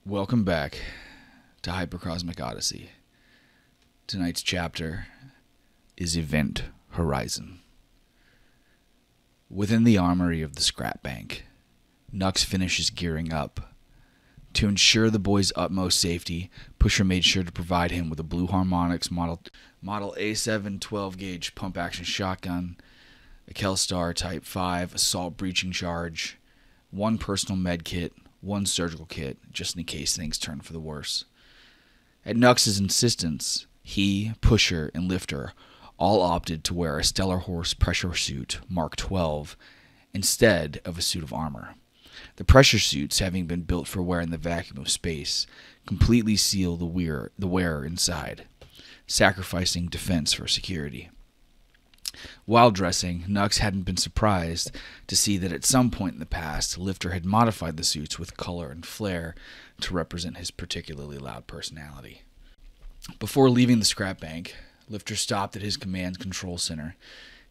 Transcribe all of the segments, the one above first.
Welcome back to Hypercosmic Odyssey. Tonight's chapter is Event Horizon. Within the armory of the scrap bank, Nux finishes gearing up. To ensure the boy's utmost safety, Pusher made sure to provide him with a Blue Harmonics Model A7 12-gauge pump-action shotgun, a Kelstar Type 5 assault breaching charge, one personal med kit, one surgical kit, just in case things turn for the worse. At Nux's insistence, he, Pusher, and Lifter all opted to wear a Stellar Horse pressure suit Mark 12 instead of a suit of armor. The pressure suits, having been built for wear in the vacuum of space, completely seal the wearer inside, sacrificing defense for security. While dressing, Nux hadn't been surprised to see that at some point in the past, Lifter had modified the suits with color and flair to represent his particularly loud personality. Before leaving the scrap bank, Lifter stopped at his command control center,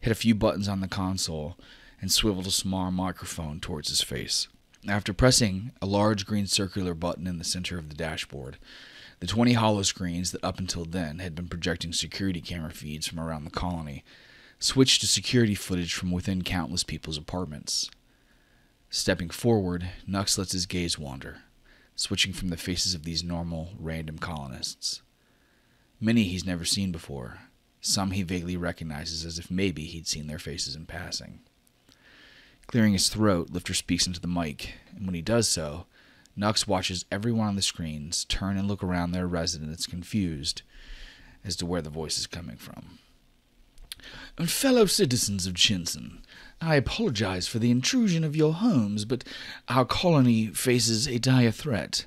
hit a few buttons on the console, and swiveled a small microphone towards his face. After pressing a large green circular button in the center of the dashboard, the 20 holoscreens that up until then had been projecting security camera feeds from around the colony switched to security footage from within countless people's apartments. Stepping forward, Nux lets his gaze wander, switching from the faces of these normal, random colonists. Many he's never seen before. Some he vaguely recognizes as if maybe he'd seen their faces in passing. Clearing his throat, Lifter speaks into the mic, and when he does so, Nux watches everyone on the screens turn and look around their residence confused as to where the voice is coming from. Fellow citizens of Chinson, I apologize for the intrusion of your homes, but our colony faces a dire threat.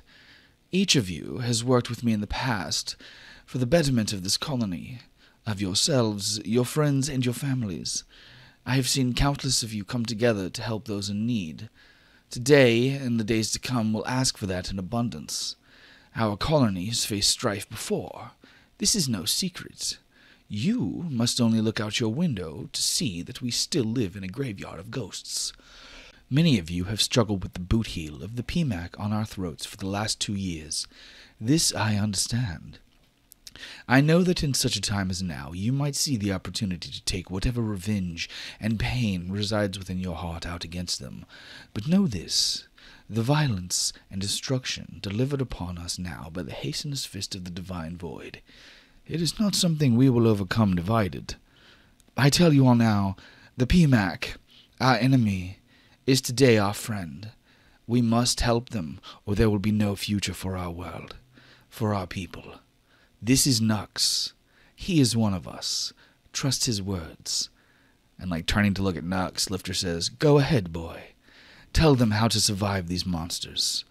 Each of you has worked with me in the past for the betterment of this colony, of yourselves, your friends, and your families. I have seen countless of you come together to help those in need. Today, and the days to come, will ask for that in abundance. Our colony has faced strife before. This is no secret. You must only look out your window to see that we still live in a graveyard of ghosts. Many of you have struggled with the boot heel of the PMAC on our throats for the last 2 years. This I understand. I know that in such a time as now, you might see the opportunity to take whatever revenge and pain resides within your heart out against them. But know this, the violence and destruction delivered upon us now by the hastinous fist of the divine void, it is not something we will overcome divided. I tell you all now, the PMAC, our enemy, is today our friend. We must help them, or there will be no future for our world, for our people. This is Nux. He is one of us. Trust his words. And turning to look at Nux, Lifter says, Go ahead, boy. Tell them how to survive these monsters.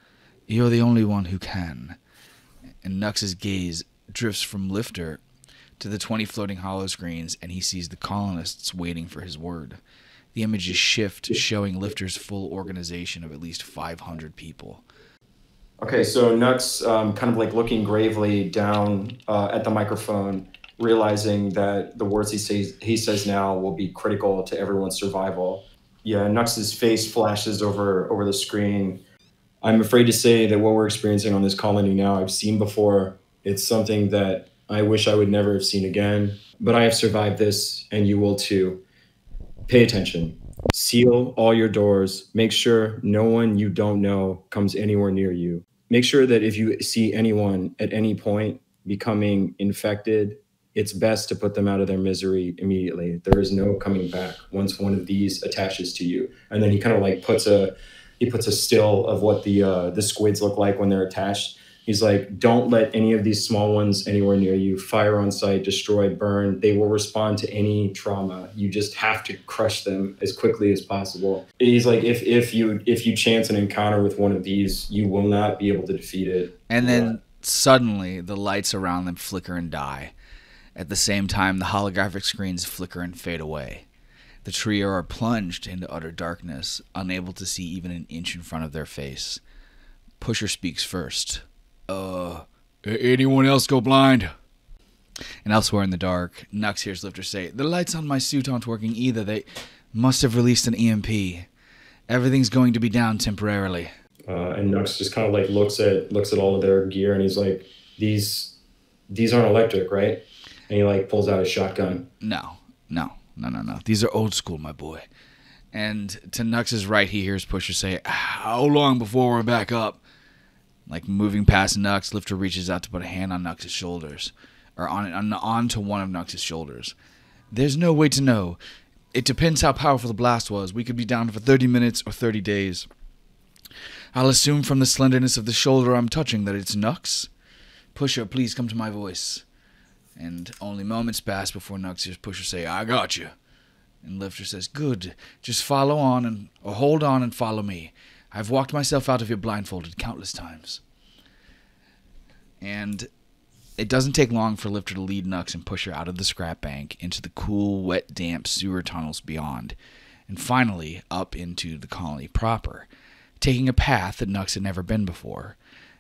You're the only one who can. And Nux's gaze drifts from Lifter to the 20 floating holoscreens, and he sees the colonists waiting for his word. The images shift, showing Lifter's full organization of at least 500 people. Okay, so Nux looking gravely down at the microphone, realizing that the words he says now will be critical to everyone's survival. Yeah, Nux's face flashes over the screen. I'm afraid to say that what we're experiencing on this colony now I've seen before. It's something that I wish I would never have seen again, but I have survived this, and you will too. Pay attention. Seal all your doors. Make sure no one you don't know comes anywhere near you. Make sure that if you see anyone at any point becoming infected, it's best to put them out of their misery immediately. There is no coming back once one of these attaches to you. And then he puts a still of what the squids look like when they're attached. He's like, don't let any of these small ones anywhere near you. Fire on sight, destroy, burn. They will respond to any trauma. You just have to crush them as quickly as possible. He's like, if you chance an encounter with one of these, you will not be able to defeat it. And then suddenly the lights around them flicker and die. At the same time, the holographic screens flicker and fade away. The trio are plunged into utter darkness, unable to see even an inch in front of their face. Pusher speaks first. Anyone else go blind? And elsewhere in the dark, Nux hears Lifter say, The lights on my suit aren't working either. They must have released an EMP. Everything's going to be down temporarily. And Nux just kind of like looks at all of their gear, and he's like, these aren't electric, right? And he like pulls out his shotgun. No. These are old school, my boy. And to Nux's right, he hears Pusher say, "How long before we're back up?" Like moving past Nux, Lifter reaches out to put a hand on Nux's shoulders, or onto one of Nux's shoulders. "There's no way to know. It depends how powerful the blast was. We could be down for 30 minutes or 30 days. I'll assume from the slenderness of the shoulder I'm touching that it's Nux. Pusher, please come to my voice." And only moments pass before Nux hears Pusher say, "I got you." And Lifter says, "Good. Just follow on or hold on and follow me. I've walked myself out of here blindfolded countless times." And it doesn't take long for Lifter to lead Nux and Pusher out of the scrap bank into the cool, wet, damp sewer tunnels beyond, and finally up into the colony proper, taking a path that Nux had never been before.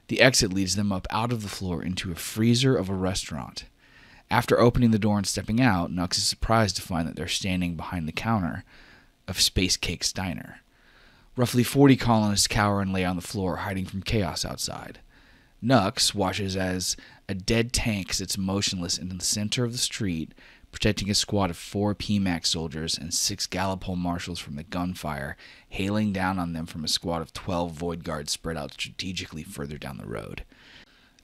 The exit leads them up out of the floor into a freezer of a restaurant. After opening the door and stepping out, Nux is surprised to find that they're standing behind the counter of Space Cake's diner. Roughly 40 colonists cower and lay on the floor, hiding from chaos outside. Nux watches as a dead tank sits motionless in the center of the street, protecting a squad of 4 PMAC soldiers and 6 Gallipo marshals from the gunfire, hailing down on them from a squad of 12 Void Guards spread out strategically further down the road.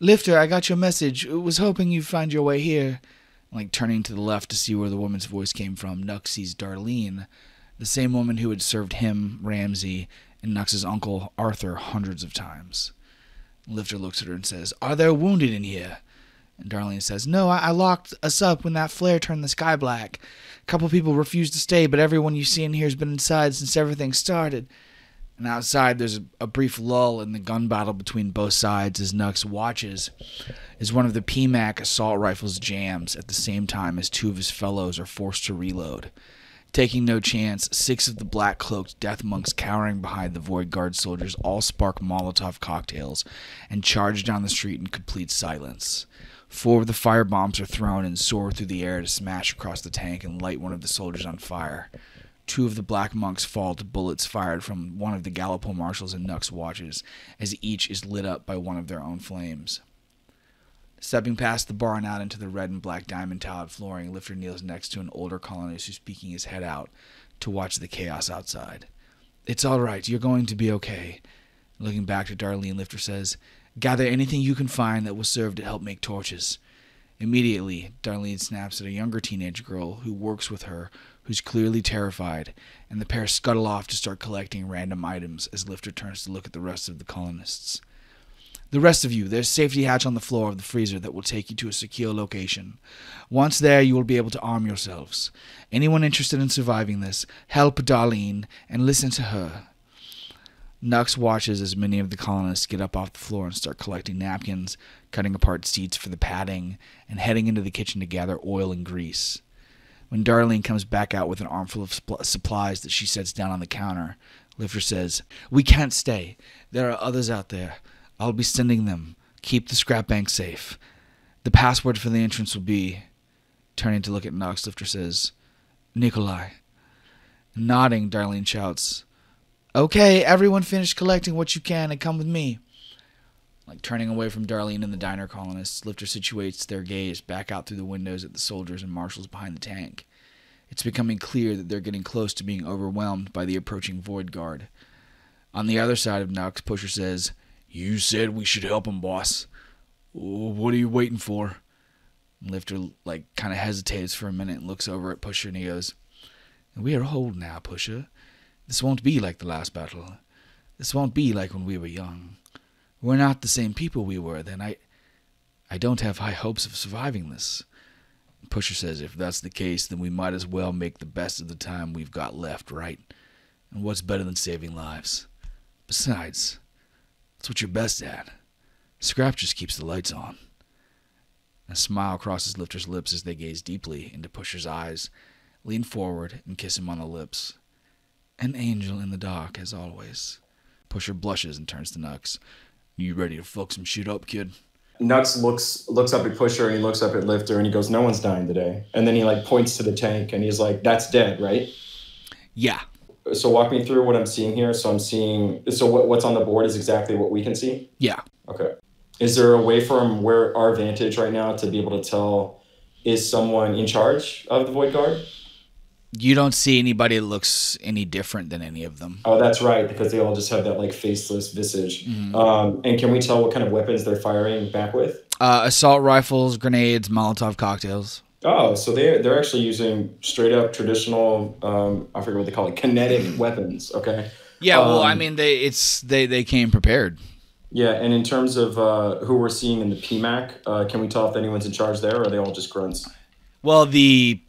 "Lifter, I got your message. Was hoping you'd find your way here." Like turning to the left to see where the woman's voice came from, Nux sees Darlene, the same woman who had served him, Ramsey, and Nux's uncle Arthur hundreds of times. Lifter looks at her and says, "Are there wounded in here?" And Darlene says, "No, I locked us up when that flare turned the sky black. A couple people refused to stay, but everyone you see in here has been inside since everything started." And outside, there's a brief lull in the gun battle between both sides as Nux watches as one of the PMAC assault rifles jams at the same time as 2 of his fellows are forced to reload. Taking no chance, 6 of the black-cloaked death monks cowering behind the Void Guard soldiers all spark Molotov cocktails and charge down the street in complete silence. 4 of the firebombs are thrown and soar through the air to smash across the tank and light one of the soldiers on fire. 2 of the black monks fall to bullets fired from one of the Gallipo marshals and Nux watches, as each is lit up by one of their own flames. Stepping past the bar and out into the red and black diamond-tiled flooring, Lifter kneels next to an older colonist who's peeking his head out to watch the chaos outside. "It's all right. You're going to be okay." Looking back to Darlene, Lifter says, "Gather anything you can find that will serve to help make torches." Immediately, Darlene snaps at a younger teenage girl who works with her, who's clearly terrified, and the pair scuttle off to start collecting random items as Lifter turns to look at the rest of the colonists. "The rest of you, there's a safety hatch on the floor of the freezer that will take you to a secure location. Once there, you will be able to arm yourselves. Anyone interested in surviving this, help Darlene and listen to her." Nux watches as many of the colonists get up off the floor and start collecting napkins, cutting apart seats for the padding, and heading into the kitchen to gather oil and grease. When Darlene comes back out with an armful of supplies that she sets down on the counter, Lifter says, "We can't stay. There are others out there. I'll be sending them. Keep the scrap bank safe. The password for the entrance will be..." Turning to look at Nux, Lifter says, "Nikolai." Nodding, Darlene shouts, "Okay, everyone finish collecting what you can and come with me." Like turning away from Darlene and the diner colonists, Lifter situates their gaze back out through the windows at the soldiers and marshals behind the tank. It's becoming clear that they're getting close to being overwhelmed by the approaching Void Guard. On the other side of Nux, Pusher says, "You said we should help him, boss. What are you waiting for?" Lifter kind of hesitates for a minute and looks over at Pusher and he goes, "We are old now, Pusher. This won't be like the last battle. This won't be like when we were young. We're not the same people we were then. I don't have high hopes of surviving this." Pusher says, "If that's the case, then we might as well make the best of the time we've got left, right? And what's better than saving lives? Besides, that's what you're best at. Scrap just keeps the lights on." A smile crosses Lifter's lips as they gaze deeply into Pusher's eyes, lean forward, and kiss him on the lips. "An angel in the dark, as always." Pusher blushes and turns to Nux. "You ready to fuck some shit up, kid?" Nux looks up at Pusher and he looks up at Lifter and he goes, "No one's dying today." And then he points to the tank and he's like, "That's dead, right?" Yeah. So walk me through what I'm seeing here. So I'm seeing. So what's on the board is exactly what we can see. Yeah. Okay. Is there a way from where our vantage right now to be able to tell, is someone in charge of the Void Guard? You don't see anybody that looks any different than any of them. Oh, that's right, because they all just have that like faceless visage. And can we tell what kind of weapons they're firing back with? Assault rifles, grenades, Molotov cocktails. Oh, so they're actually using straight up traditional, I forget what they call it, kinetic weapons. Okay. Yeah, well, I mean, they came prepared. Yeah, and in terms of who we're seeing in the PMAC, can we tell if anyone's in charge there, or are they all just grunts? Well, the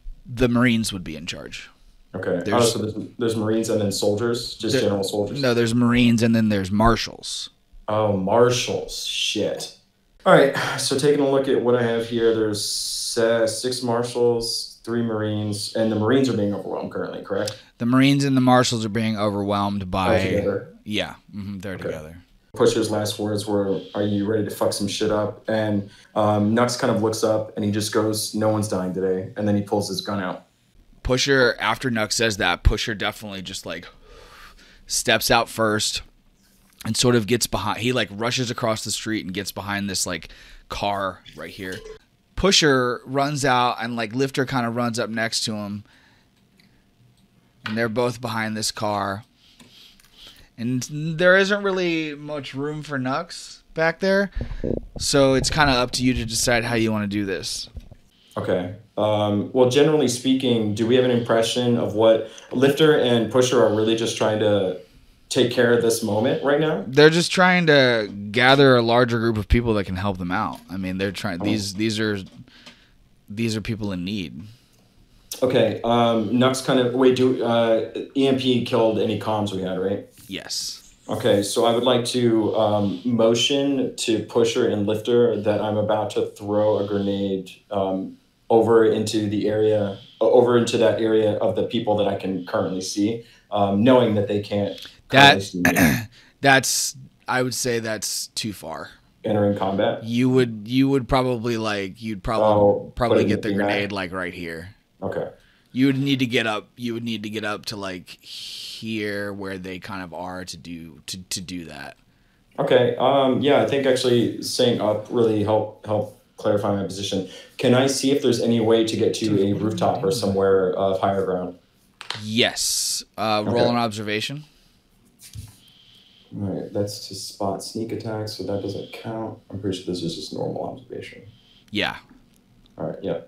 Marines would be in charge. Okay. So there's Marines and then soldiers, just general soldiers? No, there's Marines and then there's marshals. Oh, marshals. Shit. All right, so taking a look at what I have here, there's 6 marshals, 3 Marines, and the Marines are being overwhelmed currently, correct? The Marines and the marshals are being overwhelmed by... Together? Yeah, they're together. Pusher's last words were, "Are you ready to fuck some shit up?" And Nux kind of looks up and he just goes, "No one's dying today." And then he pulls his gun out. Pusher, after Nux says that, Pusher definitely just like steps out first and sort of gets behind. He like rushes across the street and gets behind this like car right here. Pusher runs out and like Lifter kind of runs up next to him. And they're both behind this car. And there isn't really much room for Nux back there. So it's kind of up to you to decide how you want to do this. Okay. Well, generally speaking, do we have an impression of what Lifter and Pusher are really just trying to take care of this moment right now? They're just trying to gather a larger group of people that can help them out. I mean, they're trying. These are people in need. Okay. Nux kind of EMP killed any comms we had, right? Yes. Okay, so I would like to motion to Pusher and Lifter that I'm about to throw a grenade over into that area of the people that I can currently see, knowing that they can't currently see me. I would say that's too far. Entering combat? You would probably probably get the grenade like right here. Okay. You would need to get up to like here where they kind of are to do that. Okay. Yeah, I think actually saying up really help clarify my position. Can I see if there's any way to get to a rooftop or somewhere of higher ground? Yes. Roll an observation. All right, that's to spot sneak attacks, so that doesn't count. I'm pretty sure this is just normal observation. Yeah. All right, yeah.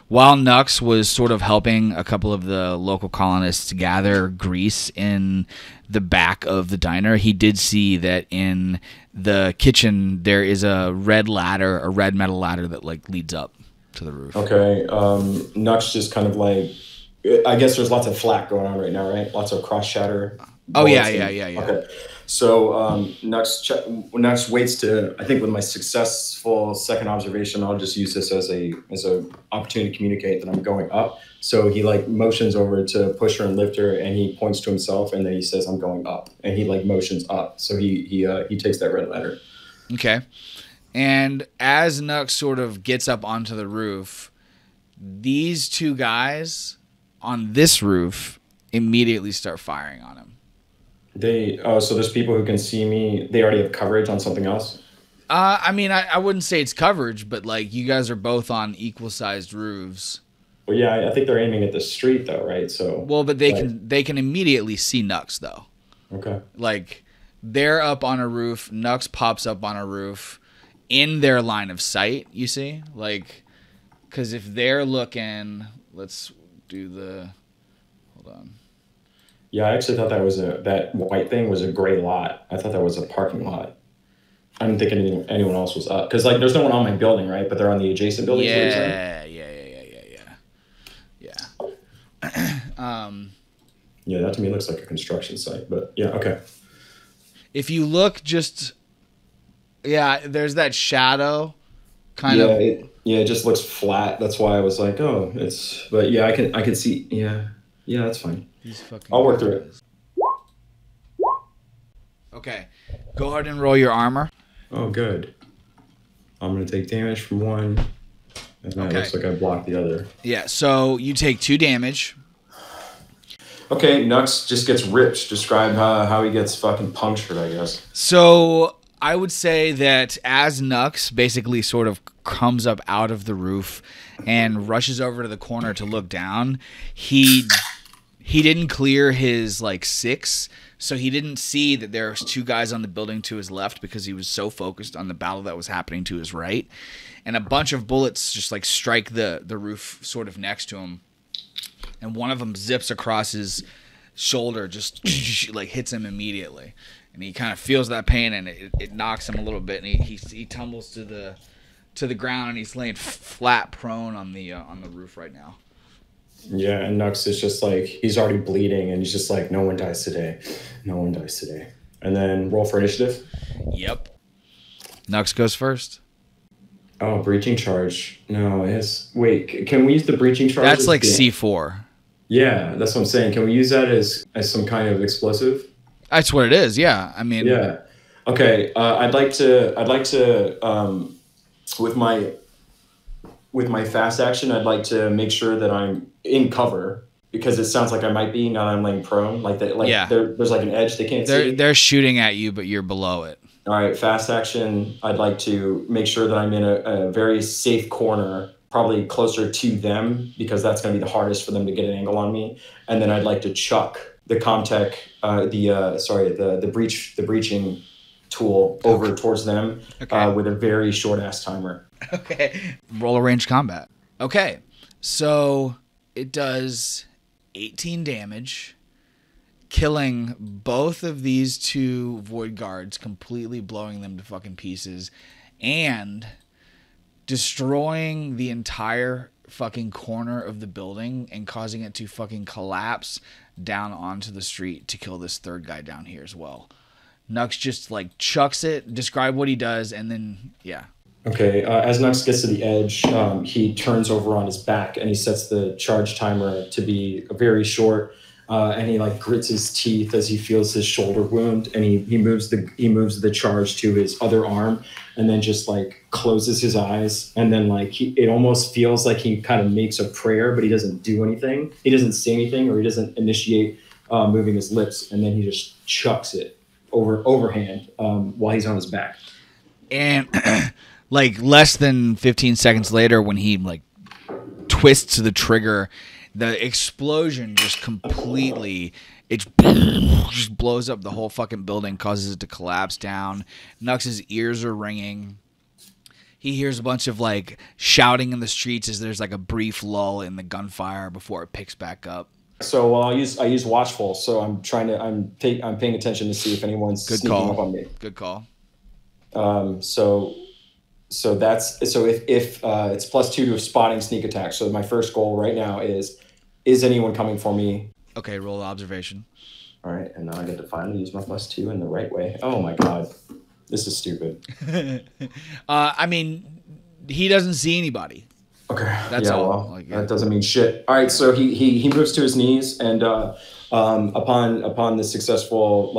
While Nux was sort of helping a couple of the local colonists gather grease in the back of the diner, he did see that in the kitchen there is a red metal ladder that like leads up to the roof. Okay, Nux just kind of like, I guess there's lots of flak going on right now, right? Lots of cross shatter. Oh yeah. Okay. So Nux waits to, I think with my successful second observation, I'll just use this as a opportunity to communicate that I'm going up. So he like motions over to Pusher and Lifter and he points to himself and then he says, "I'm going up." And he like motions up. So he takes that red ladder. Okay. And as Nux sort of gets up onto the roof, these two guys on this roof immediately start firing on him. So there's people who can see me. They already have coverage on something else. I mean, I wouldn't say it's coverage, but like you guys are both on equal-sized roofs. Well, yeah, I think they're aiming at the street though, right? So. Well, but they can immediately see Nux though. Okay. Like they're up on a roof. Nux pops up on a roof, in their line of sight. You see, like, because if they're looking, let's do the. Hold on. Yeah, I actually thought that white thing was a gray lot. I thought that was a parking lot. I didn't think anyone else was up because like there's no one on my building, right? But they're on the adjacent building. Yeah. Yeah, that to me looks like a construction site, but yeah, okay. If you look, there's that shadow, kind of. It just looks flat. That's why I was like, oh, it's. But yeah, I can see. Yeah, that's fine. I'll work through it. Okay, go ahead and roll your armor. Oh, good. I'm gonna take damage from one, and that looks like I blocked the other. Yeah, so you take 2 damage. Okay, Nux just gets ripped. Describe how he gets fucking punctured, I guess. So I would say that as Nux basically sort of comes up out of the roof and rushes over to the corner to look down, he didn't clear his like 6, so he didn't see that there was 2 guys on the building to his left because he was so focused on the battle that was happening to his right, and a bunch of bullets just like strike the roof sort of next to him, and one of them zips across his shoulder, just like hits him immediately, and he kind of feels that pain, and it knocks him a little bit, and he tumbles to the ground, and he's laying flat prone on the roof right now. Yeah, and Nux is just like, he's already bleeding, and he's just like, no one dies today. No one dies today. And then roll for initiative. Yep. Nux goes first. Oh, breaching charge. No, wait, can we use the breaching charge? That's like C4. Yeah, that's what I'm saying. Can we use that as some kind of explosive? That's what it is. Yeah, I mean. Yeah. Okay. I'd like to with my fast action, I'd like to make sure that I'm in cover, because it sounds like I might be now that I'm laying prone. Like that. Like yeah. There's like an edge they can't see. They're shooting at you, but you're below it. All right. Fast action. I'd like to make sure that I'm in a very safe corner, probably closer to them, because that's going to be the hardest for them to get an angle on me. And then I'd like to chuck the Comtech, the breaching tool over towards them with a very short ass timer. Okay. Roll a range combat. Okay. So it does 18 damage, killing both of these 2 void guards, completely blowing them to fucking pieces, and destroying the entire fucking corner of the building and causing it to fucking collapse down onto the street to kill this 3rd guy down here as well. Nux just like chucks it. Describe what he does, and then Okay, as Nux gets to the edge, he turns over on his back and he sets the charge timer to be very short, and he like grits his teeth as he feels his shoulder wound, and he moves the charge to his other arm, and then just like closes his eyes, and then like it almost feels like he kind of makes a prayer, but he doesn't do anything. He doesn't say anything, or he doesn't initiate moving his lips, and then he just chucks it overhand while he's on his back. And like less than 15 seconds later, when he like twists the trigger, the explosion just completely, it just blows up the whole fucking building, causes it to collapse down. Nux's ears are ringing. He hears a bunch of like shouting in the streets as there's like a brief lull in the gunfire before it picks back up. So I use watchful. So I'm paying attention to see if anyone's sneaking up on me. Good call. So if it's +2 to spotting sneak attack. So my first goal right now is anyone coming for me? Okay, roll observation. All right, and now I get to finally use my +2 in the right way. Oh my god, this is stupid. I mean, he doesn't see anybody. Okay, that's all. Well, that doesn't mean shit. All right, so he moves to his knees, and upon the successful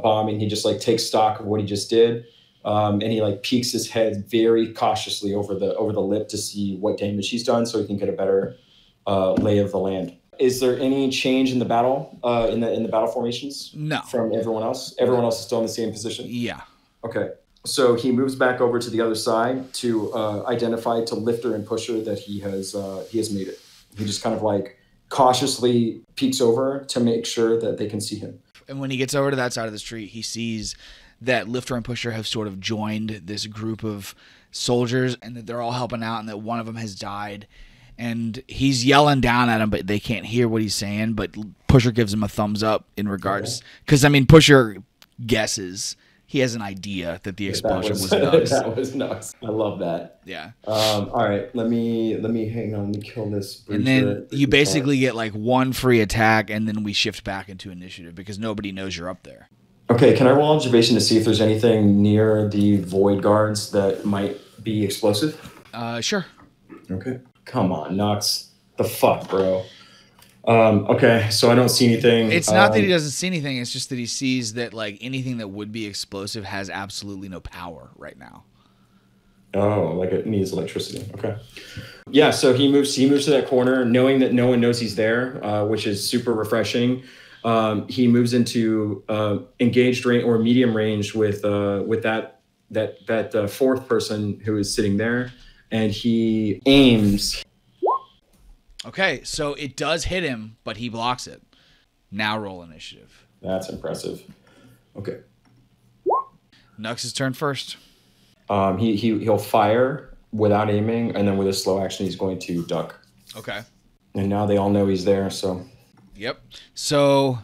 bombing, he just like takes stock of what he just did. And he like peeks his head very cautiously over the lip to see what damage he's done, so he can get a better lay of the land. Is there any change in the battle in the battle formations? No. From everyone else? Everyone else is still in the same position? Yeah. Okay. So he moves back over to the other side to identify to lifter and pusher that he has made it. He just kind of like cautiously peeks over to make sure that they can see him. And when he gets over to that side of the street, he sees that lifter and pusher have sort of joined this group of soldiers, and that they're all helping out, and that one of them has died. And he's yelling down at him, but they can't hear what he's saying. But pusher gives him a thumbs up in regards, because I mean, pusher guesses. He has an idea that the explosion was Nux. That was Nux. I love that. Yeah. All right. Let me hang on. Let me kill this breacher. And then you basically get like 1 free attack, and then we shift back into initiative because nobody knows you're up there. Okay. Can I roll observation to see if there's anything near the void guards that might be explosive? Sure. Okay. Come on, Nux. The fuck, bro. Okay, so I don't see anything. It's not that he doesn't see anything. It's just that he sees that like anything that would be explosive has absolutely no power right now. Oh, like it needs electricity. Okay. Yeah, so he moves to that corner, knowing that no one knows he's there, which is super refreshing. He moves into engaged range or medium range with that fourth person who is sitting there, and he aims. Okay, so it does hit him, but he blocks it. Now roll initiative. That's impressive. Okay. Nux' turn first. He'll fire without aiming, and then with a slow action, he's going to duck. Okay. And now they all know he's there, so. Yep. So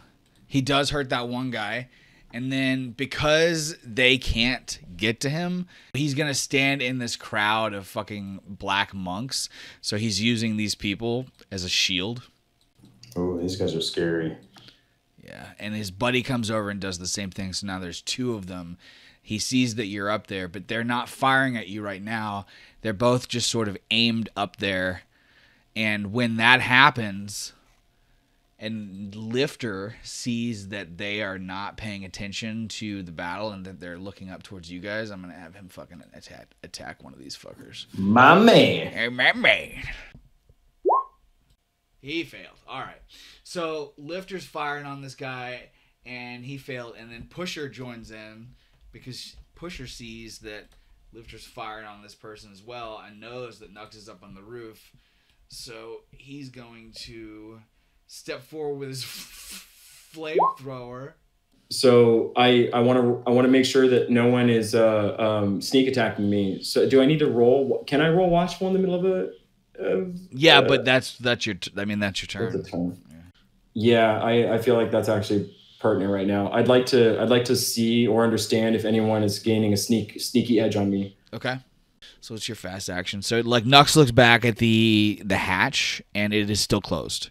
he does hurt that one guy. And then because they can't get to him, he's going to stand in this crowd of fucking black monks. So he's using these people as a shield. Oh, these guys are scary. Yeah. And his buddy comes over and does the same thing. So now there's two of them. He sees that you're up there, but they're not firing at you right now. They're both just sort of aimed up there. And when that happens, and Lifter sees that they are not paying attention to the battle and that they're looking up towards you guys, I'm going to have him fucking attack one of these fuckers. My man. Hey, my man. He failed. All right. So Lifter's firing on this guy, and he failed. And then Pusher joins in because Pusher sees that Lifter's firing on this person as well and knows that Nux is up on the roof. So he's going to step forward with his flamethrower. So I want to make sure that no one is sneak attacking me. So do I need to roll? Can I roll watchful in the middle of a? Yeah, but that's your. That's your turn. That's a turn. Yeah, I feel like that's actually pertinent right now. I'd like to see or understand if anyone is gaining a sneaky edge on me. Okay. So it's your fast action. So like Nux looks back at the hatch and it is still closed.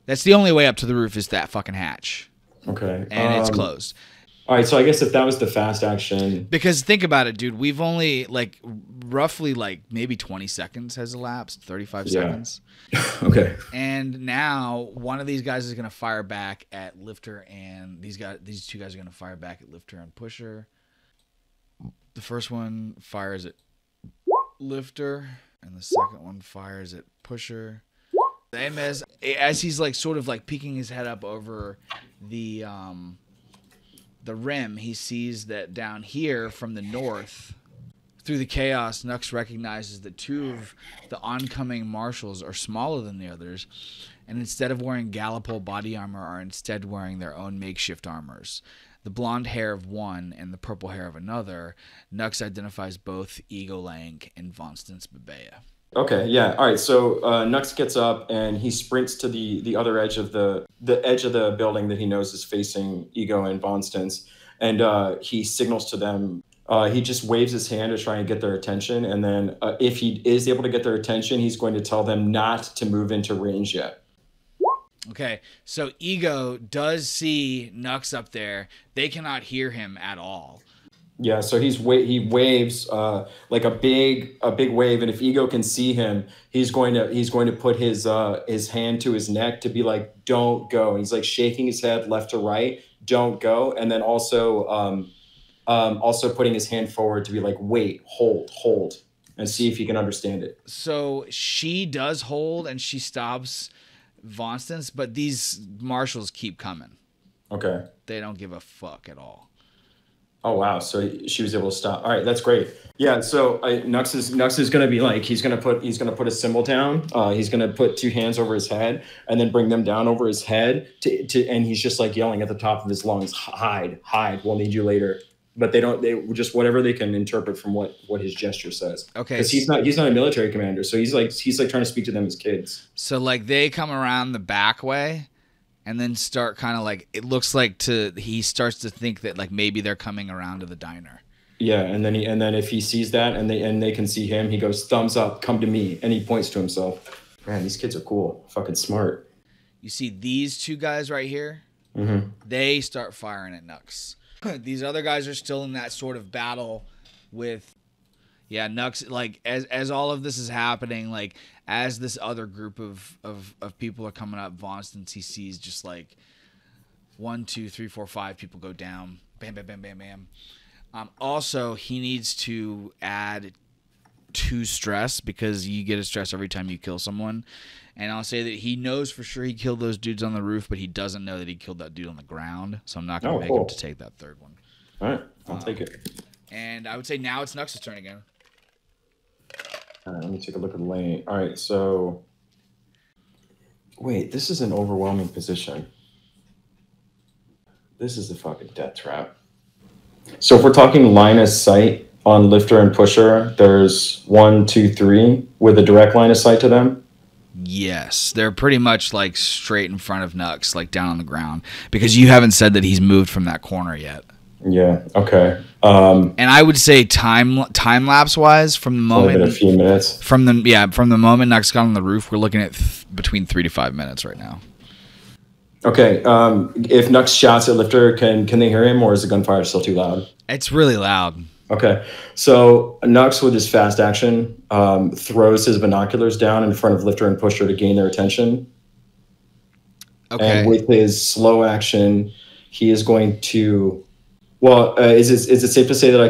That's the only way up to the roof is that fucking hatch. Okay. And it's closed. All right, so I guess if that was the fast action. Because think about it, dude. We've only roughly maybe 20 seconds has elapsed, 35 seconds. Okay. And now one of these guys is going to fire back at Lifter, and these two guys are going to fire back at Lifter and Pusher. The first one fires at Lifter, and the second one fires at Pusher. And as he's sort of peeking his head up over the rim, he sees that down here from the north, through the chaos, Nux recognizes that two of the oncoming marshals are smaller than the others, and instead of wearing Gallipol body armor, are instead wearing their own makeshift armors. The blonde hair of one and the purple hair of another, Nux identifies both Ego Lang and Vonstance Babea. Okay, yeah. All right, so Nux gets up and he sprints to the other edge of the edge of the building that he knows is facing Ego and Vonstance, and he signals to them. He just waves his hand to try and get their attention, and then if he is able to get their attention, he's going to tell them not to move into range yet. Okay, so Ego does see Nux up there. They cannot hear him at all. Yeah, so he waves like a big wave, and if Ego can see him, he's going to put his hand to his neck to be like, "Don't go." And he's like shaking his head left to right, "Don't go," and then also putting his hand forward to be like, "Wait, hold," and see if he can understand it. So she does hold, and she stops Vonstance, but these marshals keep coming. Okay. They don't give a fuck at all. Oh wow! So she was able to stop. All right, that's great. Yeah. So Nux is going to be like he's going to put a symbol down. He's going to put two hands over his head and then bring them down over his head and he's just like yelling at the top of his lungs, "Hide! We'll need you later." But they just whatever they can interpret from what his gesture says. Okay. Because he's not a military commander, so he's like trying to speak to them as kids. So they come around the back way. And then start kind of it looks like he starts to think that maybe they're coming around to the diner. Yeah, and then if he sees that and they can see him, he goes, "Thumbs up, come to me," and he points to himself. Man, these kids are cool, fucking smart. You see these two guys right here? Mm-hmm. They start firing at Nux. These other guys are still in that sort of battle with. Yeah, Nux, as all of this is happening, as this other group of people are coming up, Vonstance, he sees just 1, 2, 3, 4, 5 people go down. Bam, bam, bam, bam, bam. Also, he needs to add 2 stress because you get a stress every time you kill someone. And I'll say that he knows for sure he killed those dudes on the roof, but he doesn't know that he killed that dude on the ground. So I'm not going to make him to take that 3rd one. All right, I'll take it. And I would say now it's Nux's turn again. All right, let me take a look at the lane. All right, so wait, this is an overwhelming position. This is a fucking death trap. So if we're talking line of sight on lifter and pusher, there's 1, 2, 3 with a direct line of sight to them. Yes, they're pretty much like straight in front of Nux, like down on the ground, because you haven't said that he's moved from that corner yet. Yeah. Okay. And I would say time lapse wise, from the moment a few minutes from the moment Nux got on the roof, we're looking at between 3 to 5 minutes right now. Okay. If Nux shouts at lifter, can they hear him, or is the gunfire still too loud? It's really loud. Okay, so Nux with his fast action throws his binoculars down in front of lifter and pusher to gain their attention. Okay. And with his slow action, he is going to. Well, is it safe to say that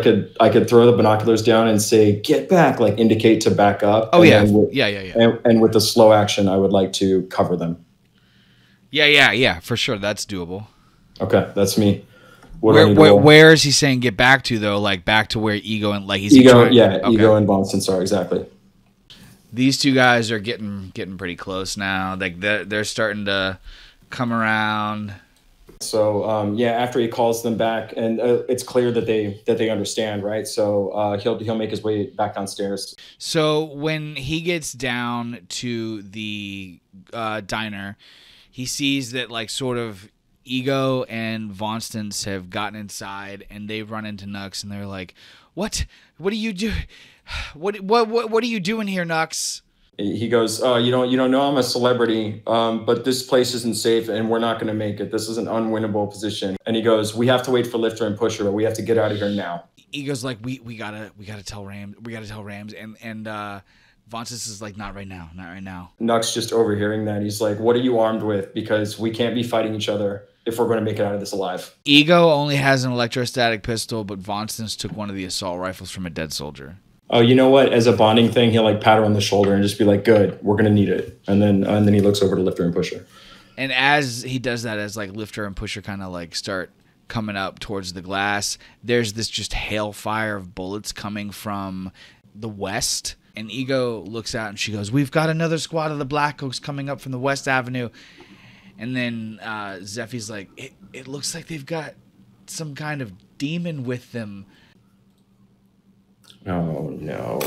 I could throw the binoculars down and say "get back," like indicate to back up? Oh yeah, yeah. And with the slow action, I would like to cover them. Yeah, for sure, that's doable. Okay, that's me. Where is he saying get back to though? Like back to where Ego and like he's Ego, Ego and Bonston are exactly. These 2 guys are getting pretty close now. Like they're starting to come around. So after he calls them back, and it's clear that they understand, right? So he'll make his way back downstairs. So when he gets down to the diner, he sees that like sort of Ego and Vonstons have gotten inside, and they run into Nux, and they're like, "What? What are you do? What are you doing here, Nux?" He goes, "You don't know I'm a celebrity, but this place isn't safe, and we're not going to make it. This is an unwinnable position." And he goes, "We have to wait for lifter and pusher, but we have to get out of here now." Ego's like, "We gotta tell Rams. We gotta tell Rams," and Vonsis is like, not right now. Nux just overhearing that, he's like, "What are you armed with? Because we can't be fighting each other if we're going to make it out of this alive." Ego only has an electrostatic pistol, but Vonstons took one of the assault rifles from a dead soldier. Oh, you know what? As a bonding thing, he'll like pat her on the shoulder and just be like, "Good, we're going to need it." And then he looks over to lifter and pusher. And as he does that, as like lifter and pusher kind of like start coming up towards the glass, there's this just hailfire of bullets coming from the west. And Ego looks out and she goes, "We've got another squad of the Black Oaks coming up from the West Avenue." And then Zeffy's like, it looks like they've got some kind of demon with them. Oh, no.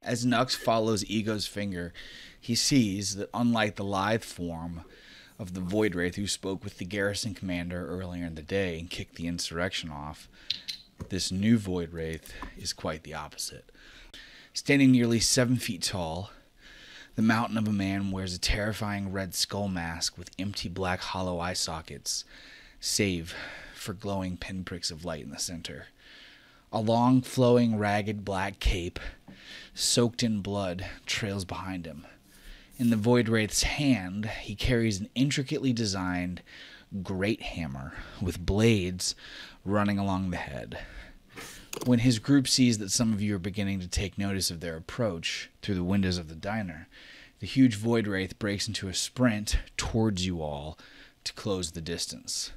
As Nux follows Ego's finger, he sees that unlike the lithe form of the Void Wraith who spoke with the garrison commander earlier in the day and kicked the insurrection off, this new Void Wraith is quite the opposite. Standing nearly 7 feet tall, the mountain of a man wears a terrifying red skull mask with empty black hollow eye sockets, save for glowing pinpricks of light in the center. A long, flowing, ragged black cape, soaked in blood, trails behind him. In the Void Wraith's hand, he carries an intricately designed great hammer with blades running along the head. When his group sees that some of you are beginning to take notice of their approach through the windows of the diner, the huge Void Wraith breaks into a sprint towards you all to close the distance.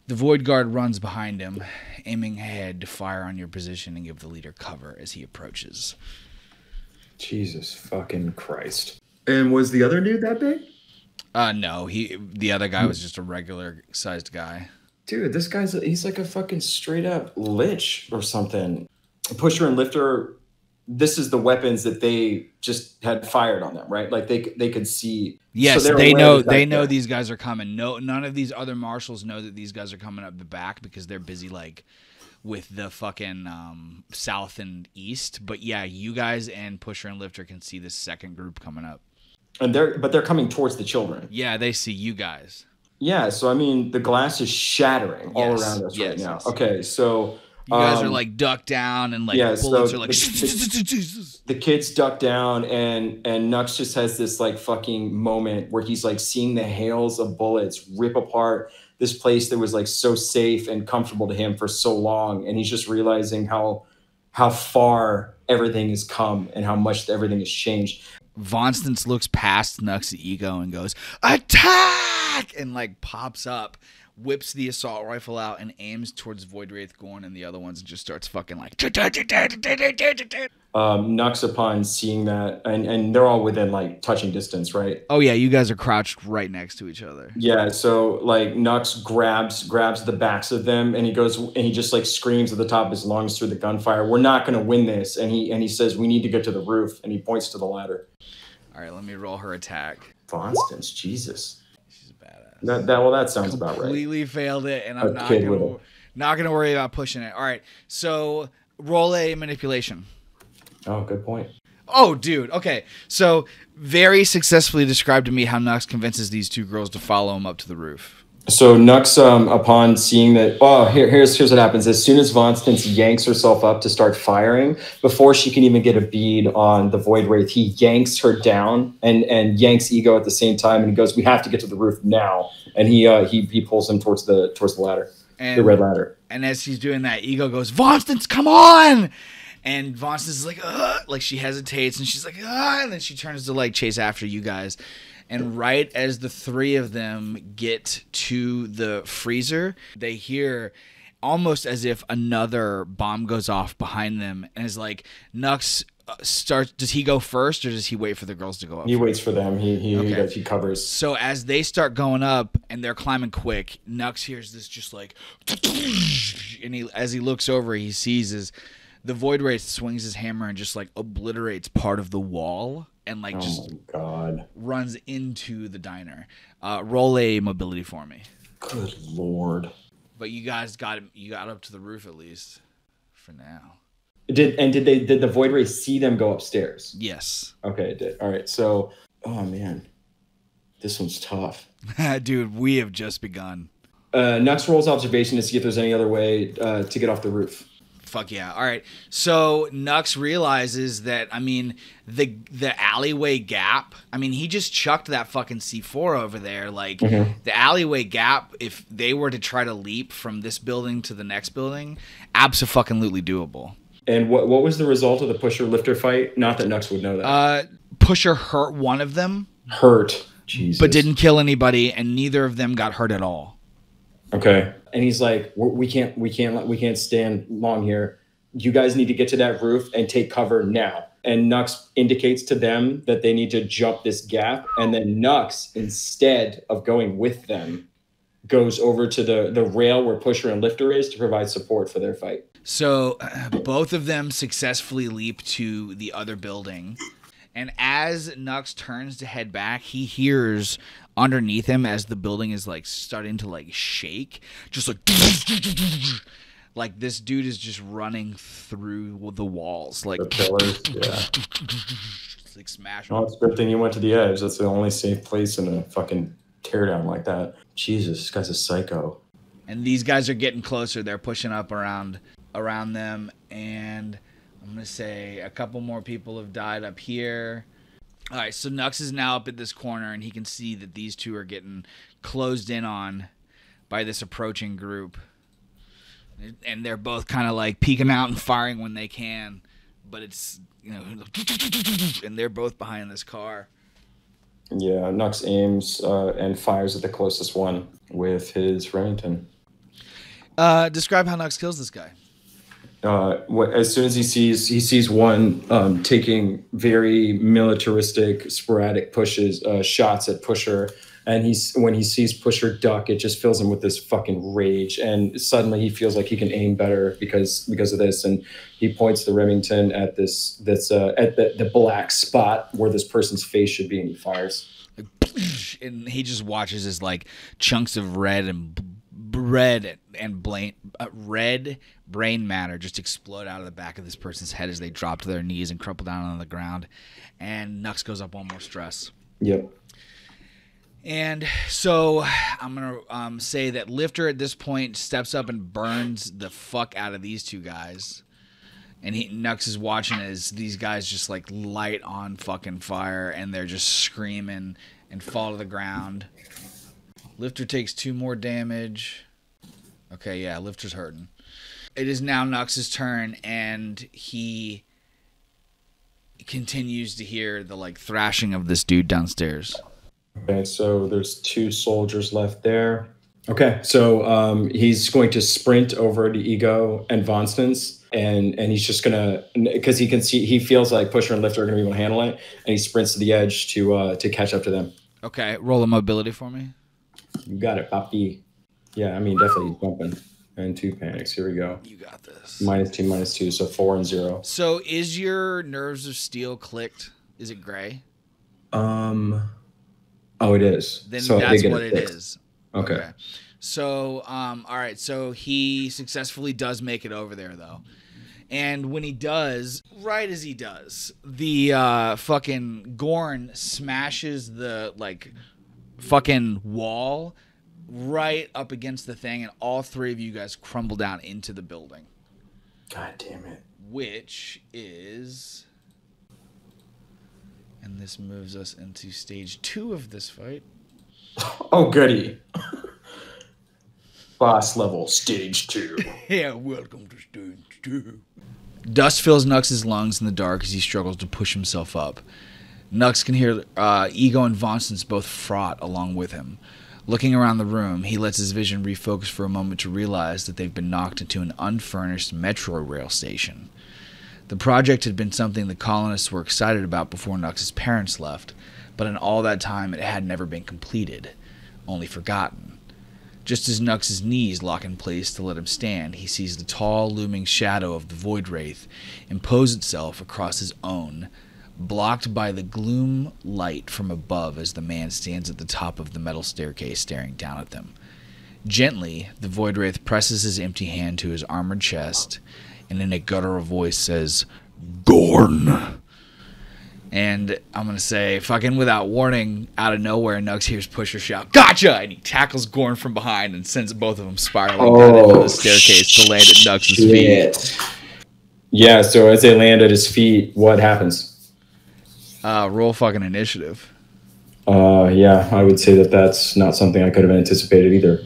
The Void Guard runs behind him, aiming ahead to fire on your position and give the leader cover as he approaches. Jesus fucking Christ. And was the other dude that big? No, the other guy was just a regular-sized guy. Dude, this he's like a fucking straight-up lich or something. Pusher and lifter, this is the weapons that they just had fired on them, right? Like they could see. Yes, so they know these guys are coming. No, none of these other marshals know that these guys are coming up the back because they're busy like with the fucking south and east. But yeah, you guys and Pusher and Lifter can see this second group coming up. And they're coming towards the children. Yeah, they see you guys. Yeah, so I mean the glass is shattering all around us right now. Yes. Okay, so you guys are like ducked down and like bullets are like the kids duck down and Nux just has this like fucking moment where he's like seeing the hails of bullets rip apart this place that was like so safe and comfortable to him for so long, and he's just realizing how far everything has come and how much everything has changed. Vonstance looks past Nux' ego and goes, "Attack!" and like pops up, whips the assault rifle out and aims towards Void Wraith, Gorn, and the other ones, and just starts fucking like. Nux, upon seeing that, and they're all within like touching distance, right? Oh yeah, you guys are crouched right next to each other. Yeah, so like Nux grabs the backs of them, and he just like screams at the top of his lungs through the gunfire, "We're not going to win this!" And he says, "We need to get to the roof," and he points to the ladder. All right, let me roll her attack. Vonstance, Jesus, she's a badass. That sounds about right. Completely failed it, and I'm not gonna worry about pushing it. All right, so roll a manipulation. Oh, good point. Oh, dude. Okay. So, very successfully described to me how Nux convinces these two girls to follow him up to the roof. So Nux, upon seeing that, here's what happens. As soon as Vonstance yanks herself up to start firing, before she can even get a bead on the Void Wraith, he yanks her down and yanks Ego at the same time, and he goes, "We have to get to the roof now." And he pulls him towards the ladder, the red ladder. And as he's doing that, Ego goes, "Vonstance, come on!" And Vonstance is like, "Ugh," like she hesitates, and she's like, "Ugh," and then she turns to like chase after you guys. And right as the three of them get to the freezer, they hear almost as if another bomb goes off behind them, and is like, Nux starts. Does he go first, or does he wait for the girls to go up? He waits for them. He covers. So as they start going up and they're climbing quick, Nux hears this just like, and as he looks over, he sees the Void Wraith swings his hammer and just like obliterates part of the wall and like runs into the diner. Roll a mobility for me. Good Lord. But you guys got up to the roof at least for now. Did the Void Wraith see them go upstairs? Yes. Okay, it did. All right. So, oh man, this one's tough. Dude, we have just begun. Nux rolls observation to see if there's any other way to get off the roof. Fuck yeah. All right. So Nux realizes that, I mean, the alleyway gap, I mean, he just chucked that fucking C4 over there. Like, the alleyway gap, if they were to try to leap from this building to the next building, abso-fucking-lutely doable. And what was the result of the pusher-lifter fight? Not that Nux would know that. Pusher hurt one of them. Jesus. But didn't kill anybody, and neither of them got hurt at all. Okay. And he's like, we can't stand long here. You guys need to get to that roof and take cover now. And Nux indicates to them that they need to jump this gap. And then Nux, instead of going with them, goes over to the rail where Pusher and Lifter is to provide support for their fight. So both of them successfully leap to the other building. And as Nux turns to head back, he hears underneath him as the building is like starting to like shake, just like this dude is just running through the walls, like the pillars. Yeah, it's like smashing. Oh, it's a good thing you went to the edge. That's the only safe place in a fucking teardown like that. Jesus, this guy's a psycho. And these guys are getting closer. They're pushing up around them, and I'm going to say a couple more people have died up here. All right, so Nux is now up at this corner, and he can see that these two are getting closed in on by this approaching group. And they're both kind of like peeking out and firing when they can. But it's, you know, and they're both behind this car. Yeah, Nux aims and fires at the closest one with his Remington. Describe how Nux kills this guy. As soon as he sees one taking very militaristic, sporadic shots at Pusher, and when he sees Pusher duck, it just fills him with this fucking rage, and suddenly he feels like he can aim better because of this, and he points the Remington at at the black spot where this person's face should be, and he fires. And he just watches as like chunks of red brain matter just explode out of the back of this person's head as they drop to their knees and crumple down on the ground. And Nux goes up one more stress. Yep. And so I'm going to say that Lifter at this point steps up and burns the fuck out of these two guys. And Nux is watching as these guys just like light on fucking fire, and they're just screaming and fall to the ground. Lifter takes 2 more damage. Okay, yeah, Lifter's hurting. It is now Nux's turn, and he continues to hear the like thrashing of this dude downstairs. Okay, so there's 2 soldiers left there. Okay, so he's going to sprint over to Ego and Vonstons, and he's just gonna, because he feels like Pusher and Lifter are gonna be able to handle it, and he sprints to the edge to catch up to them. Okay, roll a mobility for me. You got it, Papi. Yeah, I mean definitely he's bumping. And 2 panics. Here we go. You got this. -2, so 4 and 0. So is your Nerves of Steel clicked? Is it gray? Oh, it is. Then so that's what it is. Okay. So, all right. So he successfully does make it over there, though. And when he does, right as he does, the fucking Gorn smashes the like fucking wall right up against the thing, and all 3 of you guys crumble down into the building. God damn it. Which is... And this moves us into stage 2 of this fight. Oh, goody. Boss level, stage 2. Yeah, welcome to stage 2. Dust fills Nux's lungs in the dark as he struggles to push himself up. Nux can hear Ego and Vonstons both fraught along with him. Looking around the room, he lets his vision refocus for a moment to realize that they've been knocked into an unfurnished metro rail station. The project had been something the colonists were excited about before Nux's parents left, but in all that time it had never been completed, only forgotten. Just as Nux's knees lock in place to let him stand, he sees the tall, looming shadow of the Void Wraith impose itself across his own, blocked by the gloom light from above as the man stands at the top of the metal staircase staring down at them. Gently, the Void Wraith presses his empty hand to his armored chest, and in a guttural voice says, "Gorn!" And I'm going to say, fucking without warning, out of nowhere, Nux hears Pusher shout, "Gotcha!" And he tackles Gorn from behind and sends both of them spiraling down into the staircase to land at Nux's feet. Yeah, so as they land at his feet, what happens? Roll fucking initiative. Yeah, I would say that that's not something I could have anticipated either.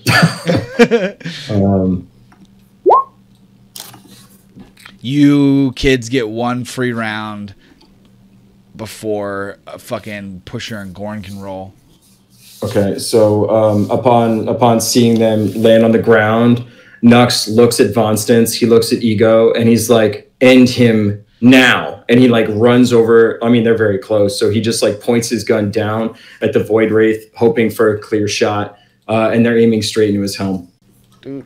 You kids get 1 free round before fucking Pusher and Gorn can roll. Okay, so upon seeing them land on the ground, Nux looks at Vonstons, he looks at Ego, and he's like, "End him now." And he like runs over. I mean, they're very close, so he just like points his gun down at the Void Wraith, hoping for a clear shot, and they're aiming straight into his helm. Dude.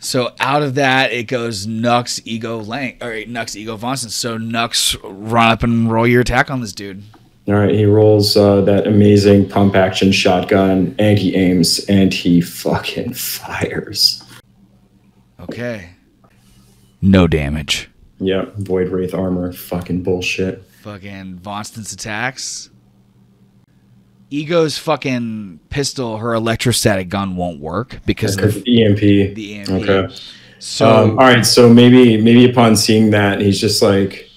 So out of that, it goes Nux, Ego, Nux, Ego, Vonstons. So Nux, run up and roll your attack on this dude. All right, he rolls that amazing pump action shotgun, and he aims, and he fucking fires. Okay. No damage. Yep, Void Wraith armor, fucking bullshit. Fucking Vonstons attacks. Ego's fucking pistol, her electrostatic gun won't work because of the EMP. The EMP. Okay. So all right, so maybe upon seeing that, he's just like,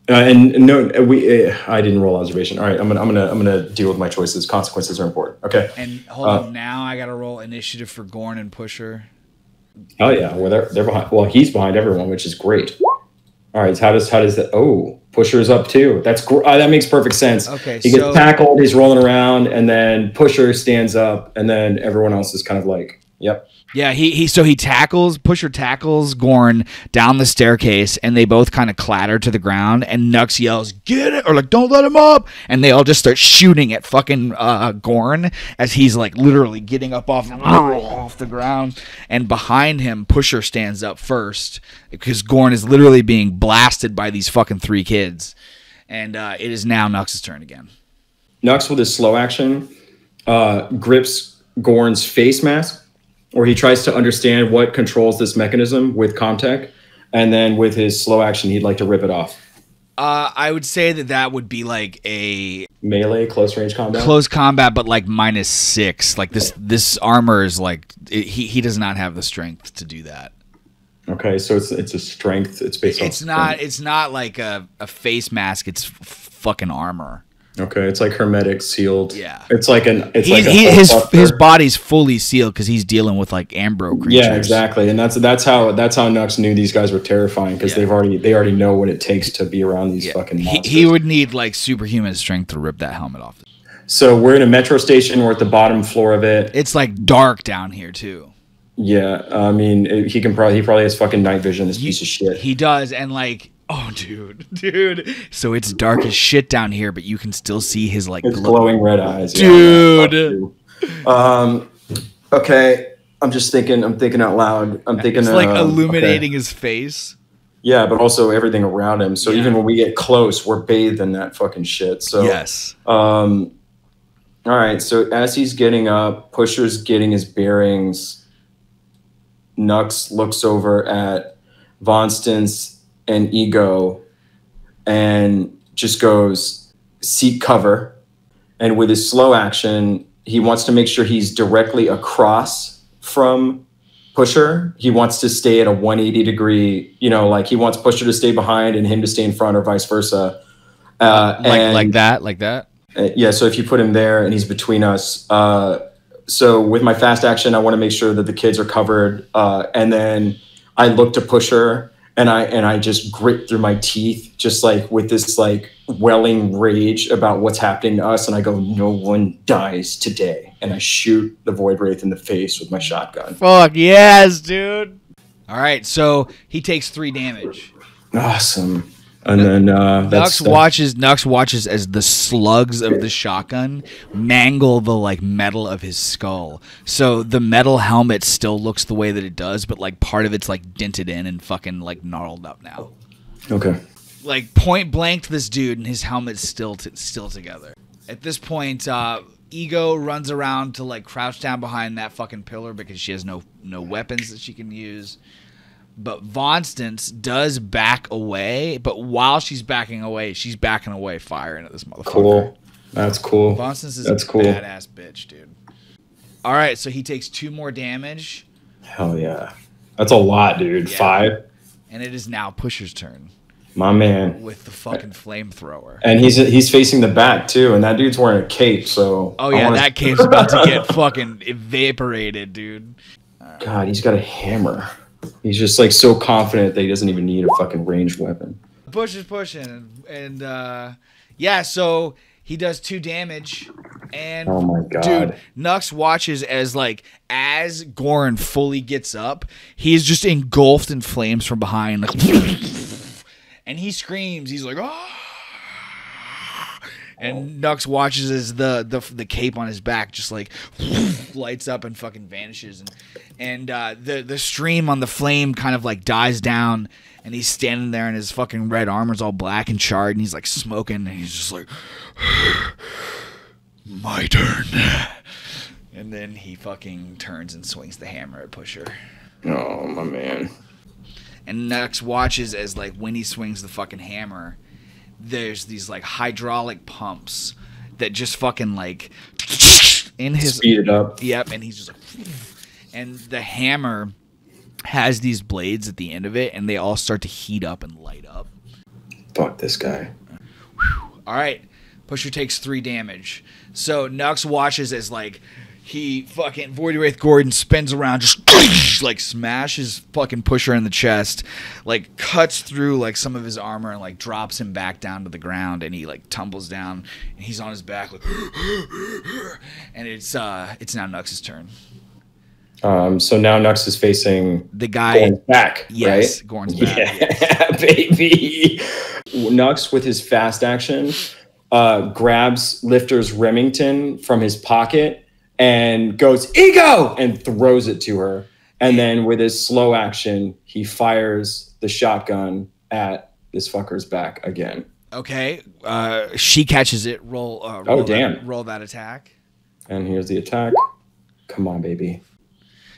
I didn't roll observation. All right, I'm gonna deal with my choices. Consequences are important. Okay. And hold on, now I gotta roll initiative for Gorn and Pusher. Oh yeah, well they're behind. Well, he's behind everyone, which is great. All right, so how does that? Oh, Pusher's up too. That's that makes perfect sense. Okay, he gets tackled, he's rolling around, and then Pusher stands up, and then everyone else is kind of like, yep. Yeah, Pusher tackles Gorn down the staircase, and they both kind of clatter to the ground, and Nux yells, "Get it!" or like, "Don't let him up!" And they all just start shooting at fucking Gorn as he's like literally getting up off the ground, and behind him, Pusher stands up first because Gorn is literally being blasted by these fucking 3 kids, and it is now Nux's turn again. Nux with his slow action grips Gorn's face mask, or he tries to understand what controls this mechanism with Comtech, and then with his slow action, he'd like to rip it off. I would say that would be like a melee close range combat. Close combat, but like -6. Like this armor is like he does not have the strength to do that. Okay, so it's a strength. It's based on. It's not like a face mask. It's fucking armor. Okay, it's like hermetic sealed. Yeah. It's like his body's fully sealed because he's dealing with like Ambro creatures. Yeah, exactly, and that's how Nux knew these guys were terrifying because they already know what it takes to be around these fucking monsters. He would need like superhuman strength to rip that helmet off. So we're in a metro station. We're at the bottom floor of it. It's like dark down here too. Yeah, I mean, he probably has fucking night vision. This piece of shit. He does, and like, oh, dude. So it's dark as shit down here, but you can still see his like glowing red eyes, dude. Okay, I'm just thinking. I'm thinking out loud. I'm thinking. It's like illuminating his face. Yeah, but also everything around him. So even when we get close, we're bathed in that fucking shit. So yes. All right. So as he's getting up, Pusher's getting his bearings. Nux looks over at Vonstance and Ego and just goes, seek cover. And with his slow action, he wants to make sure he's directly across from Pusher. He wants to stay at a 180 degree, like he wants Pusher to stay behind and him to stay in front or vice versa. Like that? Yeah, so if you put him there and he's between us, so with my fast action, I want to make sure that the kids are covered, and then I look to Pusher, and I just grit through my teeth, just like with this like welling rage about what's happening to us, and I go, "No one dies today," and I shoot the Void Wraith in the face with my shotgun. Fuck yes, dude! All right, so he takes 3 damage. Awesome. And then Nux watches as the slugs of the shotgun mangle the like metal of his skull. So the metal helmet still looks the way that it does, but like part of it's like dented in and fucking like gnarled up now. Okay. Like point blank to this dude, and his helmet's still together. At this point, Ego runs around to like crouch down behind that fucking pillar because she has no weapons that she can use. But Vonstance does back away, but while she's backing away firing at this motherfucker. Cool. That's cool. Vonstance is a badass bitch, dude. All right, so he takes 2 more damage. Hell yeah. That's a lot, dude. Yeah. 5. And it is now Pusher's turn. My man. With the fucking flamethrower. And he's facing the back, too, and that dude's wearing a cape, so... Oh, yeah, that cape's about to get fucking evaporated, dude. Right. God, he's got a hammer. He's just like so confident that he doesn't even need a fucking ranged weapon. Pusher's pushing, and yeah, so he does 2 damage, and oh my god, dude, Nux watches as Goran fully gets up, he's just engulfed in flames from behind, and he screams. He's like, "Oh!" And Nux watches as the cape on his back just like lights up and fucking vanishes, and the stream on the flame kind of like dies down, and he's standing there and his fucking red armor's all black and charred, and he's like smoking, and he's just like, "My turn." And then he fucking turns and swings the hammer at Pusher. Oh my man. And Nux watches as like when he swings the fucking hammer, there's these like hydraulic pumps that just fucking like in his speed it up. Yep, and he's just like, and the hammer has these blades at the end of it, and they all start to heat up and light up. Fuck this guy. All right, Pusher takes 3 damage. So Nux watches as like he fucking Void Wraith Gordon spins around, just like smashes fucking Pusher in the chest, like cuts through like some of his armor and like drops him back down to the ground, and he like tumbles down and he's on his back like, and it's now Nux's turn. So now Nux is facing the guy Gorn's back. Yes, right? Gorn's back. Yeah, yes. Baby. Nux with his fast action grabs Lifter's Remington from his pocket and goes, "Ego!" and throws it to her. And then with his slow action, he fires the shotgun at this fucker's back again. Okay. She catches it. Roll that attack. And here's the attack. Come on, baby.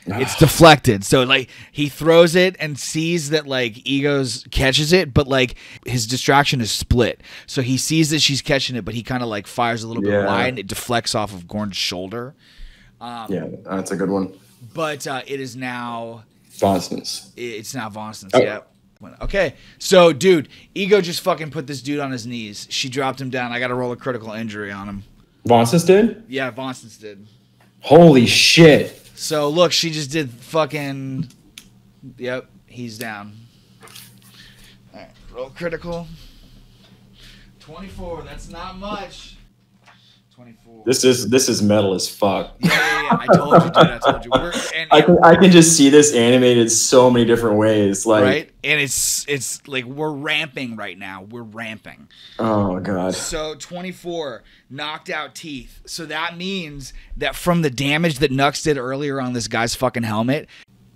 It's deflected. So like he throws it and sees that like Ego's catches it, but like his distraction is split. So he sees that she's catching it, but he kind of like fires a little bit wide, and it deflects off of Gorn's shoulder. Yeah, that's a good one. But it is now Vonstance. It's now Vonstance. Oh. Yeah. Okay, so dude, Ego just fucking put this dude on his knees. She dropped him down. I got to roll a critical injury on him. Vonsis did? Yeah, Vonstons did. Holy shit. So look, she just did fucking. Yep, he's down. All right, roll critical. 24. That's not much. 24. This is metal as fuck. Yeah. I told you, dude. I told you. I can just see this animated so many different ways. Like, right? And it's like we're ramping right now. We're ramping. Oh god. So 24 knocked out teeth. So that means that from the damage that Nux did earlier on this guy's fucking helmet,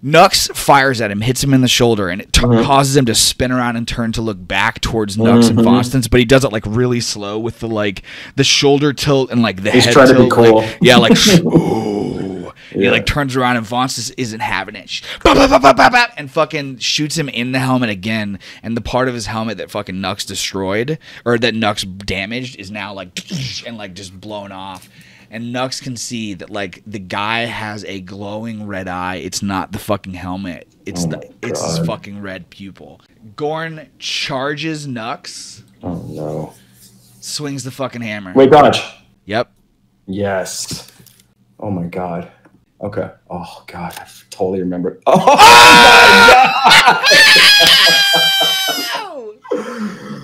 Nux fires at him, hits him in the shoulder, and it causes him to spin around and turn to look back towards Nux and Vonstons, but he does it like really slow with the shoulder tilt and like the head trying tilt. To be cool. Like, yeah, like ooh. Yeah. He like turns around and Vonstons isn't having it. And fucking shoots him in the helmet again, and the part of his helmet that fucking Nux destroyed or that Nux damaged is now like and like just blown off. And Nux can see that like the guy has a glowing red eye. It's not the fucking helmet. It's his fucking red pupil. Gorn charges Nux. Oh no. Swings the fucking hammer. Wait, dodge. Yep. Yes. Oh my god. Okay. Oh god, I totally remember. Oh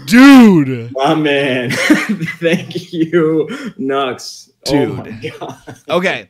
dude. my man. Thank you, Nux. Dude. Oh okay.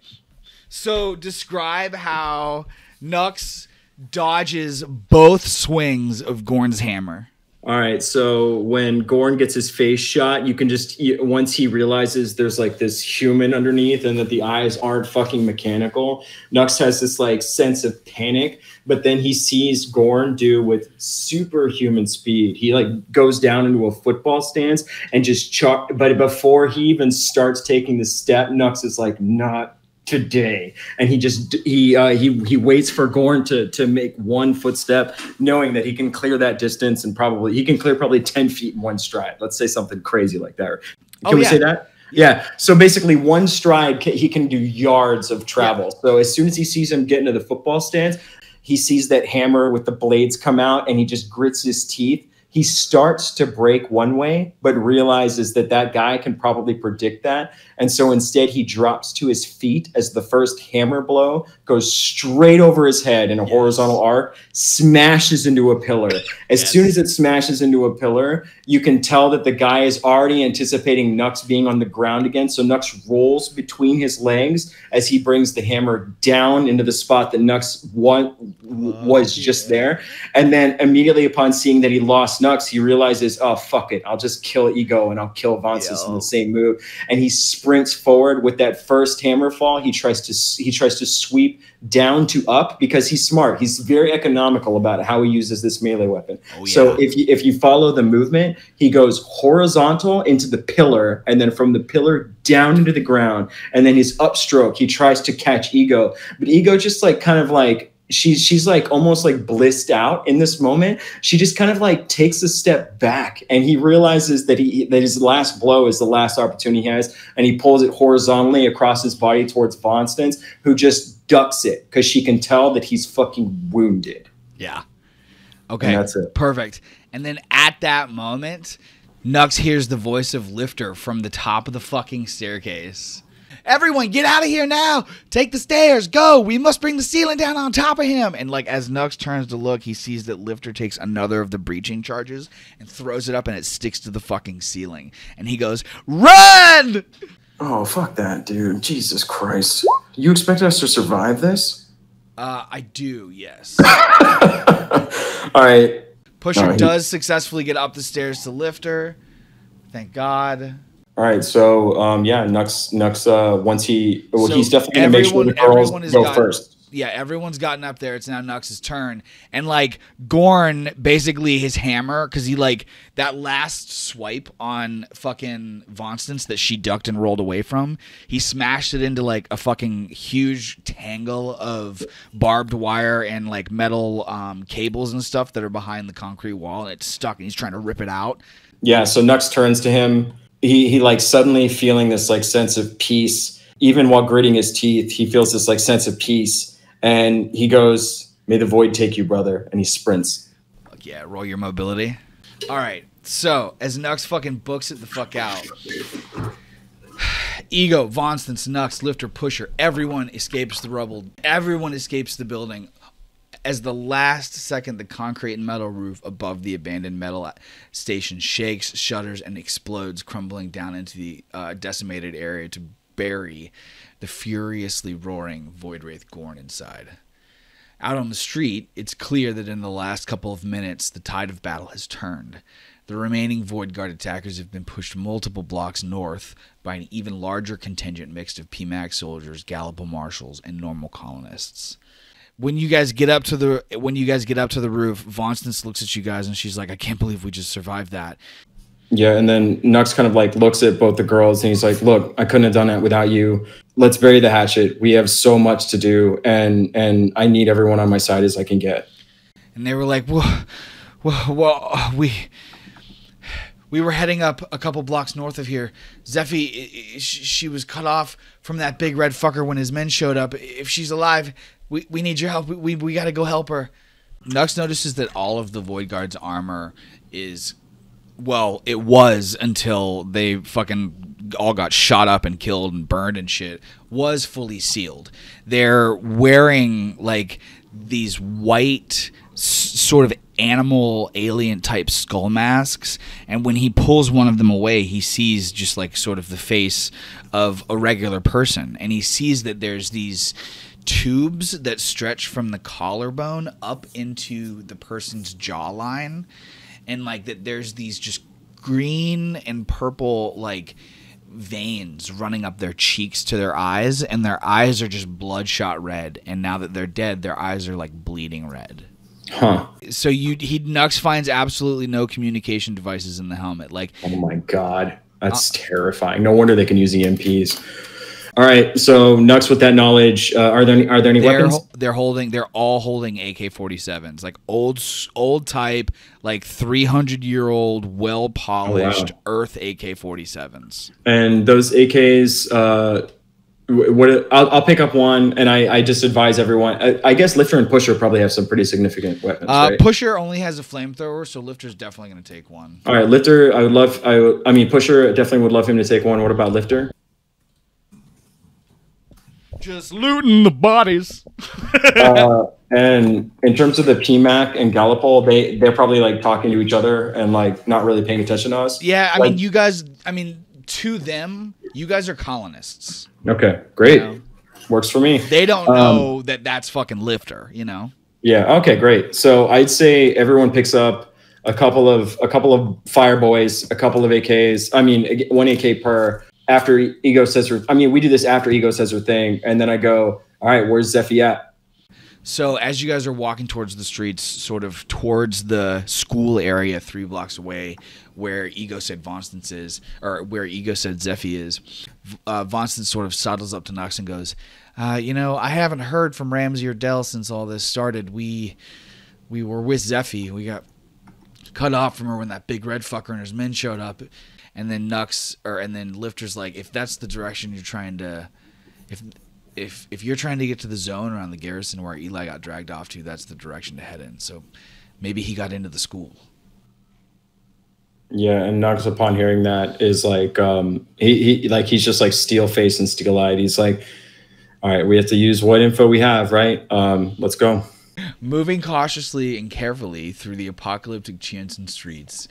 So describe how Nux dodges both swings of Gorn's hammer. All right, so when Gorn gets his face shot, you can just, once he realizes there's like this human underneath and that the eyes aren't fucking mechanical, Nux has this like sense of panic, but then he sees Gorn do with superhuman speed. He like goes down into a football stance and just but before he even starts taking the step, Nux is like, not today, and he waits for Gorn to make one footstep, knowing that he can clear that distance and he can clear 10 feet in one stride. Let's say something crazy like that. Can we say that? Yeah. So basically, one stride he can do yards of travel. Yeah. So as soon as he sees him get into the football stance, he sees that hammer with the blades come out, and he just grits his teeth. He starts to break one way, but realizes that guy can probably predict that. And so instead he drops to his feet as the first hammer blow goes straight over his head in a horizontal arc, smashes into a pillar. As soon as it smashes into a pillar, you can tell that the guy is already anticipating Nux being on the ground again. So Nux rolls between his legs as he brings the hammer down into the spot that Nux was just there. And then immediately upon seeing that he lost Nux, he realizes, oh, fuck it. I'll just kill Ego and I'll kill Vonsis in the same move. And he sprints forward with that first hammer fall. He tries to sweep down to up because he's smart. He's very economical about how he uses this melee weapon. Oh, yeah. So if you follow the movement, he goes horizontal into the pillar, and then from the pillar down into the ground. And then his upstroke, he tries to catch Ego. But Ego just like kind of like, she's like almost like blissed out in this moment. She just kind of like takes a step back, and he realizes that his last blow is the last opportunity he has, and he pulls it horizontally across his body towards Vonstons, who just ducks it because she can tell that he's fucking wounded. Yeah. Okay. And that's it. Perfect. And then at that moment, Nux hears the voice of Lifter from the top of the fucking staircase. Everyone, get out of here now. Take the stairs. Go. We must bring the ceiling down on top of him. And like as Nux turns to look, he sees that Lifter takes another of the breaching charges and throws it up, and it sticks to the fucking ceiling. And he goes, run! Oh, fuck that, dude. Jesus Christ. You expect us to survive this? I do, yes. All right. Pusher does successfully get up the stairs to Lifter. Thank God. All right, so Nux once he's definitely gonna make sure the girls go first. Yeah, everyone's gotten up there. It's now Nux's turn, and like Gorn, basically his hammer, because he like that last swipe on fucking Vonstons that she ducked and rolled away from, he smashed it into like a fucking huge tangle of barbed wire and like metal cables and stuff that are behind the concrete wall, and it's stuck, and he's trying to rip it out. Yeah, so Nux turns to him. He like suddenly feeling this like sense of peace. Even while gritting his teeth, he feels this like sense of peace. And he goes, may the void take you, brother. And he sprints. Yeah, roll your mobility. All right. So as Nux fucking books it the fuck out, Ego, Vonstance, Nux, Lifter, Pusher, everyone escapes the rubble. Everyone escapes the building. As the last second, the concrete and metal roof above the abandoned metal station shakes, shudders, and explodes, crumbling down into the decimated area to bury the furiously roaring Void Wraith Gorn inside. Out on the street, it's clear that in the last couple of minutes, the tide of battle has turned. The remaining Void Guard attackers have been pushed multiple blocks north by an even larger contingent mixed of PMAX soldiers, Gallipo marshals, and normal colonists. When you guys get up to the roof, Vonstance looks at you guys and she's like, "I can't believe we just survived that." Yeah, and then Nux kind of like looks at both the girls and he's like, "Look, I couldn't have done that without you. Let's bury the hatchet. We have so much to do, and I need everyone on my side as I can get." And they were like, "Well, we were heading up a couple blocks north of here. Zephy, she was cut off from that big red fucker when his men showed up. If she's alive, we need your help. We got to go help her." Nux notices that all of the Void Guard's armor is, well, it was until they fucking all got shot up and killed and burned and shit, was fully sealed. They're wearing like these white sort of animal alien type skull masks, and when he pulls one of them away, he sees just like sort of the face of a regular person, and he sees that there's these tubes that stretch from the collarbone up into the person's jawline, and like that there's these just green and purple like veins running up their cheeks to their eyes, and their eyes are just bloodshot red, and now that they're dead, their eyes are like bleeding red. Huh. So Nux finds absolutely no communication devices in the helmet. Like, oh my god, that's terrifying. No wonder they can use EMPs. All right, so Nux, with that knowledge, are there any weapons? They're all holding AK-47s, like old type, like 300-year-old, well polished Earth AK-47s. And those AKs, I'll pick up one, and I just advise everyone. I guess Lifter and Pusher probably have some pretty significant weapons. Right? Pusher only has a flamethrower, so Lifter's definitely going to take one. All right, Lifter, Pusher definitely would love him to take one. What about Lifter? Just looting the bodies. And in terms of the PMAC and Gallipol, they're probably like talking to each other and like not really paying attention to us. Yeah, I mean, you guys. I mean, to them, you guys are colonists. Okay, great. You know? Works for me. They don't know that that's fucking Lifter, you know? Yeah, okay, great. So I'd say everyone picks up a couple of fire boys, a couple of AKs. I mean, one AK per after Ego says her. I mean, we do this after Ego says her thing, and then I go, "All right, where's Zephy at?" So as you guys are walking towards the streets, sort of towards the school area 3 blocks away, where Ego said Vonstance is, or where Ego said Zephy is, Vonstance sort of sidles up to Nux and goes, "You know, I haven't heard from Ramsey or Dell since all this started. We were with Zephy. We got cut off from her when that big red fucker and his men showed up." And then then Lifter's like, "If that's the direction you're trying to, if you're trying to get to the zone around the garrison where Eli got dragged off to, that's the direction to head in. So maybe he got into the school." Yeah, and Nux, upon hearing that, is like, he's just like steel faced and steel eyed. He's like, "All right, we have to use what info we have, right? Let's go." Moving cautiously and carefully through the apocalyptic Chianson streets,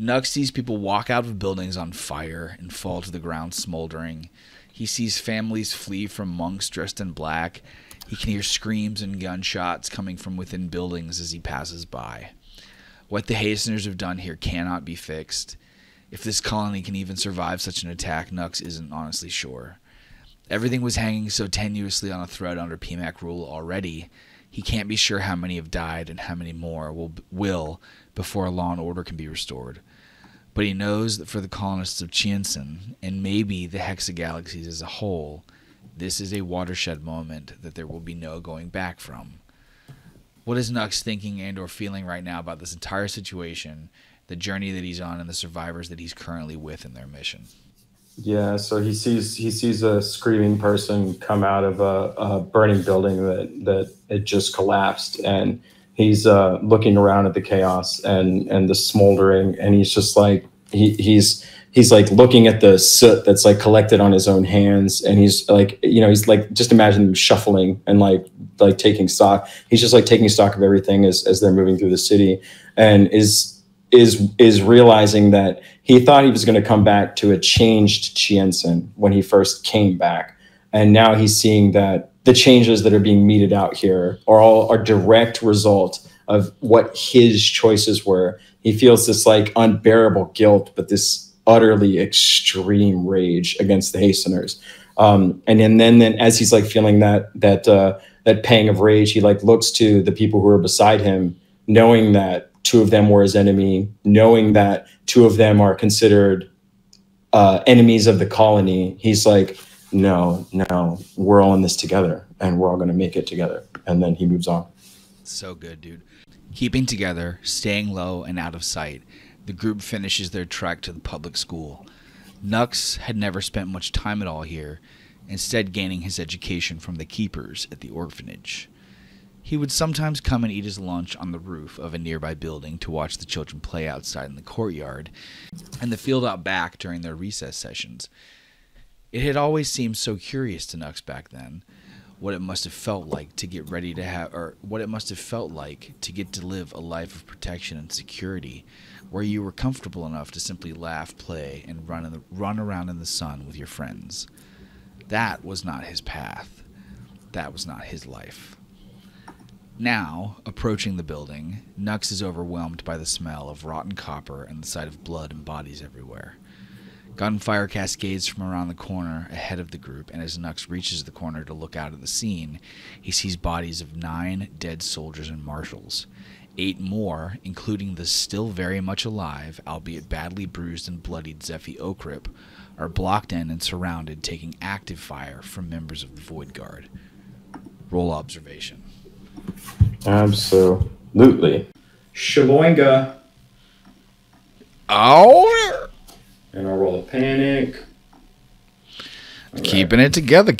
Nux sees people walk out of buildings on fire and fall to the ground smoldering. He sees families flee from monks dressed in black. He can hear screams and gunshots coming from within buildings as he passes by. What the Hasteners have done here cannot be fixed. If this colony can even survive such an attack, Nux isn't honestly sure. Everything was hanging so tenuously on a thread under PMAC rule already. He can't be sure how many have died and how many more will before law and order can be restored. But he knows that for the colonists of Chianson, and maybe the hexagalaxies as a whole, this is a watershed moment that there will be no going back from. What is Nux thinking and or feeling right now about this entire situation, the journey that he's on, and the survivors that he's currently with in their mission? Yeah, so he sees a screaming person come out of a burning building that had just collapsed, and he's looking around at the chaos and the smoldering, and he's just like he's like looking at the soot that's like collected on his own hands, and he's like, he's like, just imagine him shuffling and like taking stock. He's just like taking stock of everything as they're moving through the city, and is realizing that he thought he was going to come back to a changed Chiensen when he first came back, and now he's seeing that the changes that are being meted out here are all a direct result of what his choices were. He feels this like unbearable guilt, but this utterly extreme rage against the Hasteners. And then as he's like feeling that pang of rage, he like looks to the people who are beside him, knowing that two of them were his enemy, knowing that two of them are considered enemies of the colony. He's like, no, we're all in this together, and we're all going to make it together. And then he moves on. So good, dude. Keeping together, staying low and out of sight, the group finishes their trek to the public school. Nux had never spent much time at all here, instead gaining his education from the keepers at the orphanage. He would sometimes come and eat his lunch on the roof of a nearby building to watch the children play outside in the courtyard and the field out back during their recess sessions. It had always seemed so curious to Nux back then, what it must have felt like to get ready to have, or what it must have felt like to get to live a life of protection and security, where you were comfortable enough to simply laugh, play, and run around in the sun with your friends. That was not his path. That was not his life. Now, approaching the building, Nux is overwhelmed by the smell of rotten copper and the sight of blood and bodies everywhere. Gunfire cascades from around the corner ahead of the group, and as Nux reaches the corner to look out at the scene, he sees bodies of 9 dead soldiers and marshals. 8 more, including the still very much alive, albeit badly bruised and bloodied Zephy Okrip, are blocked in and surrounded, taking active fire from members of the Void Guard. Roll observation. Absolutely. Shaboinga. Oh! And I'll roll a panic. Keeping it together.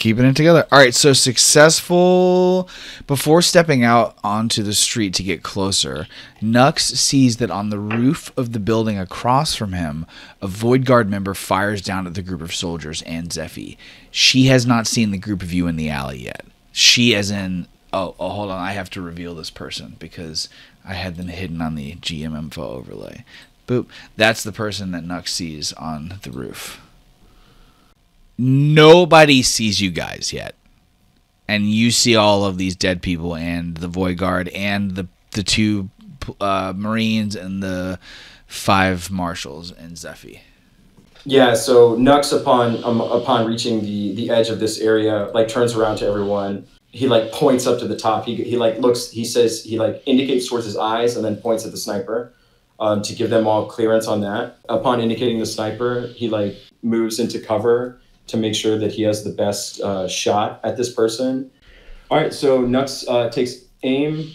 All right, so successful. Before stepping out onto the street to get closer, Nux sees that on the roof of the building across from him, a Void Guard member fires down at the group of soldiers and Zephy. She has not seen the group of you in the alley yet. She as in... Oh, hold on. I have to reveal this person because I had them hidden on the GM info overlay. Boop. That's the person that Nux sees on the roof. Nobody sees you guys yet. And you see all of these dead people and the Void Guard and the 2 Marines and the 5 Marshals and Zephy. Yeah, so Nux, upon reaching the edge of this area, like turns around to everyone. He like points up to the top. He like looks. He says he like indicates towards his eyes and then points at the sniper to give them all clearance on that. Upon indicating the sniper, he like moves into cover to make sure that he has the best shot at this person. All right, so Nux takes aim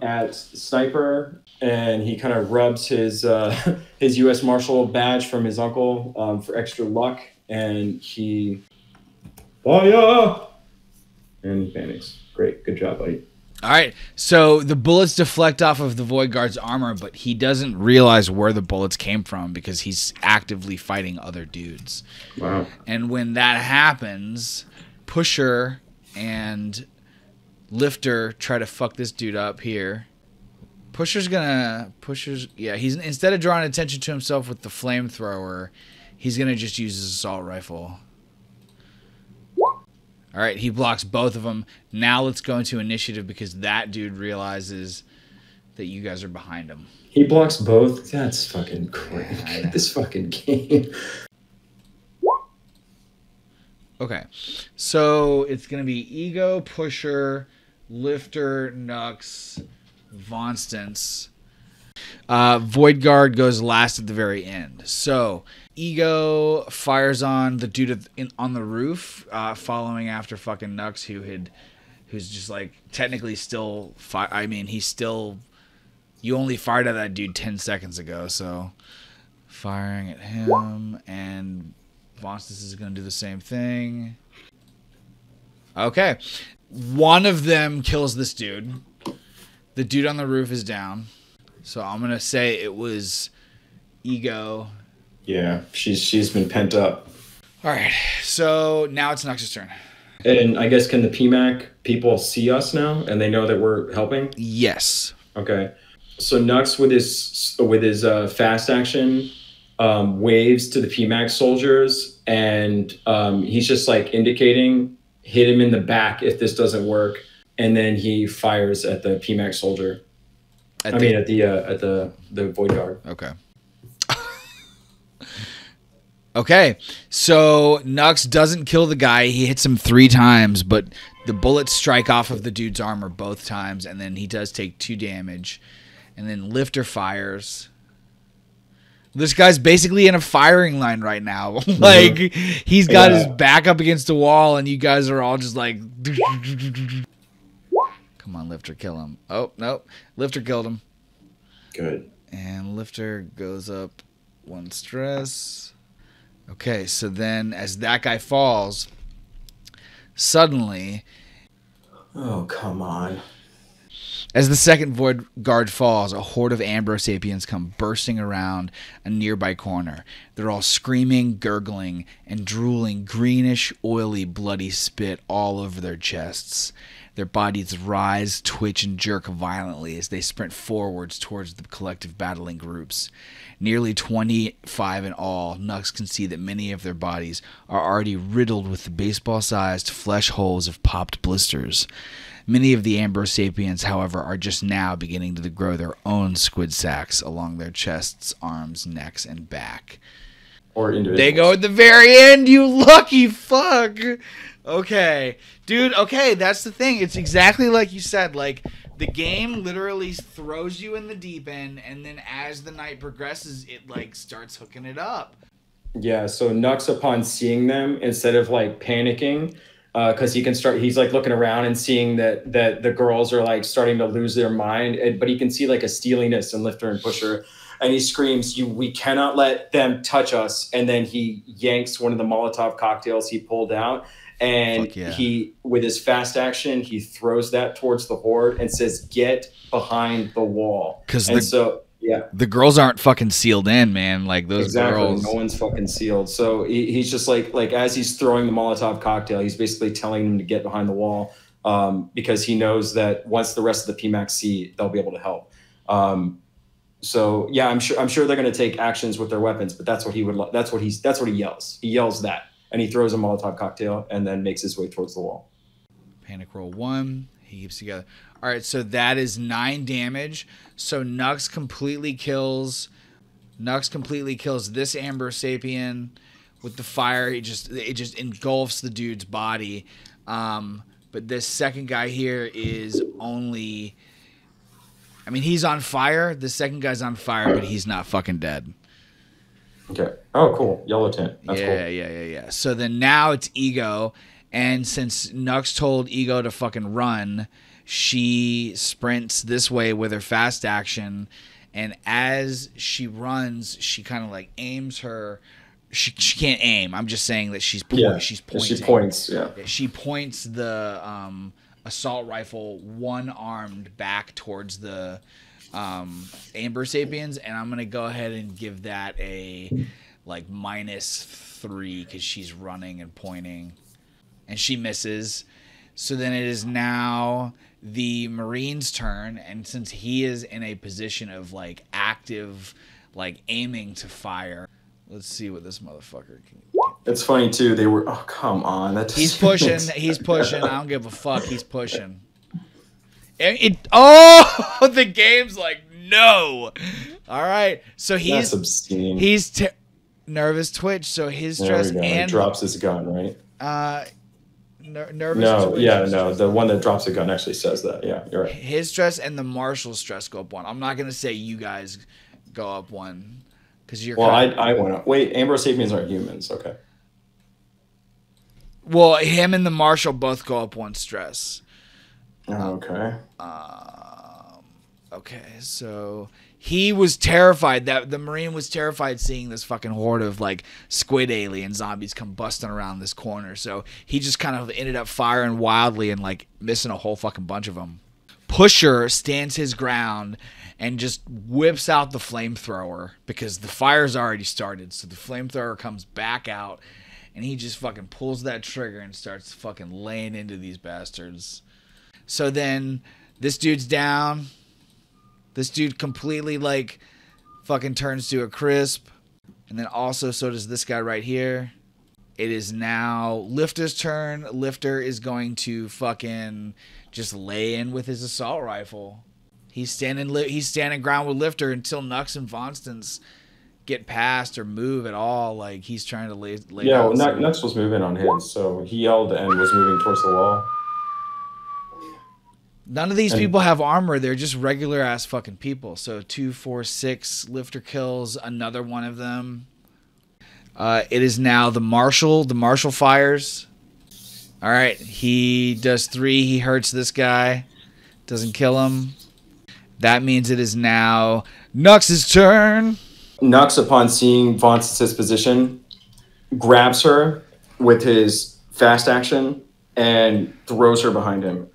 at sniper, and he kind of rubs his U.S. Marshal badge from his uncle for extra luck, and he fire. And he panics. Great. Good job, buddy. All right. So the bullets deflect off of the Void Guard's armor, but he doesn't realize where the bullets came from because he's actively fighting other dudes. Wow. And when that happens, Pusher and Lifter try to fuck this dude up here. Pusher's he's instead of drawing attention to himself with the flamethrower, he's going to just use his assault rifle. All right, he blocks both of them. Now let's go into initiative because that dude realizes that you guys are behind him. He blocks both? That's fucking crazy. This fucking game. Okay, so it's going to be Ego, Pusher, Lifter, Nux, Vonstance. Void Guard goes last at the very end. So Ego fires on the dude on the roof, following after fucking Nux, who's just like technically still. He's still. You only fired at that dude 10 seconds ago, so firing at him, and Vonstance is going to do the same thing. Okay, one of them kills this dude. The dude on the roof is down. So I'm going to say it was Ego. Yeah, she's been pent up. All right. So now it's Nux's turn. And I guess can the PMAC people see us now and they know that we're helping? Yes. Okay. So Nux with his fast action waves to the PMAC soldiers, and he's just like indicating, hit him in the back if this doesn't work, and then he fires at the PMAC soldier. At the Void Guard. Okay. Okay, so Nux doesn't kill the guy. He hits him 3 times, but the bullets strike off of the dude's armor both times, and then he does take 2 damage. And then Lifter fires. This guy's basically in a firing line right now. Like, he's got his back up against the wall, and you guys are all just like... Come on, Lifter, kill him. Oh, no. Lifter killed him. Good. And Lifter goes up 1 stress. Okay, so then as that guy falls, suddenly... Oh, come on. As the second Void Guard falls, a horde of Ambrosapiens come bursting around a nearby corner. They're all screaming, gurgling, and drooling greenish, oily, bloody spit all over their chests. Their bodies rise, twitch, and jerk violently as they sprint forwards towards the collective battling groups. Nearly 25 in all, Nux can see that many of their bodies are already riddled with the baseball-sized flesh holes of popped blisters. Many of the Ambrosapiens, however, are just now beginning to grow their own squid sacks along their chests, arms, necks, and back. Or individuals. They go at the very end, you lucky fuck! Okay. Dude, okay, that's the thing. It's exactly like you said. Like, the game literally throws you in the deep end, and then as the night progresses, it, like, starts hooking it up. Yeah, so Nux, upon seeing them, instead of, like, panicking, because he's, like, looking around and seeing that the girls are, like, starting to lose their mind, but he can see, like, a steeliness in Lifter and Pusher, and he screams, we cannot let them touch us, and then he yanks one of the Molotov cocktails he pulled out, and he, with his fast action, he throws that towards the horde and says, "Get behind the wall." The girls aren't fucking sealed in, man. Like those girls, no one's fucking sealed. So he's just like as he's throwing the Molotov cocktail, he's basically telling them to get behind the wall because he knows that once the rest of the PMAX see, they'll be able to help. So yeah, I'm sure they're going to take actions with their weapons, but that's what he would. That's what he yells. He yells that. And he throws a Molotov cocktail and then makes his way towards the wall. Panic roll 1. He keeps together. All right, so that is 9 damage. So Nux completely kills this Ambrosapien with the fire. It just engulfs the dude's body. But this second guy here is only... I mean, he's on fire. The second guy's on fire, but he's not fucking dead. Okay. Oh, cool. Yellow tint. That's cool. Yeah. So then now it's Ego, and since Nux told Ego to fucking run, she sprints this way with her fast action, and as she runs, she kind of like aims her. She can't aim. I'm just saying that she's pointing. She points. Yeah. She points the assault rifle one-armed back towards the Ambrosapiens, and I'm gonna go ahead and give that a like -3 because she's running and pointing, and she misses. So then it is now the Marine's turn, and since he is in a position of like active, like aiming to fire, let's see what this motherfucker can. It's funny too. They were. Oh, come on. He's pushing. He's pushing. I don't give a fuck. He's pushing. The game's like, no. All right. So he's obscene. He's nervous twitch. So his stress and he drops his gun, right? Nervous. No, twitch. yeah, no. The one that drops the gun actually says that. Yeah, you're right. His stress and the marshal's stress go up 1. I'm not gonna say you guys go up 1 because you're. Well, I went up. Wait, Ambrosapiens aren't humans. Okay. Well, him and the marshal both go up 1 stress. Okay. Okay, so he was terrified. That the Marine was terrified seeing this fucking horde of like squid alien zombies come busting around this corner. So he just kind of ended up firing wildly and like missing a whole fucking bunch of them. Pusher stands his ground and just whips out the flamethrower because the fire's already started. So the flamethrower comes back out and he just fucking pulls that trigger and starts fucking laying into these bastards. So then this dude's down. This dude completely like fucking turns to a crisp. And then also so does this guy right here. It is now Lifter's turn. Lifter is going to fucking just lay in with his assault rifle. He's standing ground with Lifter until Nux and Vonstance get past or move at all. Like he's trying to lay Yeah, down. well, Nux was moving on his, so he yelled and was moving towards the wall. None of these people have armor. They're just regular ass fucking people. So 2, 4, 6 Lifter kills another one of them. It is now the Marshal. The Marshal fires. All right, he does 3. He hurts this guy. Doesn't kill him. That means it is now Nux's turn. Nux, upon seeing Vonstance's position, grabs her with his fast action and throws her behind him,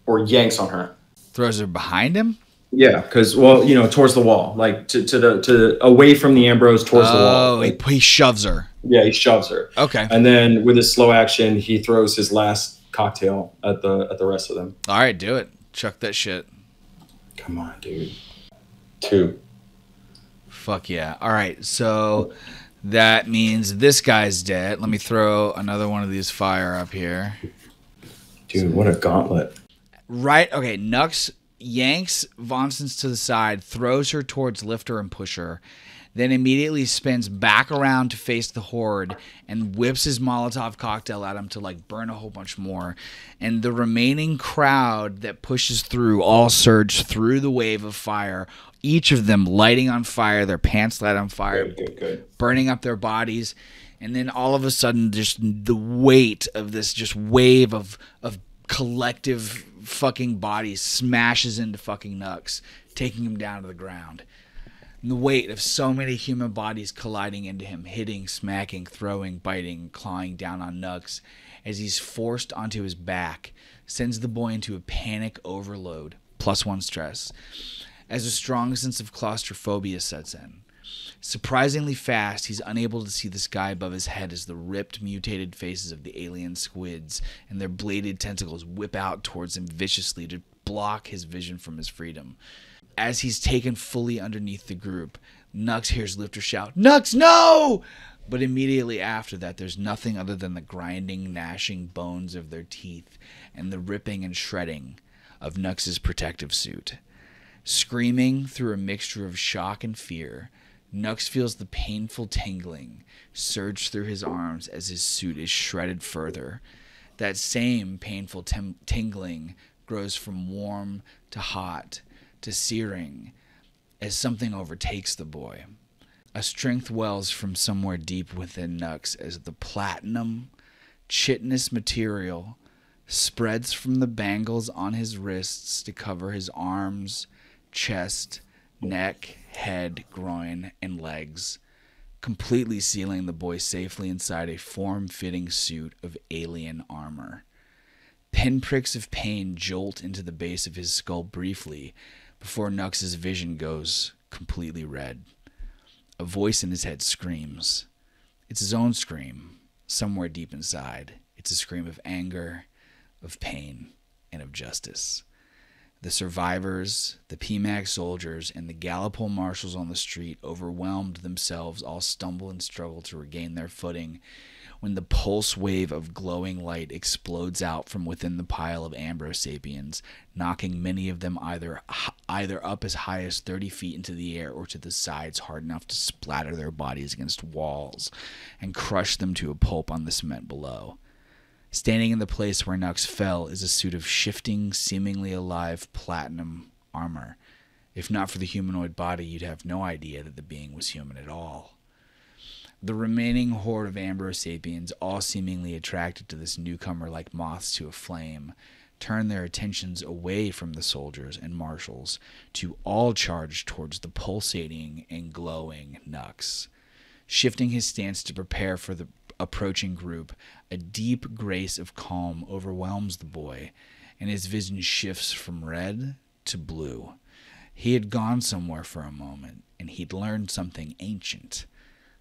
or yanks on her. Throws her behind him? Yeah, because towards the wall, like to away from the Ambrose towards the wall. Like, he shoves her. Yeah, he shoves her. Okay. And then with his slow action, he throws his last cocktail at the rest of them. All right, do it. Chuck that shit. Come on, dude. 2. Fuck yeah. All right, so that means this guy's dead. Let me throw another one of these fire up here. Dude, what a gauntlet. Right, okay, Nux yanks Vonstance to the side, throws her towards Lifter and Pusher, then immediately spins back around to face the Horde and whips his Molotov cocktail at him to like burn a whole bunch more. And the remaining crowd that pushes through all surge through the wave of fire, each of them lighting on fire, their pants light on fire, Good. burning up their bodies. And then all of a sudden, just the weight of this just wave of collective fucking bodies smashes into fucking Nux, taking him down to the ground. And the weight of so many human bodies colliding into him, hitting, smacking, throwing, biting, clawing down on Nux as he's forced onto his back, sends the boy into a panic overload, +1 stress, as a strong sense of claustrophobia sets in. Surprisingly fast, he's unable to see the sky above his head as the ripped, mutated faces of the alien squids and their bladed tentacles whip out towards him viciously to block his vision from his freedom. As he's taken fully underneath the group, Nux hears Lifter shout, "Nux, no!" But immediately after that, there's nothing other than the grinding, gnashing bones of their teeth and the ripping and shredding of Nux's protective suit. Screaming through a mixture of shock and fear, Nux feels the painful tingling surge through his arms as his suit is shredded further. That same painful tingling grows from warm to hot to searing as something overtakes the boy. A strength wells from somewhere deep within Nux as the platinum, chitinous material spreads from the bangles on his wrists to cover his arms, chest, neck, head, groin, and legs, completely sealing the boy safely inside a form-fitting suit of alien armor. Pinpricks of pain jolt into the base of his skull briefly before Nux's vision goes completely red. A voice in his head screams. It's his own scream, somewhere deep inside. It's a scream of anger, of pain, and of justice. The survivors, the PMAG soldiers, and the Gallipol marshals on the street, overwhelmed themselves, all stumble and struggle to regain their footing when the pulse wave of glowing light explodes out from within the pile of Ambrosapiens, knocking many of them either up as high as 30 feet into the air or to the sides hard enough to splatter their bodies against walls and crush them to a pulp on the cement below. Standing in the place where Nux fell is a suit of shifting, seemingly alive platinum armor. If not for the humanoid body, you'd have no idea that the being was human at all. The remaining horde of Ambrosapiens, all seemingly attracted to this newcomer like moths to a flame, turn their attentions away from the soldiers and marshals to all charge towards the pulsating and glowing Nux. Shifting his stance to prepare for the approaching group, a deep grace of calm overwhelms the boy and his vision shifts from red to blue. He had gone somewhere for a moment, and he'd learned something ancient,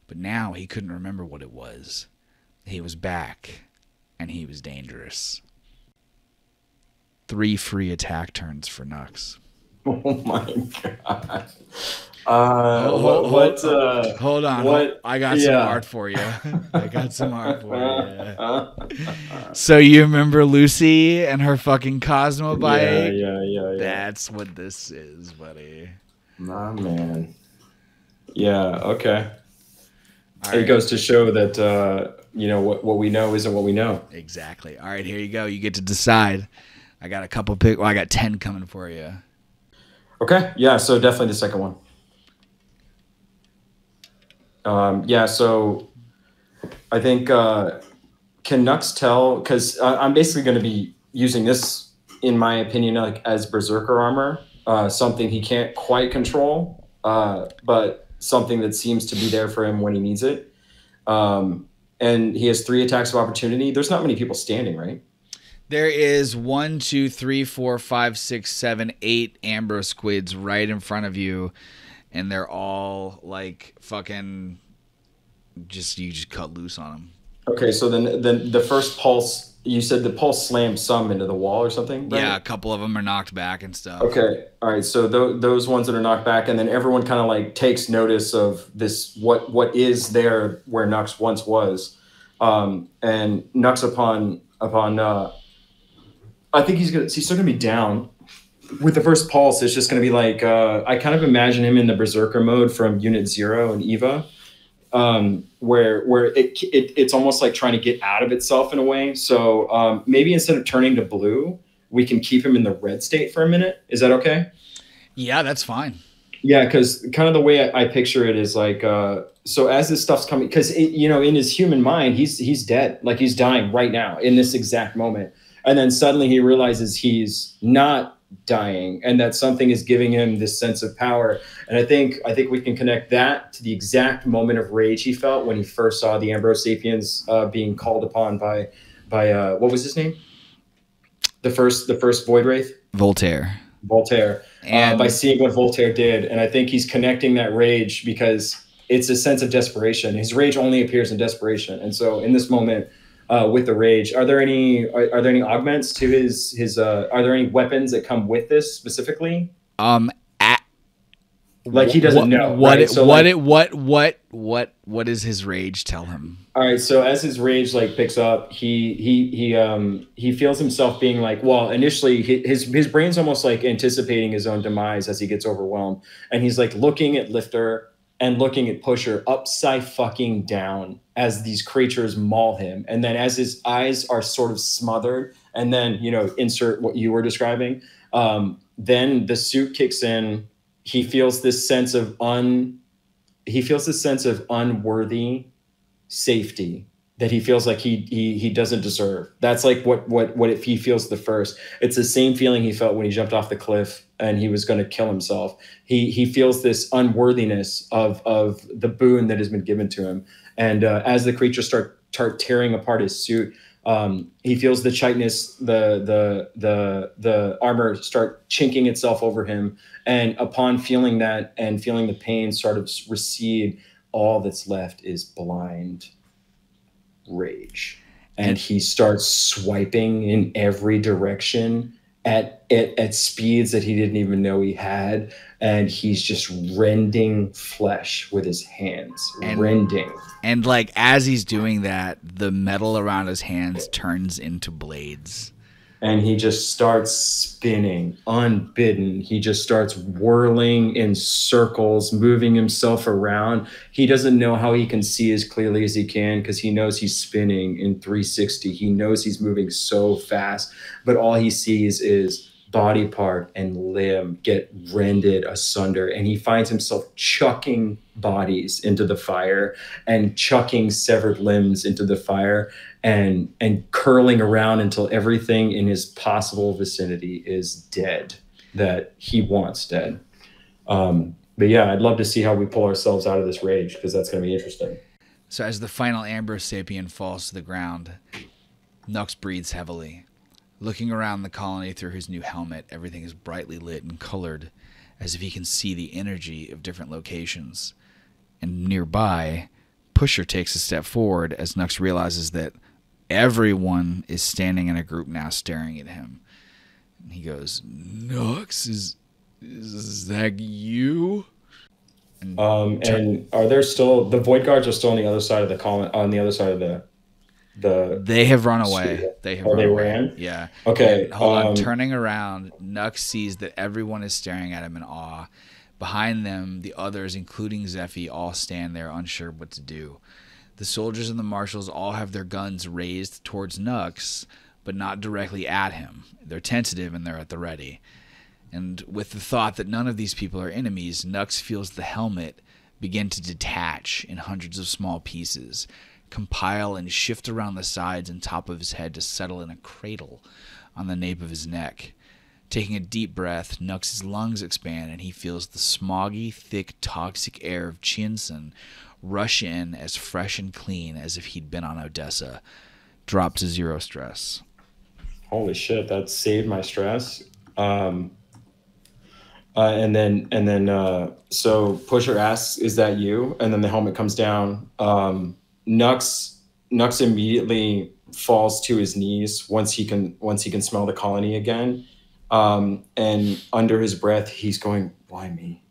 but now he couldn't remember what it was. He was back, and he was dangerous. 3 free attack turns for Nux. Oh my god. Hold on. What? I got some art for you. So you remember Lucy and her fucking Cosmo bike? Yeah. That's what this is, buddy. My man. Yeah, okay. All right. It goes to show that, what we know isn't what we know. Exactly. All right, here you go. You get to decide. I got a couple pick. Well, I got 10 coming for you. Okay. Yeah. So definitely the second one. So I think, can Nux tell, because I'm basically going to be using this, in my opinion, like as berserker armor, something he can't quite control, but something that seems to be there for him when he needs it. And he has 3 attacks of opportunity. There's not many people standing, right? There is 1, 2, 3, 4, 5, 6, 7, 8 Ambro squids right in front of you, and they're all like fucking. You just cut loose on them. Okay, so then the first pulse, you said the pulse slammed some into the wall or something, right? Yeah, a couple of them are knocked back and stuff. Okay, all right. So those ones that are knocked back, and then everyone kind of like takes notice of this what is there where Nux once was, and Nux upon I think he's still gonna be down. With the first pulse, it's just gonna be like I kind of imagine him in the berserker mode from Unit 0 and Eva. Where it's almost like trying to get out of itself in a way. So maybe instead of turning to blue, we can keep him in the red state for a minute. Is that okay? Yeah, that's fine. Yeah, because kind of the way I picture it is like, so as this stuff's coming, because in his human mind, he's dead, like he's dying right now in this exact moment, and then suddenly he realizes he's not dying and that something is giving him this sense of power. And I think we can connect that to the exact moment of rage he felt when he first saw the Ambro Sapiens being called upon by what was his name? The first Void Wraith? Voltaire. And by seeing what Voltaire did. And I think he's connecting that rage because it's a sense of desperation. His rage only appears in desperation. And so in this moment, with the rage, are there any augments to his are there any weapons that come with this specifically? Like he doesn't know. What right? What does his rage tell him? All right, so as his rage like picks up, he feels himself being like, well, initially his brain's almost like anticipating his own demise as he gets overwhelmed, and he's like looking at Lifter and looking at Pusher upside fucking down as these creatures maul him. And then as his eyes are sort of smothered, and then, insert what you were describing, then the suit kicks in. He feels this sense of unworthy safety that he feels like he doesn't deserve. That's like what if he feels the first. It's the same feeling he felt when he jumped off the cliff and he was going to kill himself. He feels this unworthiness of the boon that has been given to him. And as the creatures start tearing apart his suit, he feels the chitinous, the armor start chinking itself over him. And upon feeling that and feeling the pain sort of recede, all that's left is blind rage. And he starts swiping in every direction at speeds that he didn't even know he had. And he's just rending flesh with his hands, rending. And like as he's doing that, the metal around his hands turns into blades. And he just starts spinning, unbidden. He just starts whirling in circles, moving himself around. He doesn't know how he can see as clearly as he can because he knows he's spinning in 360. He knows he's moving so fast, but all he sees is body part and limb get rended asunder. And he finds himself chucking bodies into the fire and chucking severed limbs into the fire and curling around until everything in his possible vicinity is dead that he wants dead. But yeah, I'd love to see how we pull ourselves out of this rage because that's going to be interesting. So as the final Ambro Sapien falls to the ground, Nux breathes heavily. Looking around the colony through his new helmet, everything is brightly lit and colored, as if he can see the energy of different locations. And nearby, Pusher takes a step forward as Nux realizes that everyone is standing in a group now staring at him. And he goes, Nux, is that you? And are there still the Void Guards are still on the other side of the colony, on the other side of the They have run away. They ran? Yeah. Okay. And hold on. Turning around, Nux sees that everyone is staring at him in awe. Behind them, the others, including Zephy, all stand there unsure what to do. The soldiers and the marshals all have their guns raised towards Nux, but not directly at him. They're tentative and they're at the ready. And with the thought that none of these people are enemies, Nux feels the helmet begin to detach in hundreds of small pieces, compile and shift around the sides and top of his head to settle in a cradle on the nape of his neck. Taking a deep breath, Nux's lungs expand and he feels the smoggy, thick, toxic air of Chinsun rush in as fresh and clean as if he'd been on Odessa. Drop to 0 stress. Holy shit, that saved my stress. And then so Pusher asks, "Is that you?" And then the helmet comes down. Nux immediately falls to his knees once he can smell the colony again. And under his breath, he's going, "Why me?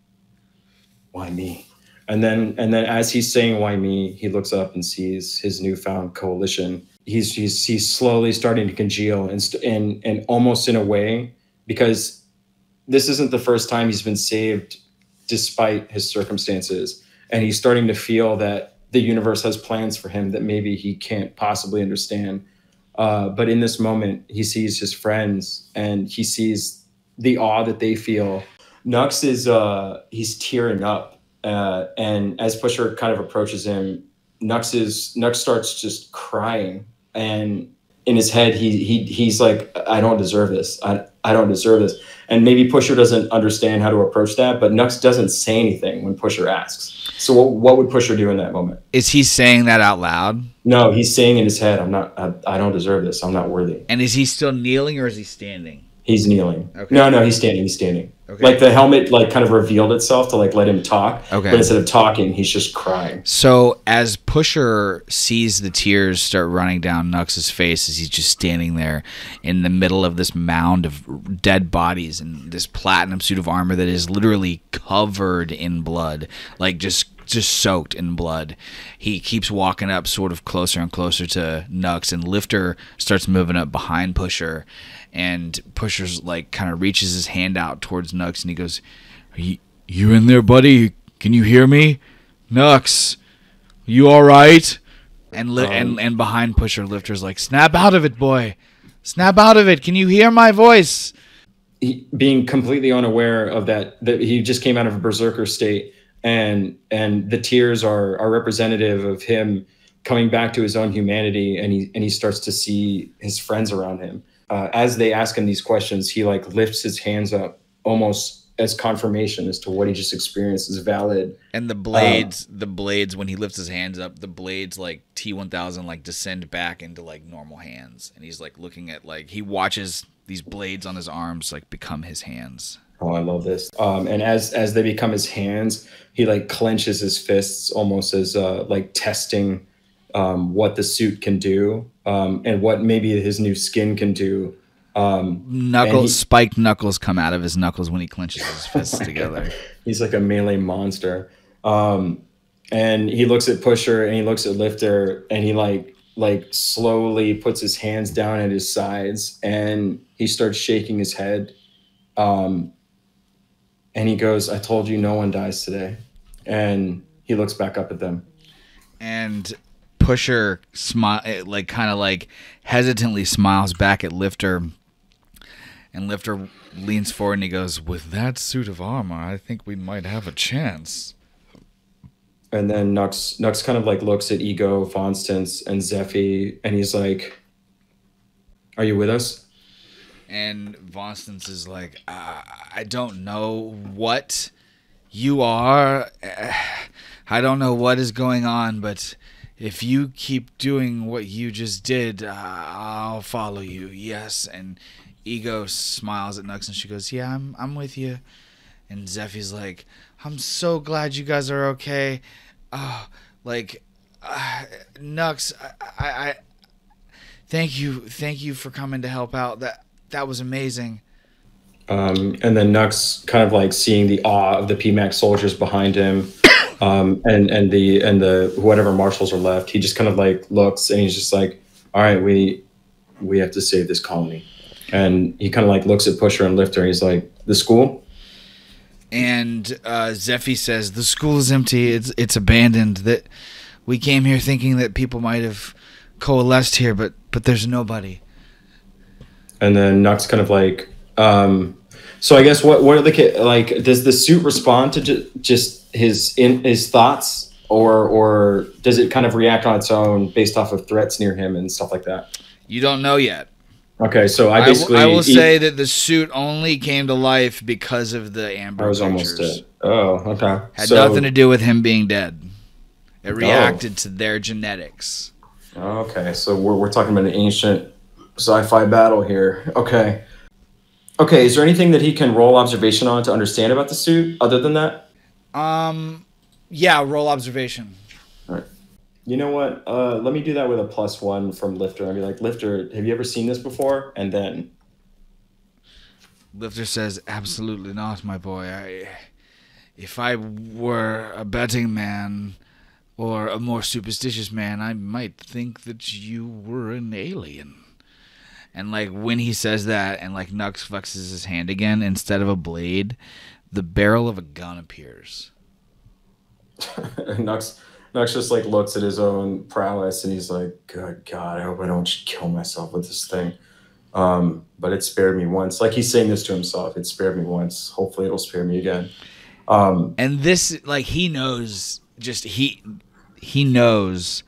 Why me?" And then as he's saying, "Why me?" he looks up and sees his newfound coalition. He's slowly starting to congeal and almost in a way, because this isn't the first time he's been saved despite his circumstances. And he's starting to feel that the universe has plans for him that maybe he can't possibly understand. But in this moment, he sees his friends and he sees the awe that they feel. Nux he's tearing up. And as Pusher kind of approaches him, Nux starts just crying. And in his head, he's like, "I don't deserve this. I don't deserve this." And maybe Pusher doesn't understand how to approach that, but Nux doesn't say anything when Pusher asks. So what would Pusher do in that moment? Is he saying that out loud? No, he's saying in his head, I don't deserve this. I'm not worthy. And is he still kneeling or is he standing? He's kneeling. Okay. No, he's standing. Okay. Like the helmet kind of revealed itself to let him talk. Okay. But instead of talking, he's just crying. So as Pusher sees the tears start running down Nux's face as he's just standing there in the middle of this mound of dead bodies and this platinum suit of armor that is literally covered in blood, like just soaked in blood. He keeps walking up sort of closer and closer to Nux, and Lifter starts moving up behind Pusher, and Pusher's kind of reaches his hand out towards Nux and he goes, "Are you in there, buddy? Can you hear me? Nux, you all right?" And behind Pusher, Lifter's like, "Snap out of it, boy. Snap out of it. Can you hear my voice?" Being completely unaware of that he just came out of a berserker state. And the tears are representative of him coming back to his own humanity, and he starts to see his friends around him. As they ask him these questions, he lifts his hands up almost as confirmation as to what he just experienced is valid. And the blades, when he lifts his hands up, the blades T-1000 descend back into normal hands, and he's looking at he watches these blades on his arms become his hands. Oh, I love this. And as they become his hands, he clenches his fists almost as testing what the suit can do, and what maybe his new skin can do. Spiked knuckles come out of his knuckles when he clenches his fists together. He's like a melee monster. And he looks at Pusher and he looks at Lifter, and he slowly puts his hands down at his sides and he starts shaking his head. And he goes, "I told you no one dies today." And he looks back up at them. And Pusher hesitantly smiles back at Lifter. And Lifter leans forward and he goes, "With that suit of armor, I think we might have a chance." And then Nux kind of looks at Ego, Fonstance, and Zephy, and he's like, "Are you with us?" And Vonstance is like, "I don't know what you are. I don't know what is going on, but if you keep doing what you just did, I'll follow you. Yes. And Ego smiles at Nux and she goes, yeah, I'm with you. And Zeffy's like, I'm so glad you guys are okay. Nux, I thank you for coming to help out. That was amazing. And then Nux kind of like seeing the awe of the PMAX soldiers behind him, and the whatever marshals are left. He just kind of like looks and he's just like, all right, we have to save this colony. And he kind of like looks at Pusher and Lifter and he's like, the school? And Zeffy says, the school is empty. It's abandoned. That we came here thinking that people might have coalesced here, but there's nobody. And then Nux kind of like, so I guess what are the like? Does the suit respond to just his thoughts, or does it kind of react on its own based off of threats near him and stuff like that? You don't know yet. Okay, so I will say that the suit only came to life because of the amber. I was almost dead. Oh, okay. Had nothing to do with him being dead. It reacted to their genetics. Okay, so we're talking about an ancient sci-fi battle here. Okay. Okay, is there anything that he can roll observation on to understand about the suit other than that? Yeah, roll observation. All right. You know what? Let me do that with a +1 from Lifter. I'd be like, Lifter, have you ever seen this before? And then Lifter says, absolutely not, my boy. If I were a betting man or a more superstitious man, I might think that you were an alien. And like when he says that and like Nux flexes his hand again, instead of a blade, the barrel of a gun appears. Nux just like looks at his own prowess and he's like, good God, I hope I don't kill myself with this thing. But it spared me once. Like he's saying this to himself. It spared me once. Hopefully it'll spare me again. And this, like, he knows he knows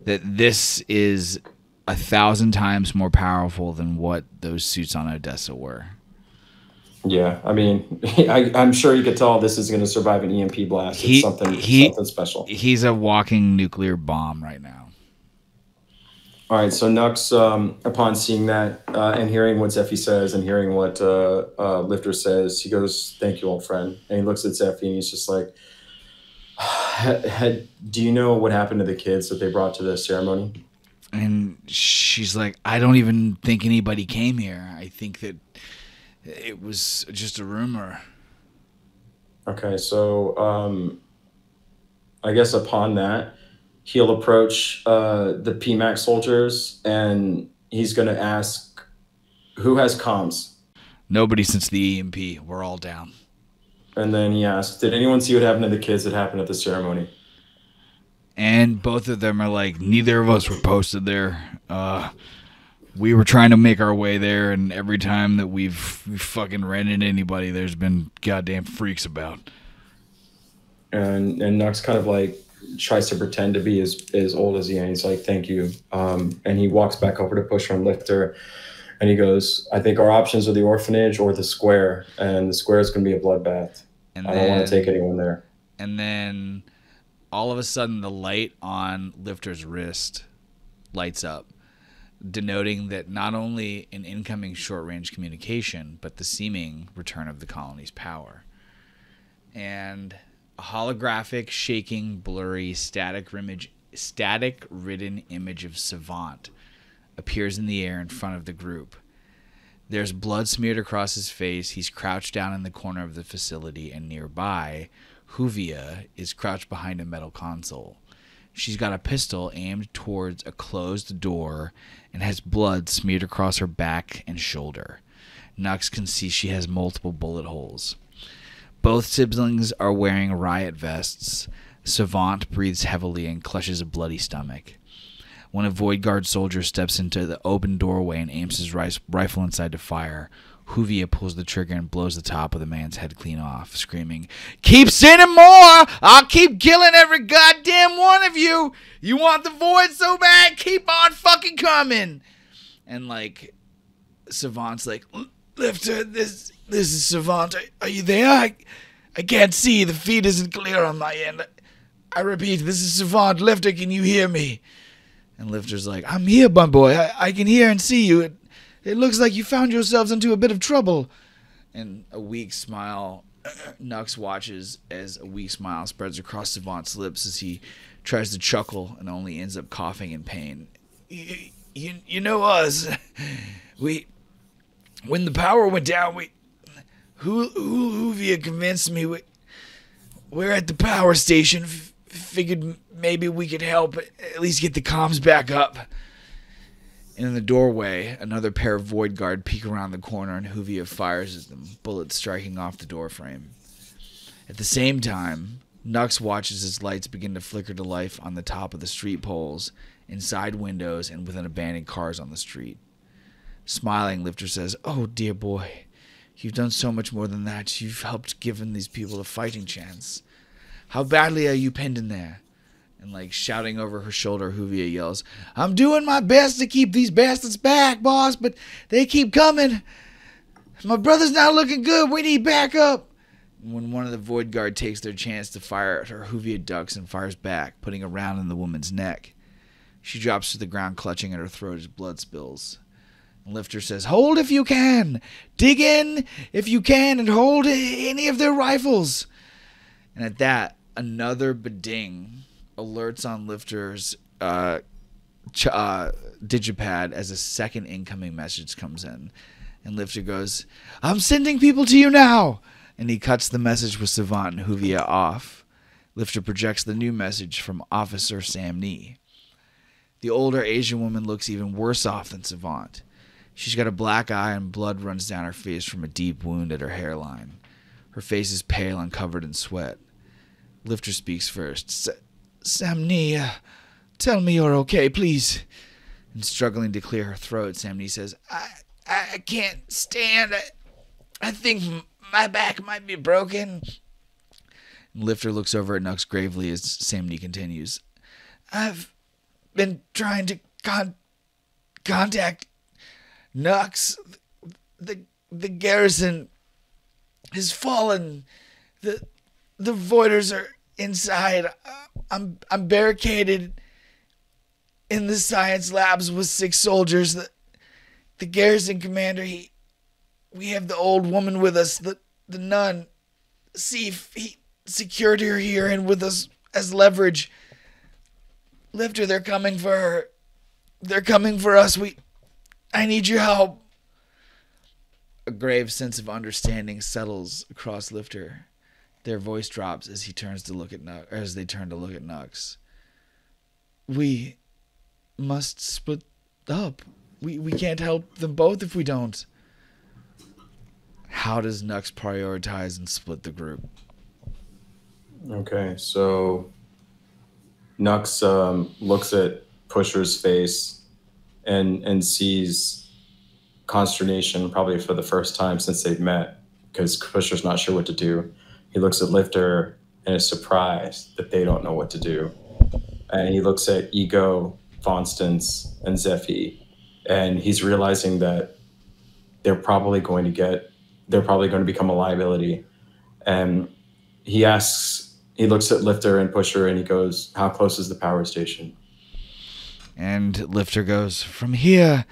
that this is 1,000 times more powerful than what those suits on Odessa were. Yeah, I mean, I'm sure you could tell this is going to survive an EMP blast. It's something special. He's a walking nuclear bomb right now. All right, so Nux, upon seeing that and hearing what Zeffy says and hearing what Lifter says, he goes, thank you, old friend. And he looks at Zeffy and he's just like, do you know what happened to the kids that they brought to the ceremony? And she's like, I don't even think anybody came here. I think that it was just a rumor. Okay, so I guess upon that, he'll approach the PMAX soldiers and he's going to ask, who has comms? Nobody since the EMP. We're all down. And then he asks, did anyone see what happened to the kids that happened at the ceremony? And both of them are like, neither of us were posted there. We were trying to make our way there, and every time that we've fucking ran into anybody, there's been goddamn freaks about. And Nux kind of like tries to pretend to be as old as he is. He's like, thank you. And he walks back over to Pusher and Lifter, and he goes, I think our options are the orphanage or the square, and the square is going to be a bloodbath. I don't want to take anyone there. And then all of a sudden, the light on Lifter's wrist lights up, denoting that not only an incoming short-range communication, but the seeming return of the colony's power. And a holographic, shaking, blurry, static-ridden image of Savant appears in the air in front of the group. There's blood smeared across his face. He's crouched down in the corner of the facility, and nearby, Huvia is crouched behind a metal console. She's got a pistol aimed towards a closed door and has blood smeared across her back and shoulder. Nux can see she has multiple bullet holes. Both siblings are wearing riot vests. Savant breathes heavily and clutches a bloody stomach. When a Void Guard soldier steps into the open doorway and aims his rifle inside to fire, Huvia pulls the trigger and blows the top of the man's head clean off, screaming, "Keep sending more! I'll keep killing every goddamn one of you! You want the Void so bad? Keep on fucking coming!" And like, Savant's like, "Lifter, this is Savant. Are you there? I can't see. The feed isn't clear on my end. I repeat, this is Savant. Lifter, can you hear me? And Lifter's like, I'm here, bun boy. I can hear and see you. It looks like you found yourselves into a bit of trouble. And a weak smile, Nux watches as a weak smile spreads across Savant's lips as he tries to chuckle and only ends up coughing in pain. You know us. When the power went down, Hoovia convinced me we're at the power station. Figured maybe we could help at least get the comms back up. And in the doorway, another pair of Void Guard peek around the corner and Hoovia fires at them, bullets striking off the doorframe. At the same time, Nux watches as lights begin to flicker to life on the top of the street poles, inside windows, and within abandoned cars on the street. Smiling, Lifter says, "Oh, dear boy, you've done so much more than that. You've helped given these people a fighting chance. How badly are you pinned in there?" And like shouting over her shoulder, Hoovia yells, "I'm doing my best to keep these bastards back, boss, but they keep coming. My brother's not looking good. We need backup." And when one of the Void Guard takes their chance to fire at her, Hoovia ducks and fires back, putting a round in the woman's neck. She drops to the ground, clutching at her throat as blood spills. And Lifter says, "Hold if you can. Dig in if you can and hold any of their rifles." And at that, another beding alerts on Lifter's digipad as a second incoming message comes in. And Lifter goes, "I'm sending people to you now." And he cuts the message with Savant and Hoovia off. Lifter projects the new message from Officer Sam Nee. The older Asian woman looks even worse off than Savant. She's got a black eye and blood runs down her face from a deep wound at her hairline. Her face is pale and covered in sweat. Lifter speaks first. Sam Nee, tell me you're okay, please." And struggling to clear her throat, Sam Nee says, I can't stand. I think my back might be broken." And Lifter looks over at Nux gravely as Sam Nee continues. "I've been trying to contact Nux. The garrison has fallen. The Voiders are inside. I'm barricaded in the science labs with 6 soldiers. The garrison commander, we have the old woman with us, the nun. Sif, he secured her here and with us as leverage. Lifter, they're coming for her. They're coming for us. I need your help." A grave sense of understanding settles across Lifter. Their voice drops as they turn to look at Nux. "We must split up. We can't help them both if we don't." How does Nux prioritize and split the group? Okay, so Nux looks at Pusher's face and sees consternation, probably for the first time since they've met, because Pusher's not sure what to do. He looks at Lifter and is surprised that they don't know what to do. And he looks at Ego, Fonstance, and Zephy, and he's realizing that they're probably going to become a liability. And he looks at Lifter and Pusher and he goes, "How close is the power station?" And Lifter goes, "From here,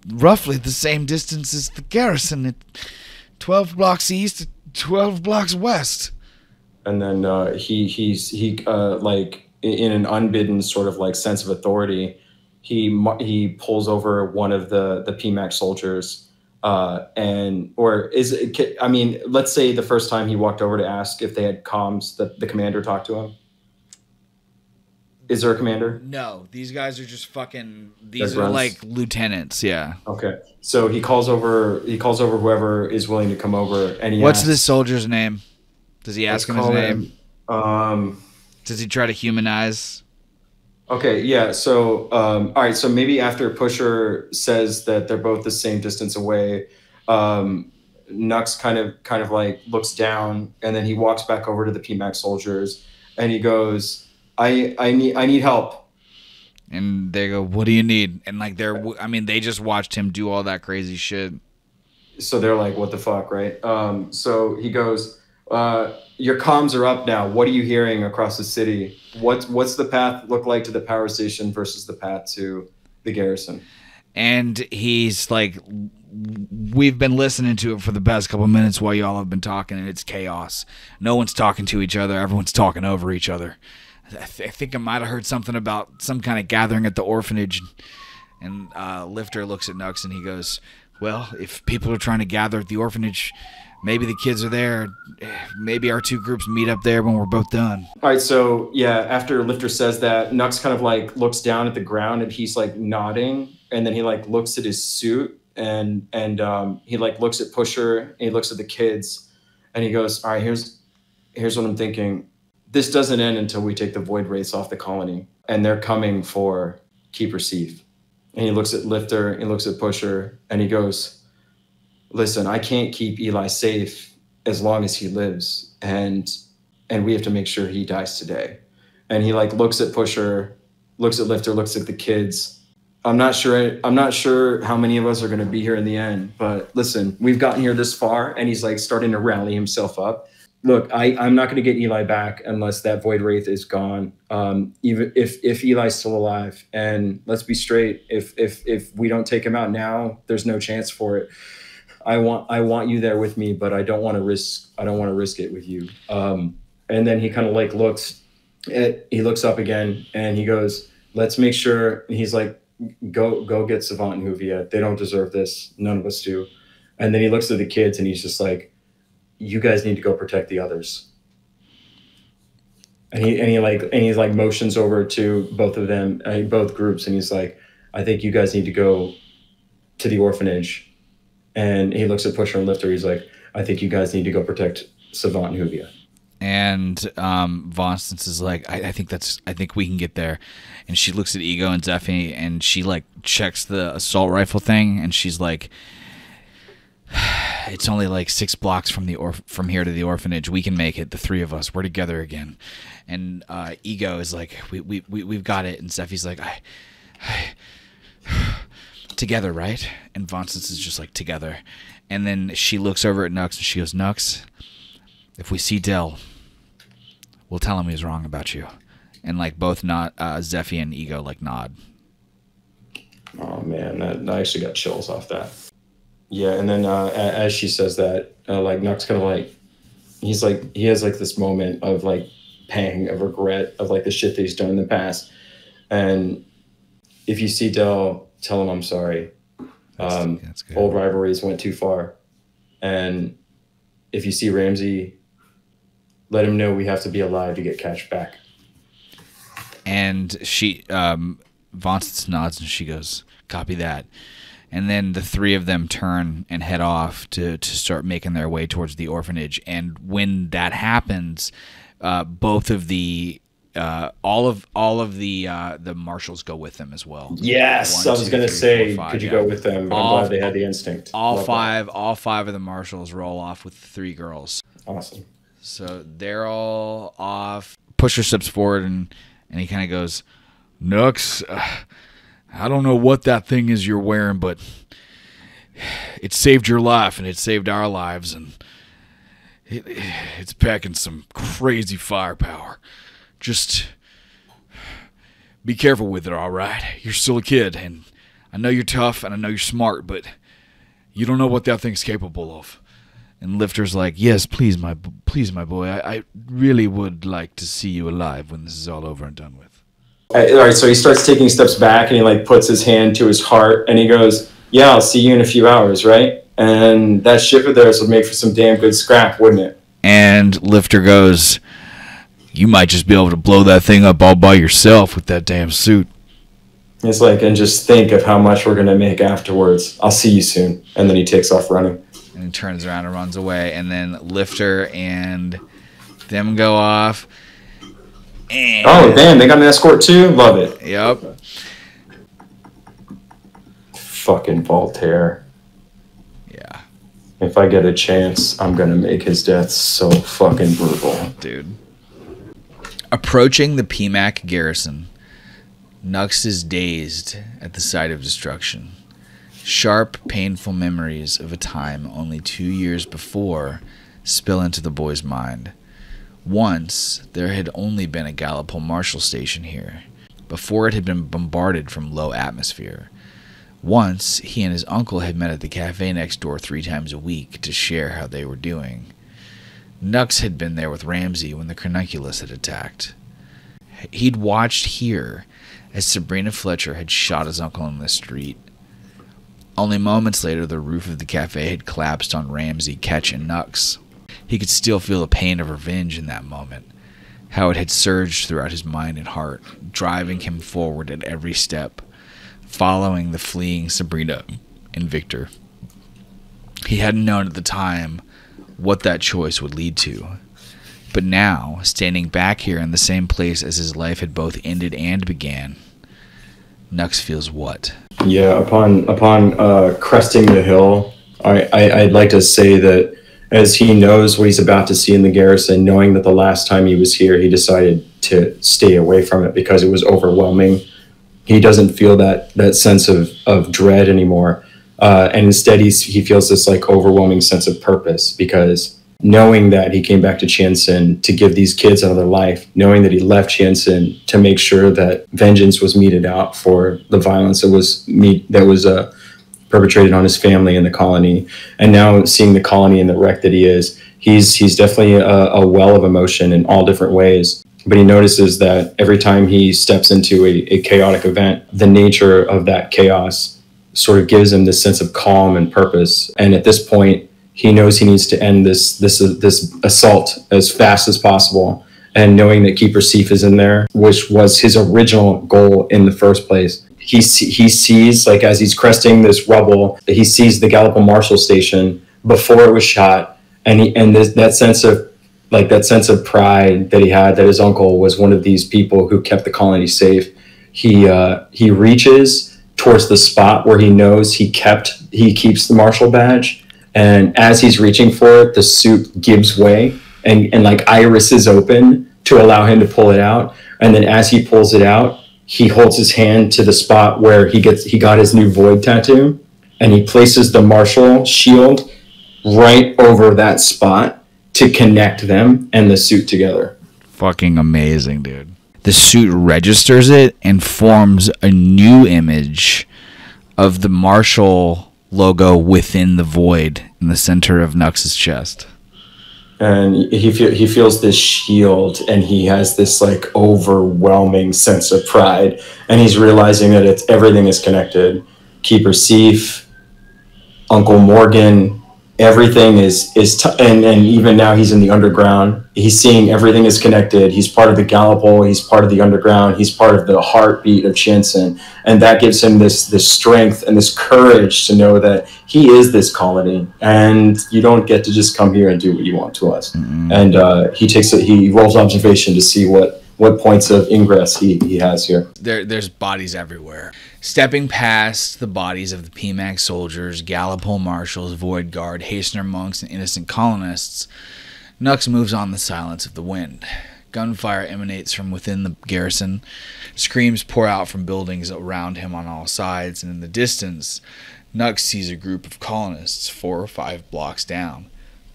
roughly the same distance as the garrison, at 12 blocks east, 12 blocks west." And then he like in an unbidden sort of like sense of authority, he pulls over one of the PMAC soldiers, let's say the first time he walked over to ask if they had comms, that the commander talked to him. Is there a commander? No, these guys are just these are like lieutenants, yeah. Okay. So he calls over whoever is willing to come over, and what's this soldier's name? Does he ask him his name? Does he try to humanize? Okay, yeah. So all right, so maybe after Pusher says that they're both the same distance away, Nux kind of like looks down, and then he walks back over to the PMAC soldiers and he goes, I need help. And they go, "What do you need?" And like they just watched him do all that crazy shit. So they're like, "What the fuck," right? So he goes, Your comms are up now. What are you hearing across the city? What's the path look like to the power station versus the path to the garrison? And he's like, we've been listening to it for the past couple minutes while y'all have been talking, and it's chaos. No one's talking to each other. Everyone's talking over each other. I think I might have heard something about some kind of gathering at the orphanage. And Lifter looks at Nux and he goes, well, if people are trying to gather at the orphanage, maybe the kids are there. Maybe our two groups meet up there when we're both done. All right, so yeah, after Lifter says that, Nux kind of like looks down at the ground and he's like nodding, and then he like looks at his suit and he like looks at Pusher and he looks at the kids and he goes, all right, here's what I'm thinking. This doesn't end until we take the void wraiths off the colony, and they're coming for Keeper Seif. And he looks at Lifter, he looks at Pusher, and he goes, listen, I can't keep Eli safe as long as he lives, and we have to make sure he dies today. And he like looks at Pusher, looks at Lifter, looks at the kids. I'm not sure how many of us are going to be here in the end, but listen, we've gotten here this far. And he's like starting to rally himself up. Look, I'm not going to get Eli back unless that void wraith is gone. Even if Eli's still alive, and let's be straight, if we don't take him out now, there's no chance for it. I want you there with me, but I don't want to risk it with you. And then he kind of like he looks up again and he goes, let's make sure. He's like, go get Savant and Huvia. They don't deserve this. None of us do. And then he looks at the kids and he's just like, you guys need to go protect the others. And he motions over to both of them, both groups, and he's like, I think you guys need to go to the orphanage. And he looks at Pusher and Lifter. He's like, I think you guys need to go protect Savant and Huvia. And Vonstance is like, I think we can get there. And she looks at Ego and Zephy, and she like checks the assault rifle thing, and she's like, it's only like 6 blocks from here to the orphanage. We can make it. The three of us. We're together again. And Ego is like, we've got it. And Zephy's like, together, right? And Vonstance is just like, together. And then she looks over at Nux and she goes, Nux, if we see Del, we'll tell him he's wrong about you. And like both Zephy and Ego like nod. Oh man, I actually got chills off that. Yeah, and then as she says that, like Nux kind of like, he has like this moment of like pang of regret of like the shit that he's done in the past. And if you see Del, tell him I'm sorry. That's good. Old rivalries went too far. And if you see Ramsey, let him know we have to be alive to get Catch back. And she, Vonstance nods and she goes, copy that. And then the three of them turn and head off to start making their way towards the orphanage. And when that happens, both of the all of the marshals go with them as well. Yes, 1, I was going to say, 4, 5, could you go with them? But I'm glad they had the instinct. All five of the marshals roll off with the 3 girls. Awesome. So they're all off. Pusher steps forward and he kind of goes, Nux, I don't know what that thing is you're wearing, but it saved your life and it saved our lives, and it's packing some crazy firepower. Just be careful with it, all right? You're still a kid, and I know you're tough and I know you're smart, but you don't know what that thing's capable of. And Lifter's like, yes, please, my boy. I really would like to see you alive when this is all over and done with. All right, so he starts taking steps back and he like puts his hand to his heart and he goes, yeah, I'll see you in a few hours, right? And that ship of theirs would make for some damn good scrap, wouldn't it? And Lifter goes, you might just be able to blow that thing up all by yourself with that damn suit. It's like, and just think of how much we're going to make afterwards. I'll see you soon. And then he takes off running. And he turns around and runs away. And then Lifter and them go off. And oh, damn, they got an escort too? Love it. Yep. Fucking Voltaire. Yeah. If I get a chance, I'm going to make his death so fucking brutal. Dude. Approaching the PMAC garrison, Nux is dazed at the sight of destruction. Sharp, painful memories of a time only 2 years before spill into the boy's mind. Once, there had only been a Gallup Marshal station here, before it had been bombarded from low atmosphere. Once, he and his uncle had met at the cafe next door 3 times a week to share how they were doing. Nux had been there with Ramsey when the Cranunculus had attacked. He'd watched here as Sabrina Fletcher had shot his uncle in the street. Only moments later, the roof of the cafe had collapsed on Ramsey, Ketch, and Nux. He could still feel the pain of revenge in that moment, how it had surged throughout his mind and heart, driving him forward at every step, following the fleeing Sabrina and Victor. He hadn't known at the time what that choice would lead to. But now, standing back here in the same place as his life had both ended and began, Nux feels what? Yeah, upon cresting the hill, I'd like to say that as he knows what he's about to see in the garrison, knowing that the last time he was here, he decided to stay away from it because it was overwhelming. He doesn't feel that sense of dread anymore. And instead, he feels this like overwhelming sense of purpose, because knowing that he came back to Tianjin to give these kids another life, knowing that he left Tianjin to make sure that vengeance was meted out for the violence that was perpetrated on his family in the colony, and now seeing the colony in the wreck that he is, he's definitely a well of emotion in all different ways. But he notices that every time he steps into a chaotic event, the nature of that chaos sort of gives him this sense of calm and purpose. And at this point, he knows he needs to end this assault as fast as possible. And knowing that Keeper Seif is in there, which was his original goal in the first place, he sees, like, as he's cresting this rubble, he sees the Gallup Marshal station before it was shot, and that sense of pride that he had, that his uncle was one of these people who kept the colony safe. He reaches towards the spot where he knows he keeps the Marshal badge, and as he's reaching for it, the suit gives way and like irises open to allow him to pull it out. And then as he pulls it out, he holds his hand to the spot where he got his new Void tattoo, and he places the Marshal shield right over that spot to connect them and the suit together. Fucking amazing, dude. The suit registers it and forms a new image of the Marshal logo within the Void in the center of Nux's chest. And he feels this shield, and he has this like overwhelming sense of pride, and he's realizing that everything is connected. Keeper Seif, Uncle Morgan, everything and even now he's in the underground. He's seeing everything is connected. He's part of the Gallipol. He's part of the underground. He's part of the heartbeat of Tianjin, and that gives him this strength and this courage to know that he is this colony, and you don't get to just come here and do what you want to us. Mm-hmm. And he rolls observation to see what points of ingress he has here. There's bodies everywhere. Stepping past the bodies of the PMAC soldiers, Gallipol marshals, Void Guard, Hastener monks, and innocent colonists, Nux moves on the silence of the wind. Gunfire emanates from within the garrison. Screams pour out from buildings around him on all sides, and in the distance, Nux sees a group of colonists 4 or 5 blocks down.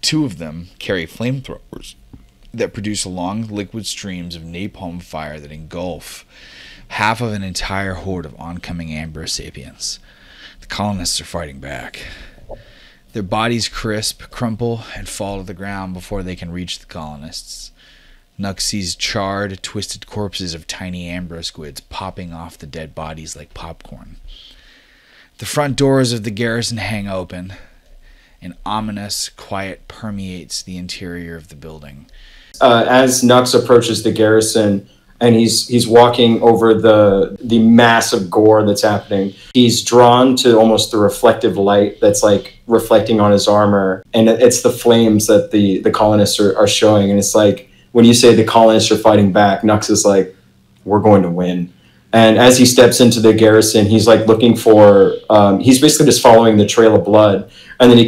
2 of them carry flamethrowers that produce long liquid streams of napalm fire that engulf half of an entire horde of oncoming Ambrose sapiens. The colonists are fighting back. Their bodies crisp, crumple, and fall to the ground before they can reach the colonists. Nux sees charred, twisted corpses of tiny Ambrose squids popping off the dead bodies like popcorn. The front doors of the garrison hang open. An ominous quiet permeates the interior of the building. As Nux approaches the garrison and he's walking over the massive gore that's happening, he's drawn to almost the reflective light that's like reflecting on his armor, and it's the flames that the colonists are showing. And it's like, when you say the colonists are fighting back, Nux is like, we're going to win. And as he steps into the garrison, he's like looking for, he's basically just following the trail of blood. And then he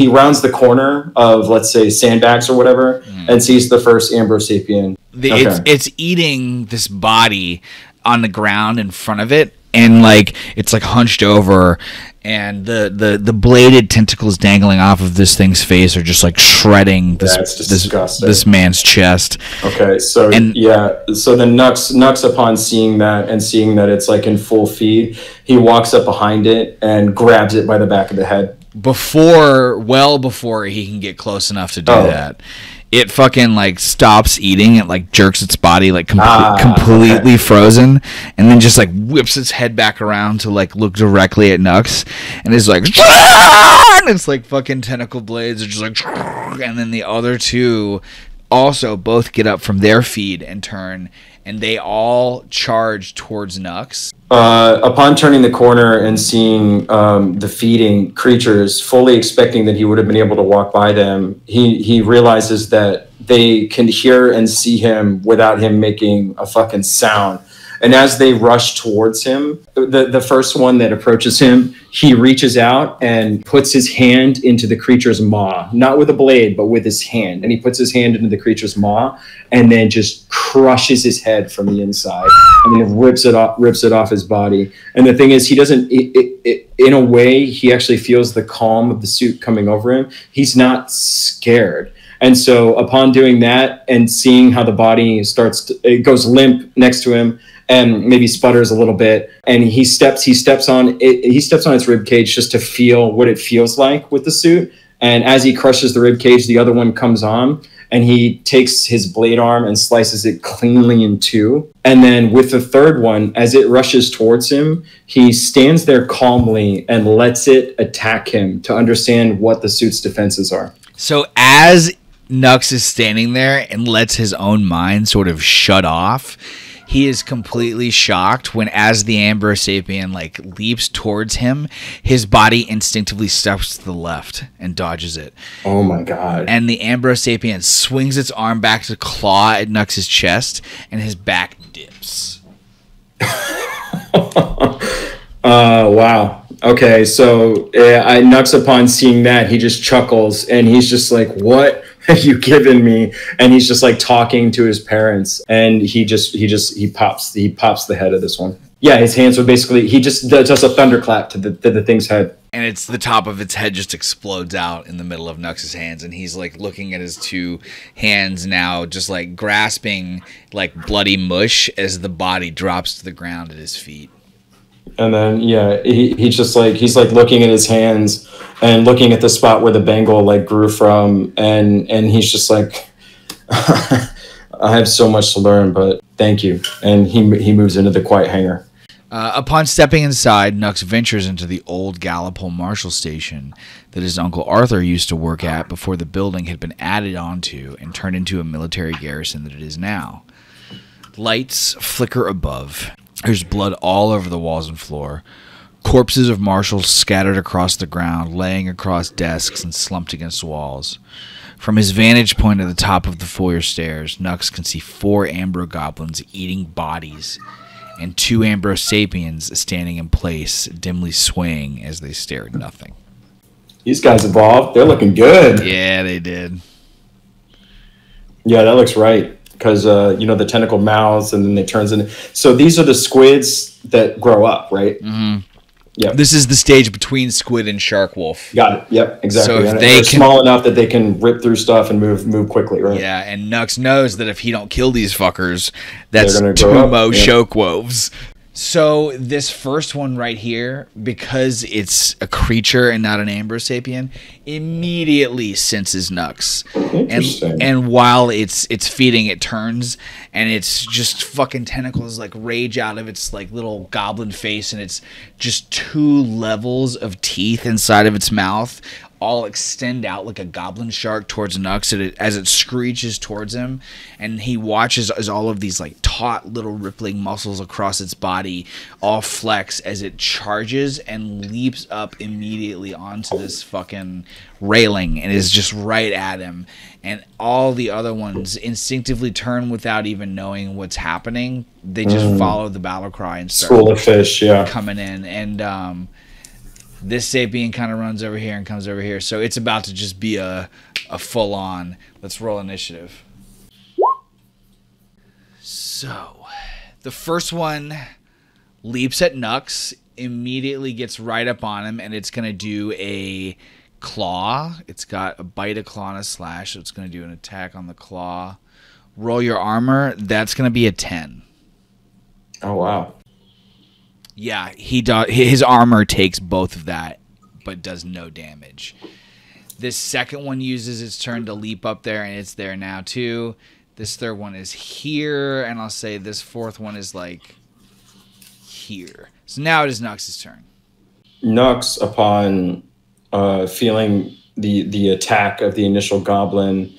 rounds the corner of, let's say, sandbags or whatever, and sees the first Ambrose sapien. It's eating this body on the ground in front of it, and like it's like hunched over, and the bladed tentacles dangling off of this thing's face are just like shredding this man's chest. Okay, so so then Nux upon seeing that and seeing that it's like in full feed, he walks up behind it and grabs it by the back of the head. Well before he can get close enough to do that. It fucking like stops eating. It like jerks its body like completely frozen, and then just like whips its head back around to like look directly at Nux, and is like, and it's like fucking tentacle blades are just like, and then the other two also both get up from their feed and turn, and they all charge towards Nux. Upon turning the corner and seeing the feeding creatures, fully expecting that he would have been able to walk by them, he realizes that they can hear and see him without him making a fucking sound. And as they rush towards him, the first one that approaches him, he reaches out and puts his hand into the creature's maw, not with a blade, but with his hand. And he puts his hand into the creature's maw and then just crushes his head from the inside and then rips it off his body. And the thing is, he doesn't, in a way, he actually feels the calm of the suit coming over him. He's not scared. And so upon doing that and seeing how the body it goes limp next to him, and maybe sputters a little bit, and he steps on its rib cage just to feel what it feels like with the suit. And as he crushes the rib cage, the other one comes on, and he takes his blade arm and slices it cleanly in two. And then with the third one, as it rushes towards him, he stands there calmly and lets it attack him to understand what the suit's defenses are. So as Nux is standing there and lets his own mind sort of shut off, he is completely shocked when, as the Ambrosapien like leaps towards him, his body instinctively steps to the left and dodges it. Oh my god. And the Ambrosapien swings its arm back to claw at Nux's chest, and his back dips. Wow. Okay, so Nux, upon seeing that, he just chuckles, and he's just like, what have you given me? And he's just like talking to his parents, and he pops the head of this one. Yeah, his hands were basically, he just does a thunderclap to the thing's head. And it's the top of its head just explodes out in the middle of Nux's hands, and he's like looking at his two hands now, just like grasping like bloody mush as the body drops to the ground at his feet. And then he's like looking at his hands and looking at the spot where the bangle like grew from, and he's just like, I have so much to learn, but thank you. And he moves into the quiet hangar. Upon stepping inside, Nux ventures into the old Gallipole Marshal Station that his Uncle Arthur used to work at before the building had been added onto and turned into a military garrison that it is now. Lights flicker above. There's blood all over the walls and floor. Corpses of marshals scattered across the ground, laying across desks and slumped against walls. From his vantage point at the top of the foyer stairs, Nux can see 4 Ambro goblins eating bodies, and 2 Ambrosapiens standing in place, dimly swaying as they stare at nothing. These guys evolved. They're looking good. Yeah, they did. Yeah, that looks right. Because, the tentacle mouths, and then they turns into... So these are the squids that grow up, right? Mm-hmm. Yep. This is the stage between squid and shark wolf. Got it. Yep, exactly. So if they're small enough that they can rip through stuff and move quickly, right? Yeah, and Nux knows that if he don't kill these fuckers, that's 2 mo shock wolves. So this first one right here, because it's a creature and not an Ambrosapien, immediately senses Nux. And while it's feeding, it turns, and it's just fucking tentacles like rage out of its like little goblin face, and it's just 2 levels of teeth inside of its mouth, all extend out like a goblin shark towards Nux as it screeches towards him, and he watches as all of these like taut little rippling muscles across its body all flex as it charges and leaps up immediately onto this fucking railing and is just right at him. And all the other ones instinctively turn without even knowing what's happening. They just follow the battle cry and start School of Fish, coming in. And this sapien kind of runs over here and comes over here. So it's about to just be a full-on. Let's roll initiative. So the first one leaps at Nux, immediately gets right up on him, and it's going to do a claw. It's got a bite, a claw, and a slash, so it's going to do an attack on the claw. Roll your armor. That's going to be a 10. Oh, wow. Yeah, his armor takes both of that, but does no damage. This second one uses its turn to leap up there, and it's there now too. This third one is here, and I'll say this fourth one is like here. So now it is Nux's turn. Nux, upon feeling the attack of the initial goblin,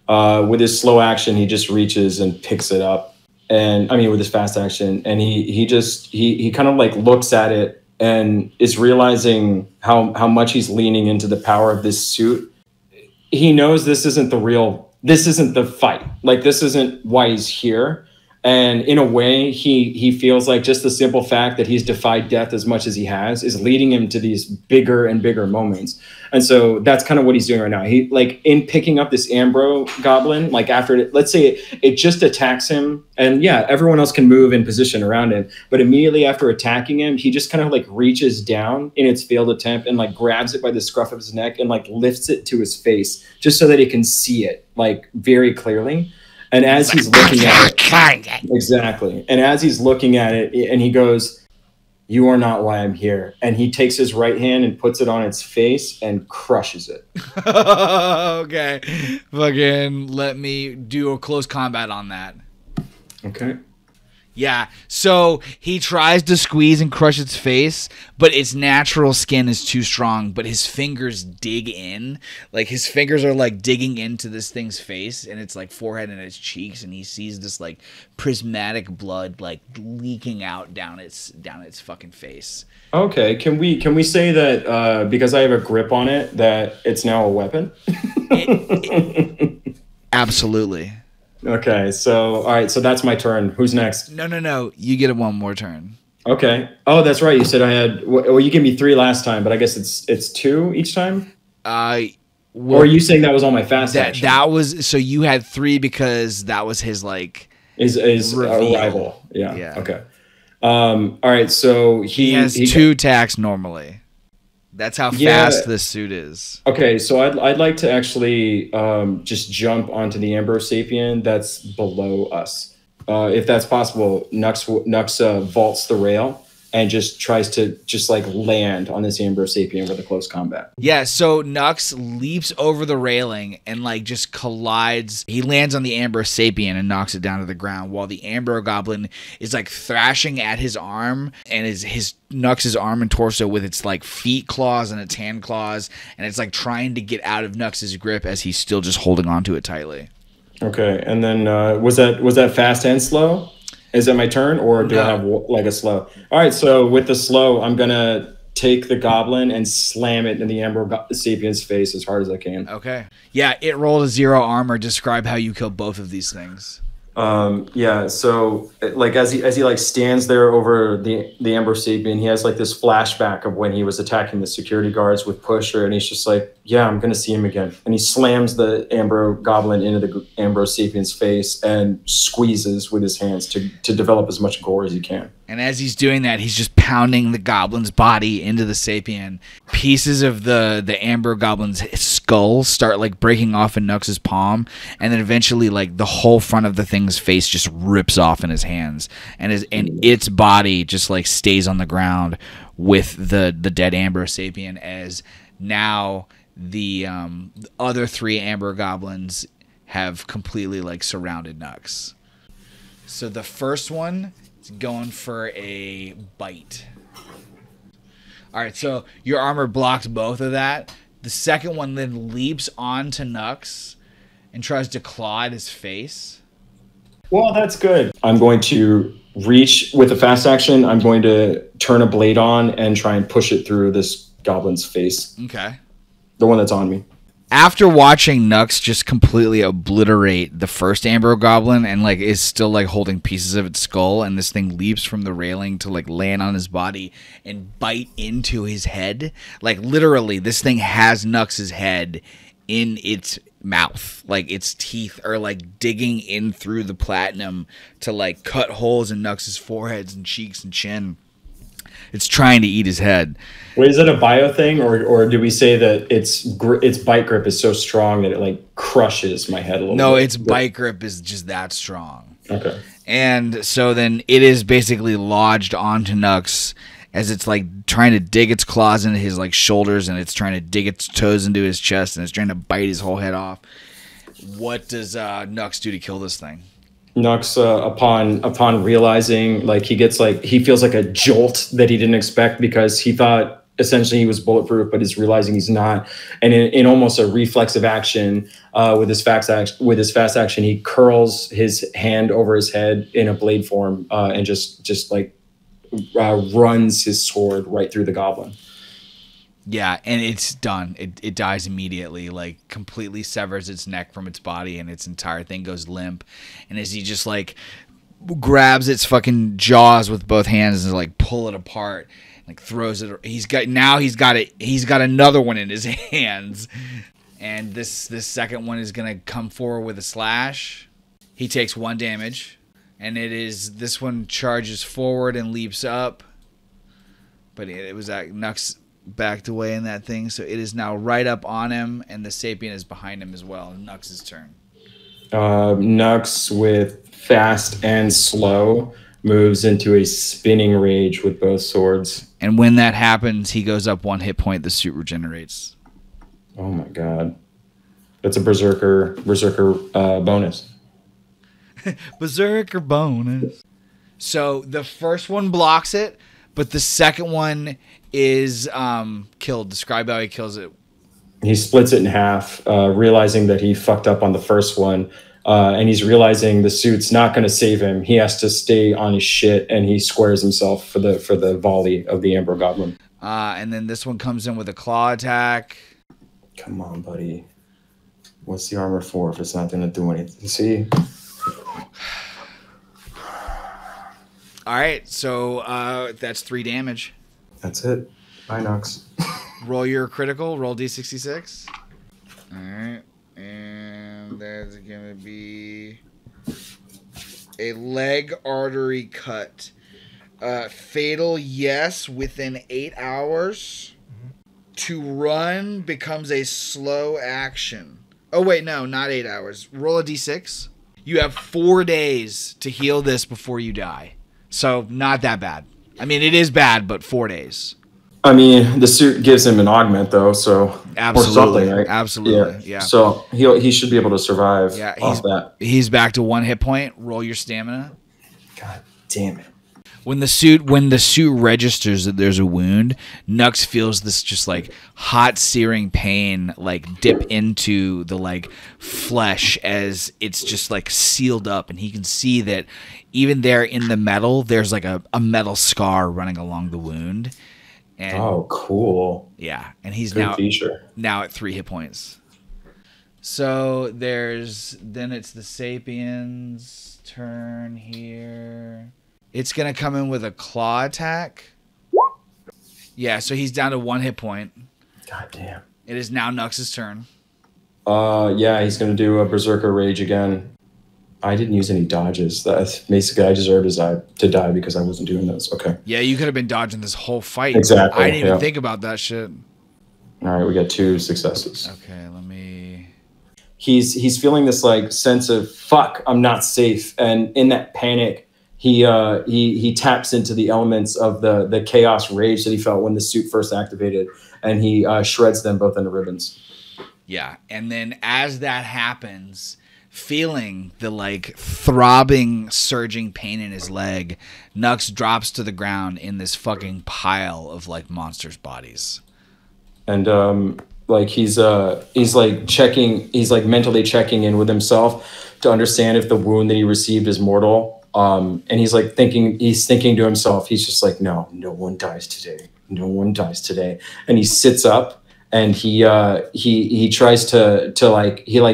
with his slow action, he just reaches and picks it up. And I mean, with his fast action, and he kind of like looks at it and is realizing how much he's leaning into the power of this suit. He knows this isn't the fight. Like, this isn't why he's here. And in a way, he feels like just the simple fact that he's defied death as much as he has is leading him to these bigger and bigger moments. And so that's kind of what he's doing right now. He, like, in picking up this Ambro goblin, like after it, let's say it just attacks him, and yeah, everyone else can move in position around him. But immediately after attacking him, he just kind of like reaches down in its failed attempt and like grabs it by the scruff of his neck and like lifts it to his face just so that he can see it like very clearly. And as he's looking at it, exactly. And as he's looking at it, and he goes, "You are not why I'm here." And he takes his right hand and puts it on its face and crushes it. Okay. Fucking let me do a close combat on that. Okay. Yeah, so he tries to squeeze and crush its face, but its natural skin is too strong, but his fingers dig in. Like, his fingers are, like, digging into this thing's face, and its, like, forehead and its cheeks, and he sees this, like, prismatic blood, like, leaking out down its fucking face. Okay, can we say that because I have a grip on it, that it's now a weapon? Absolutely. Okay, so all right, so that's my turn. Who's next? No. You get one more turn. Okay. Oh, that's right. You said I had. Well, you gave me 3 last time, but I guess it's 2 each time. Well, or are you saying that was on my fast action? That was, so you had 3 because that was his like his arrival. Yeah. Okay. All right. So he has 2 attacks normally. That's how fast this suit is. Okay, so I'd like to actually just jump onto the Ambrosapien that's below us. If that's possible, Nux vaults the rail and just tries to just like land on this Ambrosapien for the close combat. Yeah, so Nux leaps over the railing and like just collides. He lands on the Ambrosapien and knocks it down to the ground while the Ambro Goblin is like thrashing at his arm and his Nux's arm and torso with its like feet claws and its hand claws, and it's like trying to get out of Nux's grip as he's still just holding onto it tightly. Okay, and then was that fast and slow? Is that my turn, or do I have like a slow? All right, so with the slow, I'm gonna take the goblin and slam it in the Ambrosapien's face as hard as I can. Okay. Yeah, it rolled a 0 armor. Describe how you kill both of these things. Yeah, so like as he like stands there over the Ambrosapien, he has like this flashback of when he was attacking the security guards with Pusher, and he's just like, yeah, I'm gonna see him again. And he slams the Ambro Goblin into the Ambrosapien's face and squeezes with his hands to develop as much gore as he can. And as he's doing that, he's just pounding the goblin's body into the Sapien. Pieces of the Ambro Goblin's skull start like breaking off in Nux's palm, and then eventually like the whole front of the thing's face just rips off in his hands, and its body just like stays on the ground with the dead Ambrosapien, as now the other 3 Ambro Goblins have completely like surrounded Nux. So the first one is going for a bite. All right, so your armor blocks both of that. The second one then leaps onto Nux and tries to claw at his face. Well, that's good. I'm going to reach with a fast action. I'm going to turn a blade on and try and push it through this goblin's face. Okay. The one that's on me. After watching Nux just completely obliterate the first Ambro Goblin and like is still like holding pieces of its skull, and this thing leaps from the railing to like land on his body and bite into his head. Like literally, this thing has Nux's head in its mouth. Like its teeth are like digging in through the platinum to like cut holes in Nux's foreheads and cheeks and chin. It's trying to eat his head. Wait, is that a bio thing, or do we say that its bite grip is so strong that it like crushes my head a little bit? No, its bite grip is just that strong. Okay. And so then it is basically lodged onto Nux as it's like trying to dig its claws into his like shoulders, and it's trying to dig its toes into his chest, and it's trying to bite his whole head off. What does Nux do to kill this thing? Nux, upon realizing, like he feels like a jolt that he didn't expect, because he thought essentially he was bulletproof, but he's realizing he's not. And in almost a reflexive action, with his fast action, he curls his hand over his head in a blade form, and just like runs his sword right through the goblin. Yeah, and it's done. It dies immediately, like completely severs its neck from its body, and its entire thing goes limp. And as he just like grabs its fucking jaws with both hands and like pull it apart, like throws it. He's got another one in his hands, and this second one is gonna come forward with a slash. He takes 1 damage, and this one charges forward and leaps up, but it was that Nux backed away in that thing, so it is now right up on him, and the Sapien is behind him as well. Nux's turn. Nux, with fast and slow, moves into a spinning rage with both swords. And when that happens, he goes up 1 hit point. The suit regenerates. Oh my god, that's a berserker bonus. Berserker bonus. So the first one blocks it, but the second one is killed. Describe how he kills it. He splits it in half, realizing that he fucked up on the first one, and he's realizing the suit's not going to save him. He has to stay on his shit, and he squares himself for the volley of the Amber Goblin. And then this one comes in with a claw attack. Come on, buddy. What's the armor for if it's not going to do anything? See? All right, so that's 3 damage. That's it. Bye, Nux. Roll your critical. Roll D66. All right, and that's gonna be a leg artery cut. Fatal, yes, within 8 hours. To run becomes a slow action. Oh wait, no, not 8 hours. Roll a D6. You have 4 days to heal this before you die. So not that bad. I mean, it is bad, but 4 days. I mean, the suit gives him an augment, though, so absolutely, or something, right? Absolutely, yeah. So he should be able to survive. Yeah, off that. He's back to 1 hit point. Roll your stamina. God damn it! When the suit registers that there's a wound, Nux feels this just like hot searing pain like dip into the like flesh as it's just like sealed up, and he can see that even there in the metal there's like a metal scar running along the wound. And, oh, cool. Yeah, and he's Good now at 3 hit points. So then it's the Sapiens' turn here. It's going to come in with a claw attack. Yeah, so he's down to 1 hit point. God damn. It is now Nux's turn. Yeah, he's going to do a Berserker Rage again. I didn't use any dodges. That's basically, I deserved to die because I wasn't doing those. Okay. Yeah, you could have been dodging this whole fight. Exactly. I didn't even think about that shit. All right, we got 2 successes. Okay, let me... He's feeling this like sense of, fuck, I'm not safe. And in that panic, he taps into the elements of the chaos rage that he felt when the suit first activated, and he shreds them both into ribbons. Yeah, and then as that happens, feeling the like throbbing, surging pain in his leg, Nux drops to the ground in this fucking pile of like monsters' bodies. And like he's like mentally checking in with himself to understand if the wound that he received is mortal. And he's thinking to himself, he's just like, no one dies today. No one dies today. And he sits up and he tries to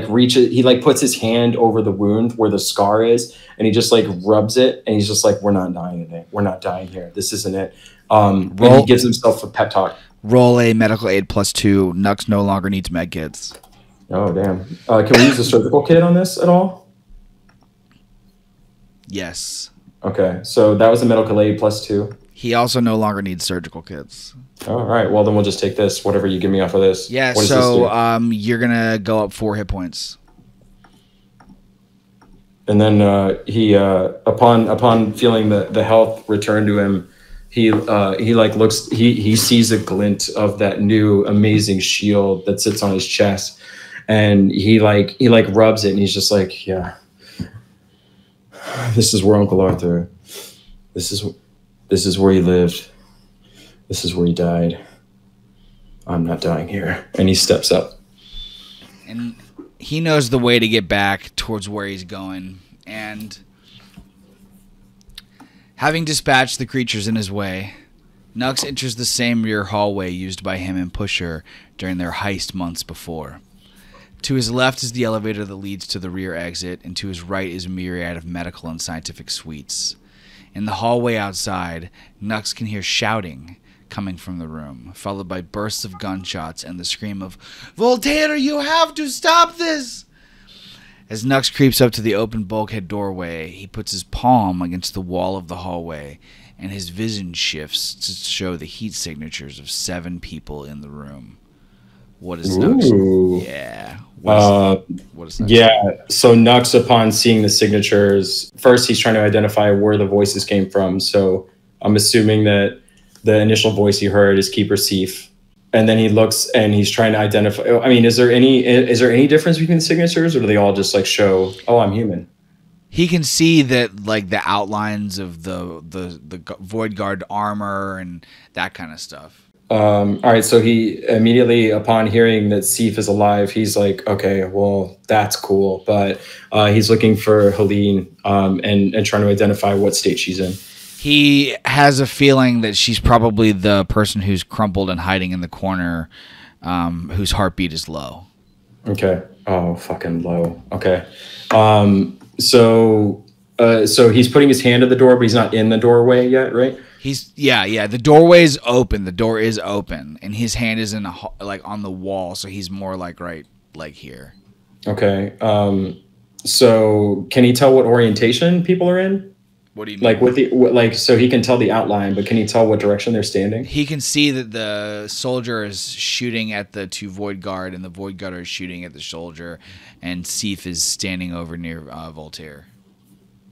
reach it. He puts his hand over the wound where the scar is, and he just like rubs it. And he's just like, we're not dying today. We're not dying here. This isn't it. And he gives himself a pep talk. Roll a medical aid +2. Nux no longer needs med kits. Oh, damn. Can we use a surgical kit on this at all? Yes. Okay, so that was a medical aid +2. He also no longer needs surgical kits. All right. Well, then we'll just take this. Whatever you give me off of this. Yeah. What does this do? So you're gonna go up 4 hit points. And then he, upon feeling the health return to him, he like looks. He sees a glint of that new amazing shield that sits on his chest, and he rubs it, and he's just like, yeah, this is where Uncle Arthur. This is where he lived. This is where he died. I'm not dying here. And he steps up. And he knows the way to get back towards where he's going. And having dispatched the creatures in his way, Nux enters the same rear hallway used by him and Pusher during their heist months before. To his left is the elevator that leads to the rear exit, and to his right is a myriad of medical and scientific suites. In the hallway outside, Nux can hear shouting coming from the room, followed by bursts of gunshots and the scream of, "Voltaire, you have to stop this!" As Nux creeps up to the open bulkhead doorway, he puts his palm against the wall of the hallway, and his vision shifts to show the heat signatures of 7 people in the room. What is Nux? Yeah. What is Nux? Yeah. So Nux, upon seeing the signatures, first he's trying to identify where the voices came from. So I'm assuming that the initial voice he heard is Keeper Seif. And then he looks and he's trying to identify. I mean, is there any difference between the signatures, or do they all just like show, oh, I'm human? He can see that, like, the outlines of the Void Guard armor and that kind of stuff. All right. So he immediately, upon hearing that Seif is alive, he's like, okay, well, that's cool. But he's looking for Helene and trying to identify what state she's in. He has a feeling that she's probably the person who's crumpled and hiding in the corner, whose heartbeat is low. Okay. Oh, fucking low. Okay. So he's putting his hand at the door, but he's not in the doorway yet, right? Yeah. The doorway is open. The door is open, and his hand is in on the wall, so he's more like right here. Okay. So can he tell what orientation people are in? What do you mean? So he can tell the outline, but can he tell what direction they're standing? He can see that the soldier is shooting at the 2 Void Guard, and the Void Guard is shooting at the soldier, and Seif is standing over near Voltaire.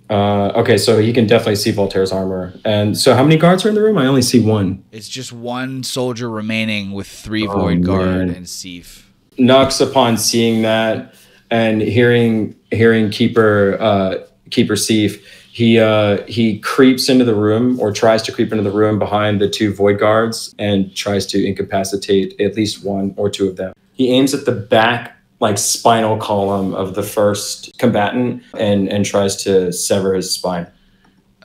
Okay, so he can definitely see Voltaire's armor. And so how many guards are in the room? I only see 1. It's just 1 soldier remaining with 3 Void Guard and Seif. Nux, upon seeing that and hearing Keeper Seif, he creeps into the room, or tries to creep into the room behind the 2 Void Guards, and tries to incapacitate at least 1 or 2 of them. He aims at the back, like, spinal column of the first combatant and tries to sever his spine.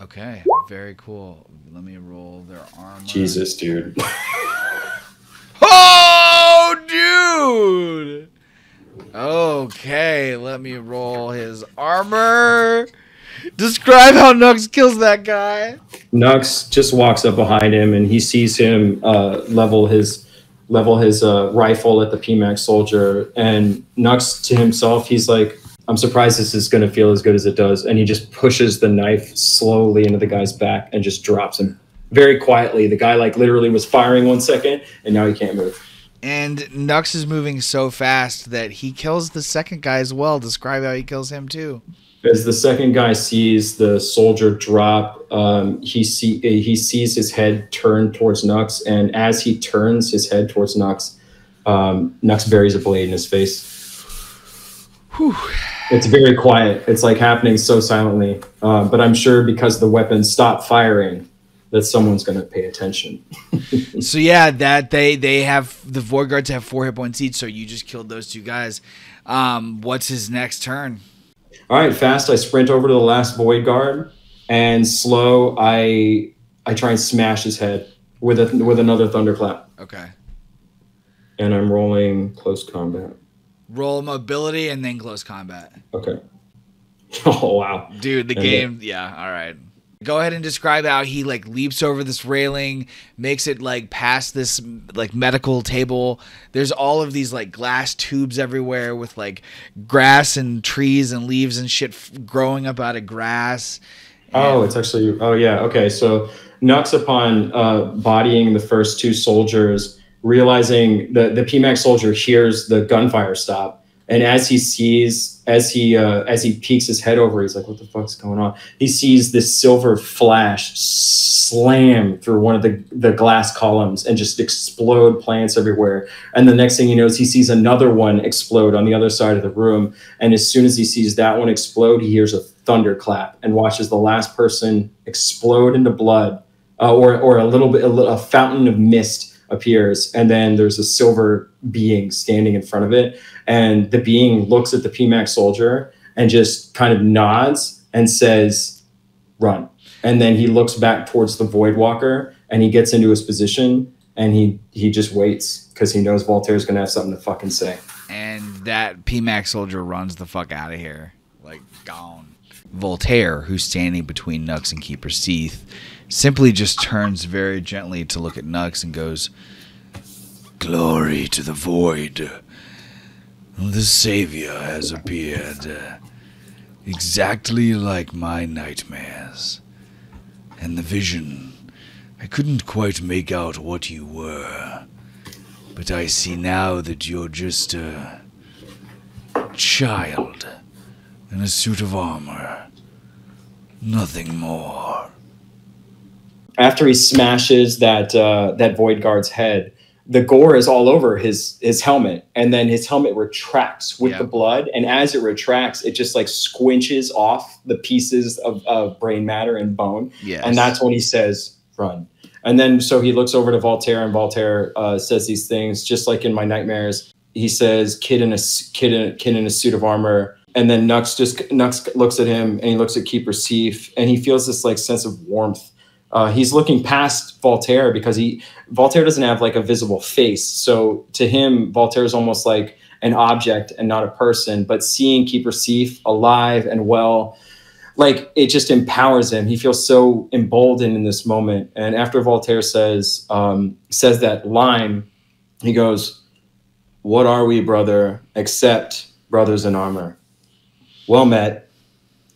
Okay, very cool. Let me roll their armor. Jesus, dude. Oh, dude! Okay, let me roll his armor. Describe how Nux kills that guy. Nux just walks up behind him, and he sees him level his rifle at the PMAX soldier. And Nux, to himself, he's like, I'm surprised this is going to feel as good as it does. And he just pushes the knife slowly into the guy's back and just drops him very quietly. The guy, like, literally was firing 1 second, and now he can't move. And Nux is moving so fast that he kills the second guy as well. Describe how he kills him too. As the second guy sees the soldier drop, he sees his head turn towards Nux, and as he turns his head towards Nux, Nux buries a blade in his face. Whew. It's very quiet. It's like happening so silently, but I'm sure because the weapons stopped firing, that someone's going to pay attention. So yeah, that they have, the Void Guards have 4 hit points each, so you just killed those 2 guys. What's his next turn? All right, fast. I sprint over to the last Void Guard, and slow. I try and smash his head with another thunderclap. Okay. And I'm rolling close combat. Roll mobility and then close combat. Okay. Oh wow, dude, the game. Yeah. All right. Go ahead and describe how he, like, leaps over this railing, makes it, like, past this, like, medical table. There's all of these, like, glass tubes everywhere with, like, grass and trees and leaves and shit growing up out of grass. Oh, And it's actually. Oh, yeah. Okay. So Nux, upon bodying the first two soldiers, realizing the PMAX soldier hears the gunfire stop, and as he peeks his head over, he's like, "What the fuck's going on?" He sees this silver flash slam through one of the glass columns and just explode plants everywhere. And the next thing he knows, he sees another one explode on the other side of the room. And as soon as he sees that one explode, he hears a thunderclap and watches the last person explode into blood, or a fountain of mist appears, and then there's a silver being standing in front of it, and the being looks at the PMAX soldier and just kind of nods and says, "Run." And then he looks back towards the Void Walker, and he gets into his position, and he just waits because he knows Voltaire's gonna have something to fucking say. and that PMAX soldier runs the fuck out of here, like gone. Voltaire, who's standing between Nux and Keeper Seath, simply just turns very gently to look at Nux and goes, "Glory to the void. The Savior has appeared, exactly like my nightmares. And the vision, I couldn't quite make out what you were, but I see now that you're just a child in a suit of armor. Nothing more." After he smashes that Void Guard's head, the gore is all over his helmet, and then his helmet retracts with the blood, and as it retracts, it just like squinches off the pieces of brain matter and bone. Yes. And that's when he says, "Run." And then so he looks over to Voltaire, and Voltaire says these things just like in my nightmares. He says, kid in a suit of armor." And then Nux looks at him, and he looks at Keeper Seath, and he feels this like sense of warmth. He's looking past Voltaire because Voltaire doesn't have like a visible face. So to him, Voltaire is almost like an object and not a person. But seeing Keeper Seath alive and well, like it just empowers him. He feels so emboldened in this moment. And after Voltaire says that line, he goes, "What are we, brother, except brothers in armor? Well met."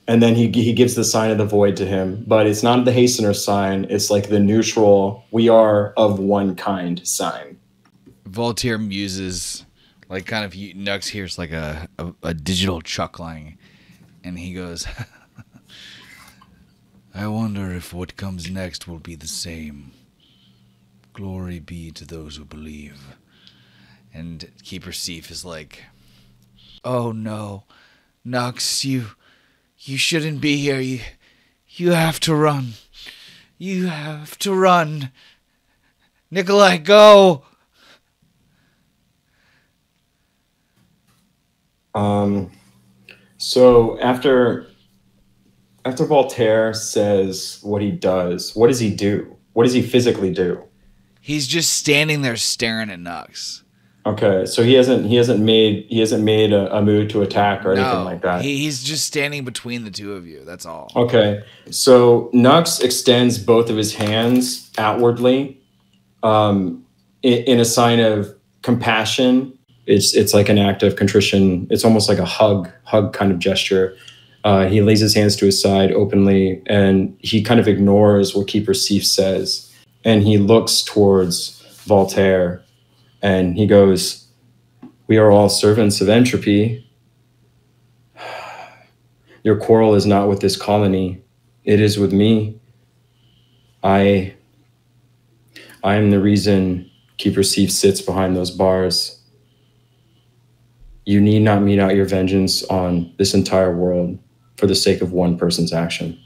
And then he gives the sign of the void to him, but it's not the hastener sign. It's like the neutral, we are of one kind sign. Voltaire muses, like kind of Nux hears like a digital chuckling, and he goes, "I wonder if what comes next will be the same. Glory be to those who believe." And Keeper Seath is like, "Oh no, Nux, you shouldn't be here. You have to run. You have to run. Nikolai, go." So after Voltaire says what he does, what does he do? What does he physically do? He's just standing there staring at Nux. Okay, so he hasn't made a move to attack or anything like that. He's just standing between the two of you. That's all. Okay, so Nux extends both of his hands outwardly, in a sign of compassion. It's like an act of contrition. It's almost like a hug kind of gesture. He lays his hands to his side openly, and he kind of ignores what Keeper Seath says, and he looks towards Voltaire. And he goes, "We are all servants of entropy. Your quarrel is not with this colony. It is with me. I am the reason Keeper Seath sits behind those bars. You need not mete out your vengeance on this entire world for the sake of one person's action."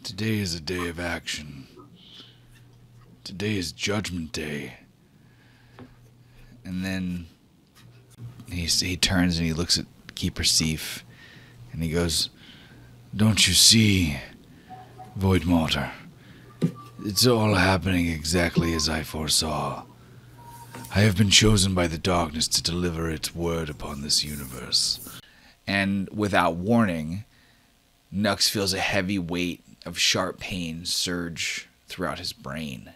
Today is a day of action. Today is Judgment Day. And then he turns and he looks at Keeper Seath, and he goes, "Don't you see, Void Mortar? It's all happening exactly as I foresaw. I have been chosen by the darkness to deliver its word upon this universe." And without warning, Nux feels a heavy weight of sharp pain surge throughout his brain,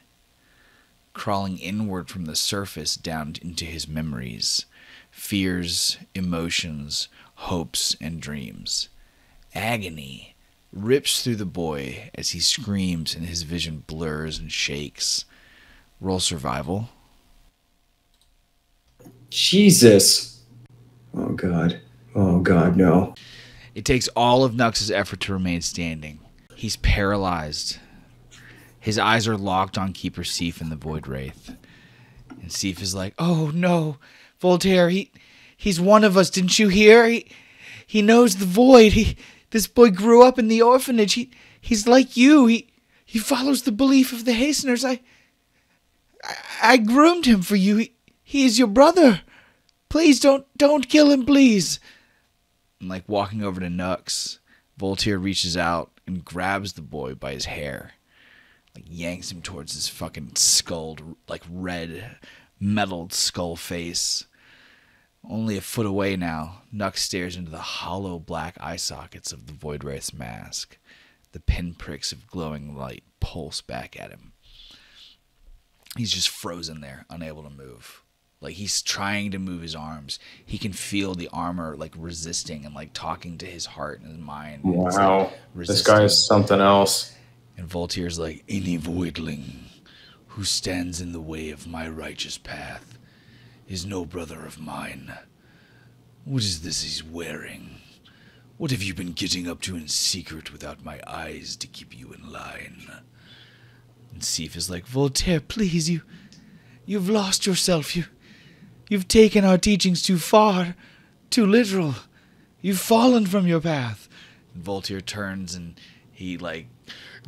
crawling inward from the surface down into his memories, fears, emotions, hopes, and dreams. Agony rips through the boy as he screams and his vision blurs and shakes. Roll survival. Jesus. Oh, God. Oh, God, no. It takes all of Nux's effort to remain standing. He's paralyzed. His eyes are locked on Keeper Sif and the Void Wraith. And Sif is like, oh, no. Voltaire, he's one of us, didn't you hear? He knows the Void. This boy grew up in the orphanage. He's like you. He follows the belief of the Hasteners. I groomed him for you. He is your brother. Please don't kill him, please. And like walking over to Nux, Voltaire reaches out and grabs the boy by his hair. Like yanks him towards his fucking skulled, like red, metalled skull face. Only a foot away now, Nux stares into the hollow black eye sockets of the Void Wraith's mask. The pinpricks of glowing light pulse back at him. He's just frozen there, unable to move. Like he's trying to move his arms. He can feel the armor like resisting and like talking to his heart and his mind. Wow. Like, this guy is something else. And Voltaire's like, any voidling who stands in the way of my righteous path is no brother of mine. What is this he's wearing? What have you been getting up to in secret without my eyes to keep you in line? And Sif is like, Voltaire, please, you've lost yourself. You've taken our teachings too far, too literal. You've fallen from your path. And Voltaire turns and he like,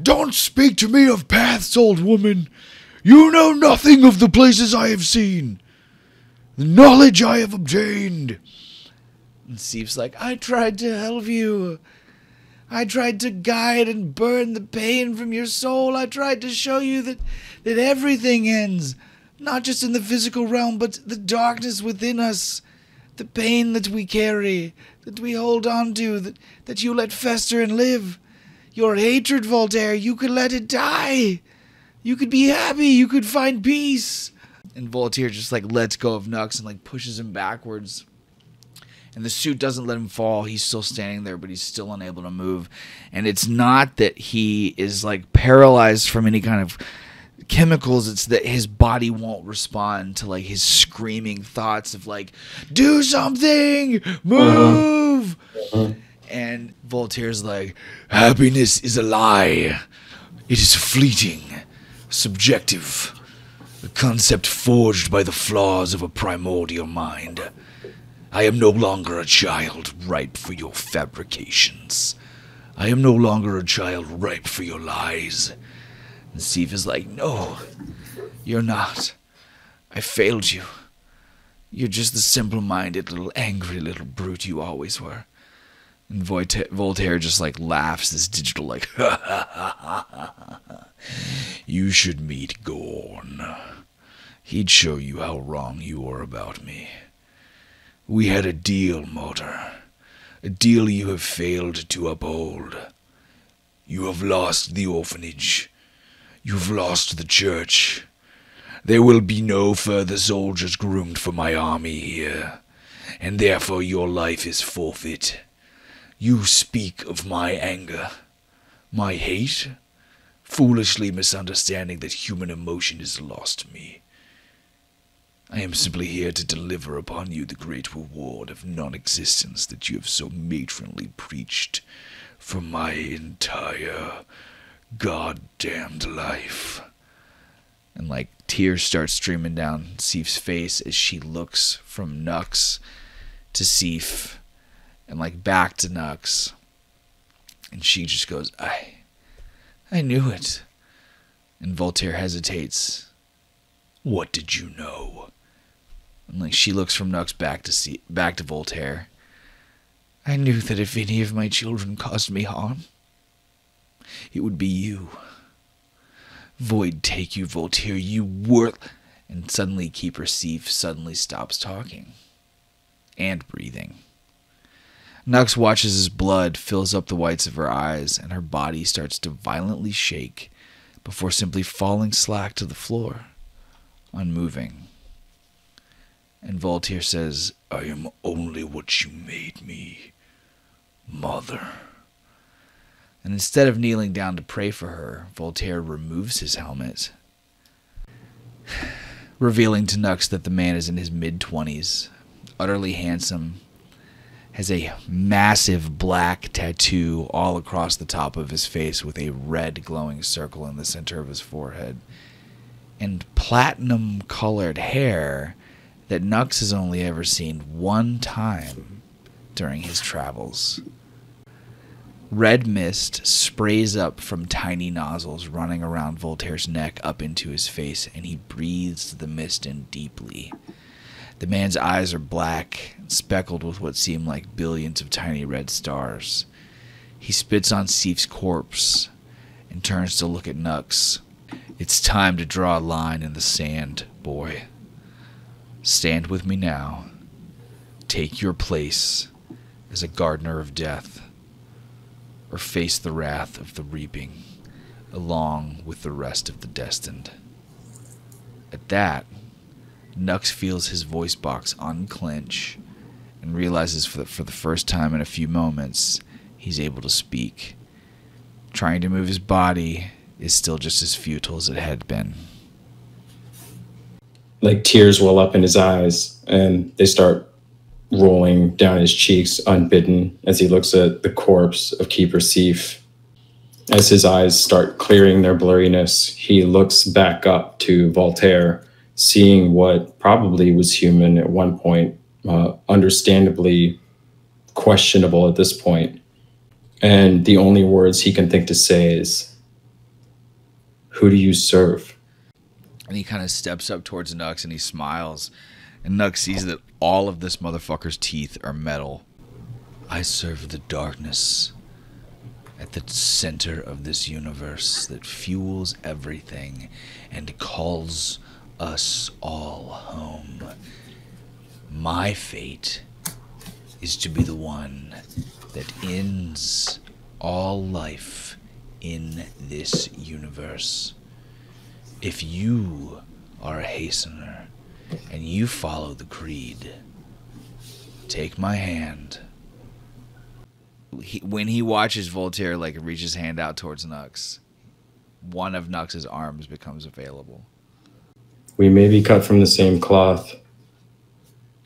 don't speak to me of paths, old woman. You know nothing of the places I have seen. The knowledge I have obtained. And Sif's like, I tried to help you. I tried to guide and burn the pain from your soul. I tried to show you that everything ends. Not just in the physical realm, but the darkness within us. The pain that we carry, that we hold on to, that you let fester and live. Your hatred, Voltaire, you could let it die. You could be happy. You could find peace. And Voltaire just like lets go of Nux and like pushes him backwards. And the suit doesn't let him fall. He's still standing there, but he's still unable to move. And it's not that he is like paralyzed from any kind of chemicals. It's that his body won't respond to like his screaming thoughts of like, do something, move. And Voltaire's like, happiness is a lie. It is fleeting, subjective. A concept forged by the flaws of a primordial mind. I am no longer a child ripe for your fabrications. I am no longer a child ripe for your lies. And Sif is like, no, you're not. I failed you. You're just the simple-minded, little angry little brute you always were. And Voltaire just like laughs this digital like, ha ha ha ha ha. You should meet Gorn. He'd show you how wrong you were about me. We had a deal, Mortar. A deal you have failed to uphold. You have lost the orphanage. You've lost the church. There will be no further soldiers groomed for my army here, and therefore your life is forfeit. You speak of my anger, my hate, foolishly misunderstanding that human emotion is lost to me. I am simply here to deliver upon you the great reward of non-existence that you have so matronly preached for my entire goddamned life. And like tears start streaming down Sif's face as she looks from Nux to Sif and like back to Nux. And she just goes, I knew it. And Voltaire hesitates. What did you know? And like she looks from Nux back to Voltaire. I knew that if any of my children caused me harm, it would be you. Void take you, Voltaire, you were... And suddenly Keeper Sif suddenly stops talking. And breathing. Nux watches as blood fills up the whites of her eyes, and her body starts to violently shake before simply falling slack to the floor, unmoving. And Voltaire says, I am only what you made me, Mother. And instead of kneeling down to pray for her, Voltaire removes his helmet, revealing to Nux that the man is in his mid-20s, utterly handsome, has a massive black tattoo all across the top of his face with a red glowing circle in the center of his forehead, and platinum-colored hair that Nux has only ever seen one time during his travels. Red mist sprays up from tiny nozzles running around Voltaire's neck up into his face, and he breathes the mist in deeply. The man's eyes are black, speckled with what seem like billions of tiny red stars. He spits on Sif's corpse and turns to look at Nux. It's time to draw a line in the sand, boy. Stand with me now. Take your place as a gardener of death, or face the wrath of the reaping, along with the rest of the destined. At that, Nux feels his voice box unclench and realizes for the first time in a few moments he's able to speak. Trying to move his body is still just as futile as it had been. Like tears well up in his eyes, and they start rolling down his cheeks unbidden as he looks at the corpse of Keeper Sif. As his eyes start clearing their blurriness, he looks back up to Voltaire, seeing what probably was human at one point, understandably questionable at this point. And the only words he can think to say is, "Who do you serve?" And he kind of steps up towards Nux and he smiles. And Nux sees that all of this motherfucker's teeth are metal. I serve the darkness at the center of this universe that fuels everything and calls us all home. My fate is to be the one that ends all life in this universe. If you are a hastener and you follow the creed, take my hand. When he watches Voltaire reach his hand out towards Nux, one of Nux's arms becomes available. We may be cut from the same cloth,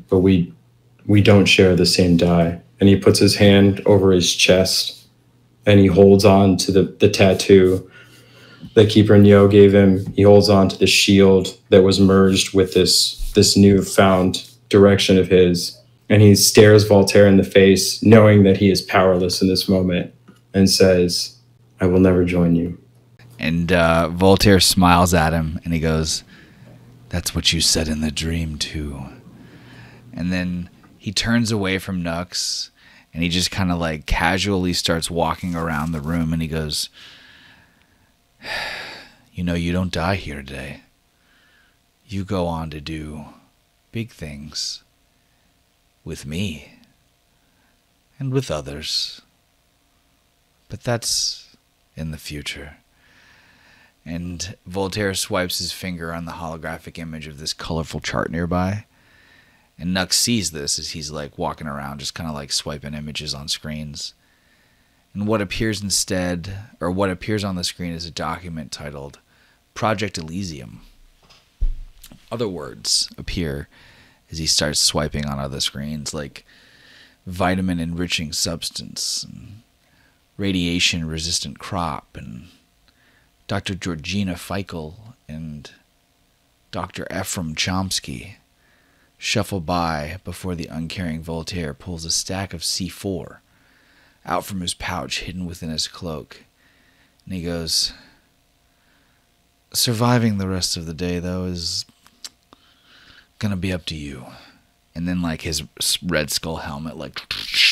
but we don't share the same dye. And he puts his hand over his chest and he holds on to the tattoo that Keeper Nyo gave him. He holds on to the shield that was merged with this newfound direction of his. And he stares Voltaire in the face, knowing that he is powerless in this moment, and says, "I will never join you." And Voltaire smiles at him and he goes, "That's what you said in the dream too." And then he turns away from Nux and he just kind of casually starts walking around the room and he goes, "You know, you don't die here today. You go on to do big things with me and with others. But that's in the future." And Voltaire swipes his finger on the holographic image of this colorful chart nearby. And Nux sees this as he's walking around, just kind of swiping images on screens. And what appears on the screen is a document titled Project Elysium. Other words appear as he starts swiping on other screens, like vitamin enriching substance, and radiation resistant crop, and Dr. Georgina Feichel and Dr. Ephraim Chomsky shuffle by before the uncaring Voltaire pulls a stack of C4 out from his pouch hidden within his cloak. And he goes, "Surviving the rest of the day, though, is gonna be up to you." And then his red skull helmet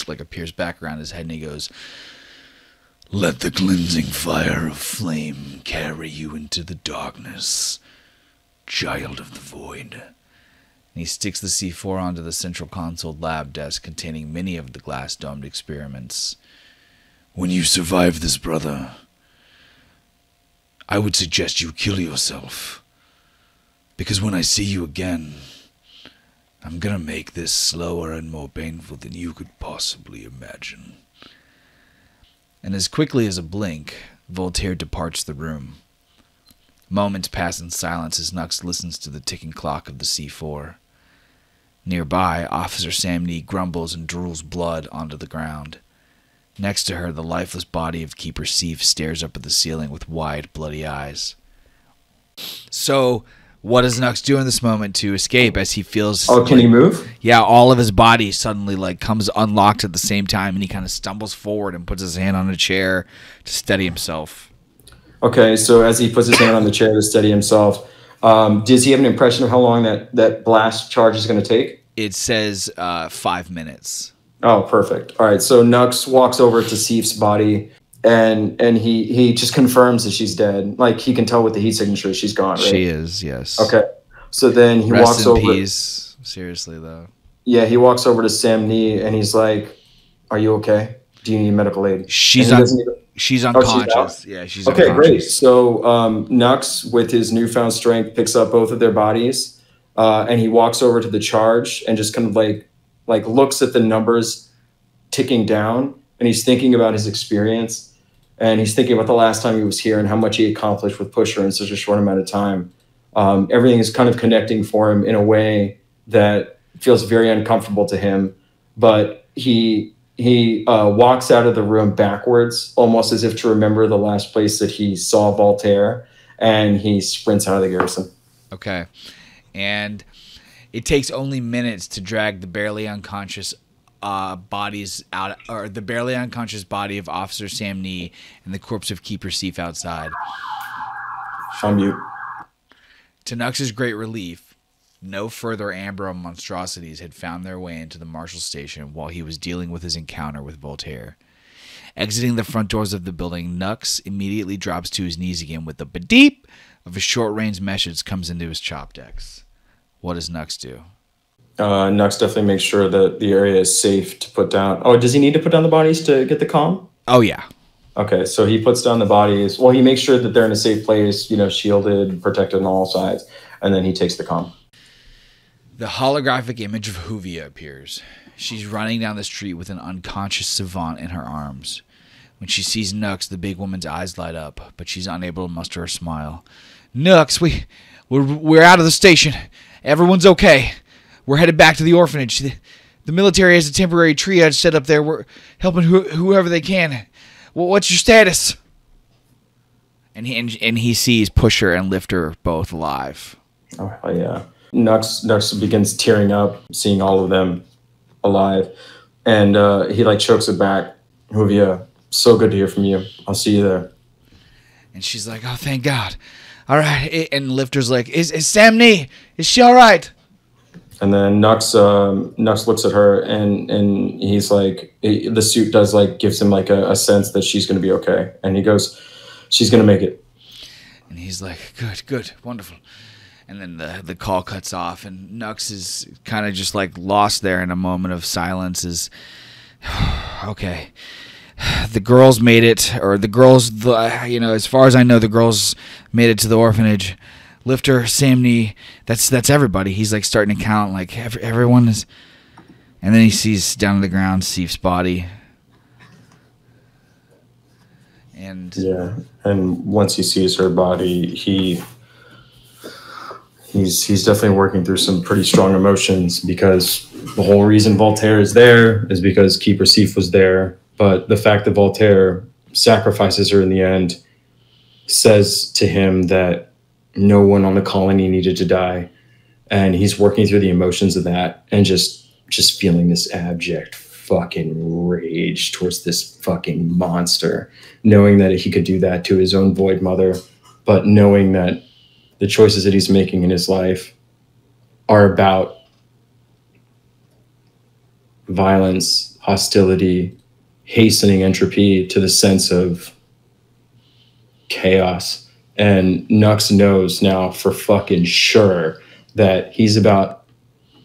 appears back around his head and he goes, "Let the cleansing fire of flame carry you into the darkness, child of the void." And he sticks the C4 onto the central console lab desk containing many of the glass-domed experiments. "When you survive this, brother, I would suggest you kill yourself. Because when I see you again, I'm gonna make this slower and more painful than you could possibly imagine." And as quickly as a blink, Voltaire departs the room. Moments pass in silence as Nux listens to the ticking clock of the C4. Nearby, Officer Sam Nee grumbles and drools blood onto the ground. Next to her, the lifeless body of Keeper Seif stares up at the ceiling with wide, bloody eyes. So, what does Nux do in this moment to escape as he feels... Oh, can he move? Yeah, all of his body suddenly comes unlocked at the same time, and he kind of stumbles forward and puts his hand on a chair to steady himself. Okay, so as he puts his hand on the chair to steady himself, does he have an impression of how long that blast charge is going to take? It says 5 minutes. Oh, perfect. All right, so Nux walks over to Seif's body, and he just confirms that she's dead. Like, he can tell with the heat signature she's gone, right? She is, yes. Okay. So then he walks over. Rest in peace. Seriously, though. Yeah, he walks over to Sam Nee, and he's like, "Are you okay? Do you need medical aid?" She's unconscious. Yeah, she's okay, unconscious. Great. So Nux, with his newfound strength, picks up both of their bodies, and he walks over to the charge and just kind of like looks at the numbers ticking down, and he's thinking about his experience, and he's thinking about the last time he was here and how much he accomplished with Pusher in such a short amount of time. Everything is kind of connecting for him in a way that feels very uncomfortable to him, but he walks out of the room backwards, almost as if to remember the last place that he saw Voltaire, and he sprints out of the garrison. Okay. And it takes only minutes to drag the barely unconscious bodies out, or the barely unconscious body of Officer Sam Nee and the corpse of Keeper Seif outside. On mute. To Nux's great relief, no further Ambro monstrosities had found their way into the Marshal Station while he was dealing with his encounter with Voltaire. Exiting the front doors of the building, Nux immediately drops to his knees again with the bedeep of a short-range message comes into his chop decks. What does Nux do? Nux definitely makes sure that the area is safe to put down. Oh, does he need to put down the bodies to get the comm? Oh, yeah. Okay, so he puts down the bodies. Well, he makes sure that they're in a safe place, shielded, protected on all sides, and then he takes the comm. The holographic image of Juvia appears. She's running down the street with an unconscious savant in her arms. When she sees Nux, the big woman's eyes light up, but she's unable to muster a smile. Nux, we're out of the station. Everyone's okay. We're headed back to the orphanage. The military has a temporary triage set up there. We're helping whoever they can. Well, what's your status? And he sees Pusher and Lifter both alive. Oh, yeah. Nux begins tearing up, seeing all of them alive. And he chokes it back. Juvia, so good to hear from you. I'll see you there. And she's like, oh, thank God. All right. And Lifter's like, is Sam Nee? Is she all right? And then Nux looks at her, and he's like, the suit does gives him a sense that she's going to be okay. And he goes, she's going to make it. And he's like, good, wonderful. And then the call cuts off, and Nux is kind of just lost there in a moment of silence. Okay. The girls made it, or as far as I know, the girls made it to the orphanage. Lifter, Sam Nee, that's everybody. He's starting to count, everyone is. And then he sees down to the ground Seif's body. And yeah, and once he sees her body, he's definitely working through some pretty strong emotions, because the whole reason Voltaire is there is because Keeper Seif was there. But the fact that Voltaire sacrifices her in the end says to him that no one on the colony needed to die. And he's working through the emotions of that and just feeling this abject fucking rage towards this fucking monster, knowing that he could do that to his own void mother, but knowing that the choices that he's making in his life are about violence, hostility, hastening entropy to the sense of chaos. And Nux knows now for fucking sure that he's about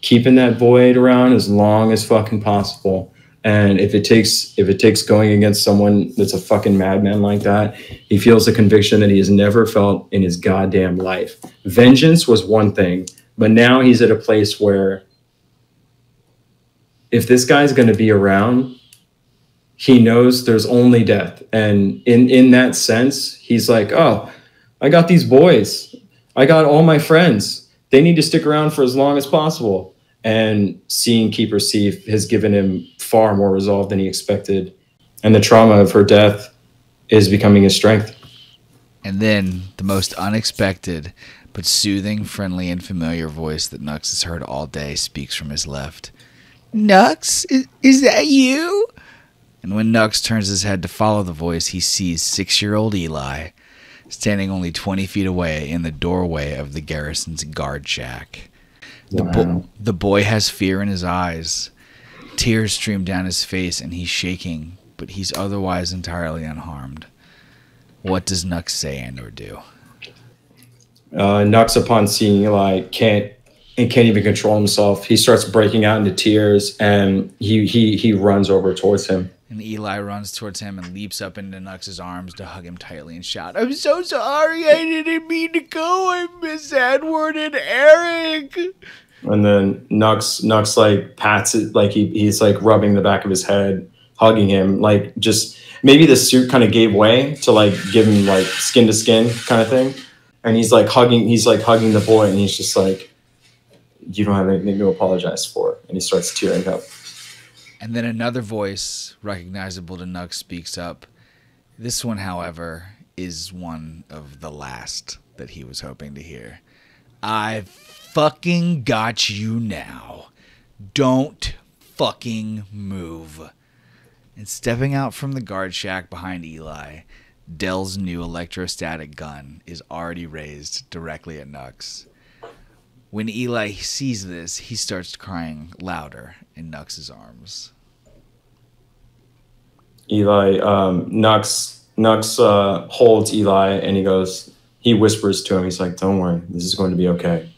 keeping that void around as long as fucking possible. And if it takes going against someone that's a fucking madman like that, he feels a conviction that he has never felt in his goddamn life. Vengeance was one thing, but now he's at a place where if this guy's going to be around, he knows there's only death. And in that sense, he's like, oh, I got these boys. I got all my friends. They need to stick around for as long as possible. And seeing Keeper Seif has given him far more resolve than he expected. And the trauma of her death is becoming his strength. And then the most unexpected but soothing, friendly, and familiar voice that Nux has heard all day speaks from his left. Nux, is that you? And when Nux turns his head to follow the voice, he sees 6-year-old Eli standing only 20 feet away in the doorway of the garrison's guard shack. Wow. The boy has fear in his eyes. Tears stream down his face, and he's shaking, but he's otherwise entirely unharmed. What does Nux say and or do? Nux, upon seeing Eli, can't even control himself. He starts breaking out into tears, and he runs over towards him. And Eli runs towards him and leaps up into Nux's arms to hug him tightly and shout, I'm so sorry, I didn't mean to go, I miss Edward and Eric. And then Nux like pats it, like he's like rubbing the back of his head, hugging him, like just maybe the suit kind of gave way to like give him like skin to skin kind of thing. And he's like hugging the boy, and he's just like, you don't have anything to apologize for. And he starts tearing up. And then another voice, recognizable to Nux, speaks up. This one, however, is one of the last that he was hoping to hear. I've fucking got you now. Don't fucking move. And stepping out from the guard shack behind Eli, Dell's new electrostatic gun is already raised directly at Nux. When Eli sees this, he starts crying louder in Nux's arms. Nux holds Eli, and he whispers to him, he's like, don't worry, this is going to be okay.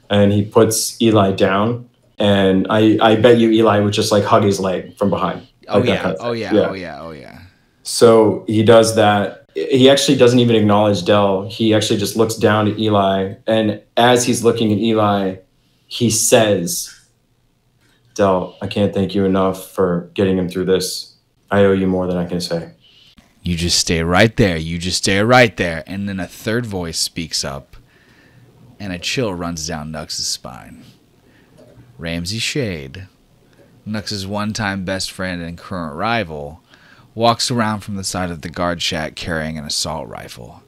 And he puts Eli down, and I bet you Eli would just like hug his leg from behind. Oh, like yeah. Oh, yeah. Oh, yeah. Oh, yeah. So he does that. He actually doesn't even acknowledge Dell. He actually just looks down at Eli. And as he's looking at Eli, he says, Dell, I can't thank you enough for getting him through this. I owe you more than I can say. You just stay right there. You just stay right there. And then a third voice speaks up, and a chill runs down Nux's spine. Ramsey Shade, Nux's one-time best friend and current rival, walks around from the side of the guard shack carrying an assault rifle.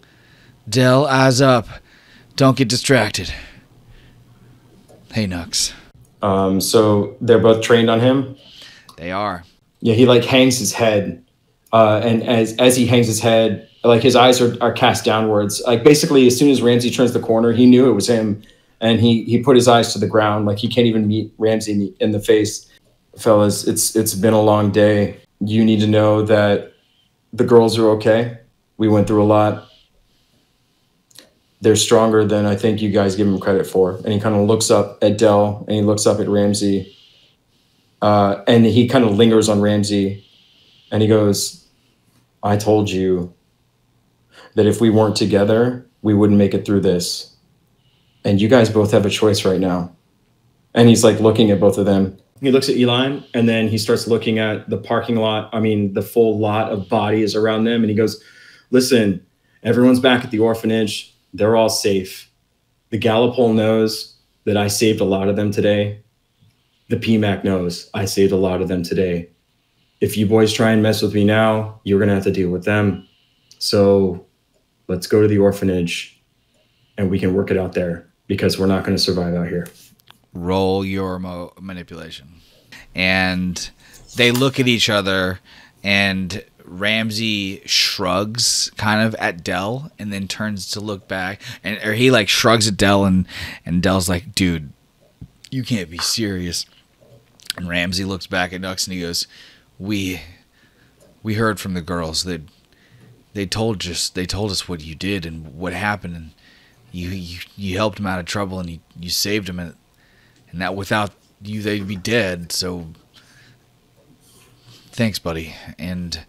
Dell, eyes up. Don't get distracted. Hey, Nux. So they're both trained on him? They are. Yeah, he like hangs his head. And as he hangs his head, like his eyes are cast downwards. Like basically, as soon as Ramsey turns the corner, he knew it was him. And he put his eyes to the ground. Like he can't even meet Ramsey in the face. Fellas, it's been a long day. You need to know that the girls are okay. We went through a lot. They're stronger than I think you guys give them credit for. And he kind of looks up at Dell, and he looks up at Ramsey. And he kind of lingers on Ramsey. And he goes, I told you that if we weren't together, we wouldn't make it through this. And you guys both have a choice right now. And he's like looking at both of them. He looks at Eli, and then he starts looking at the parking lot. I mean, the full lot of bodies around them. And he goes, listen, everyone's back at the orphanage. They're all safe. The Gallipole knows that I saved a lot of them today. The PMAC knows I saved a lot of them today. If you boys try and mess with me now, you're going to have to deal with them. So let's go to the orphanage, and we can work it out there, because we're not going to survive out here. Roll your manipulation. And they look at each other, and Ramsey shrugs kind of at Dell and then turns to look back. Or he like shrugs at Dell, and Dell's like, dude, you can't be serious. And Ramsey looks back at Nux and he goes, we heard from the girls that they told us what you did and what happened, and you helped them out of trouble, and you saved them, and that without you they'd be dead. So thanks, buddy. And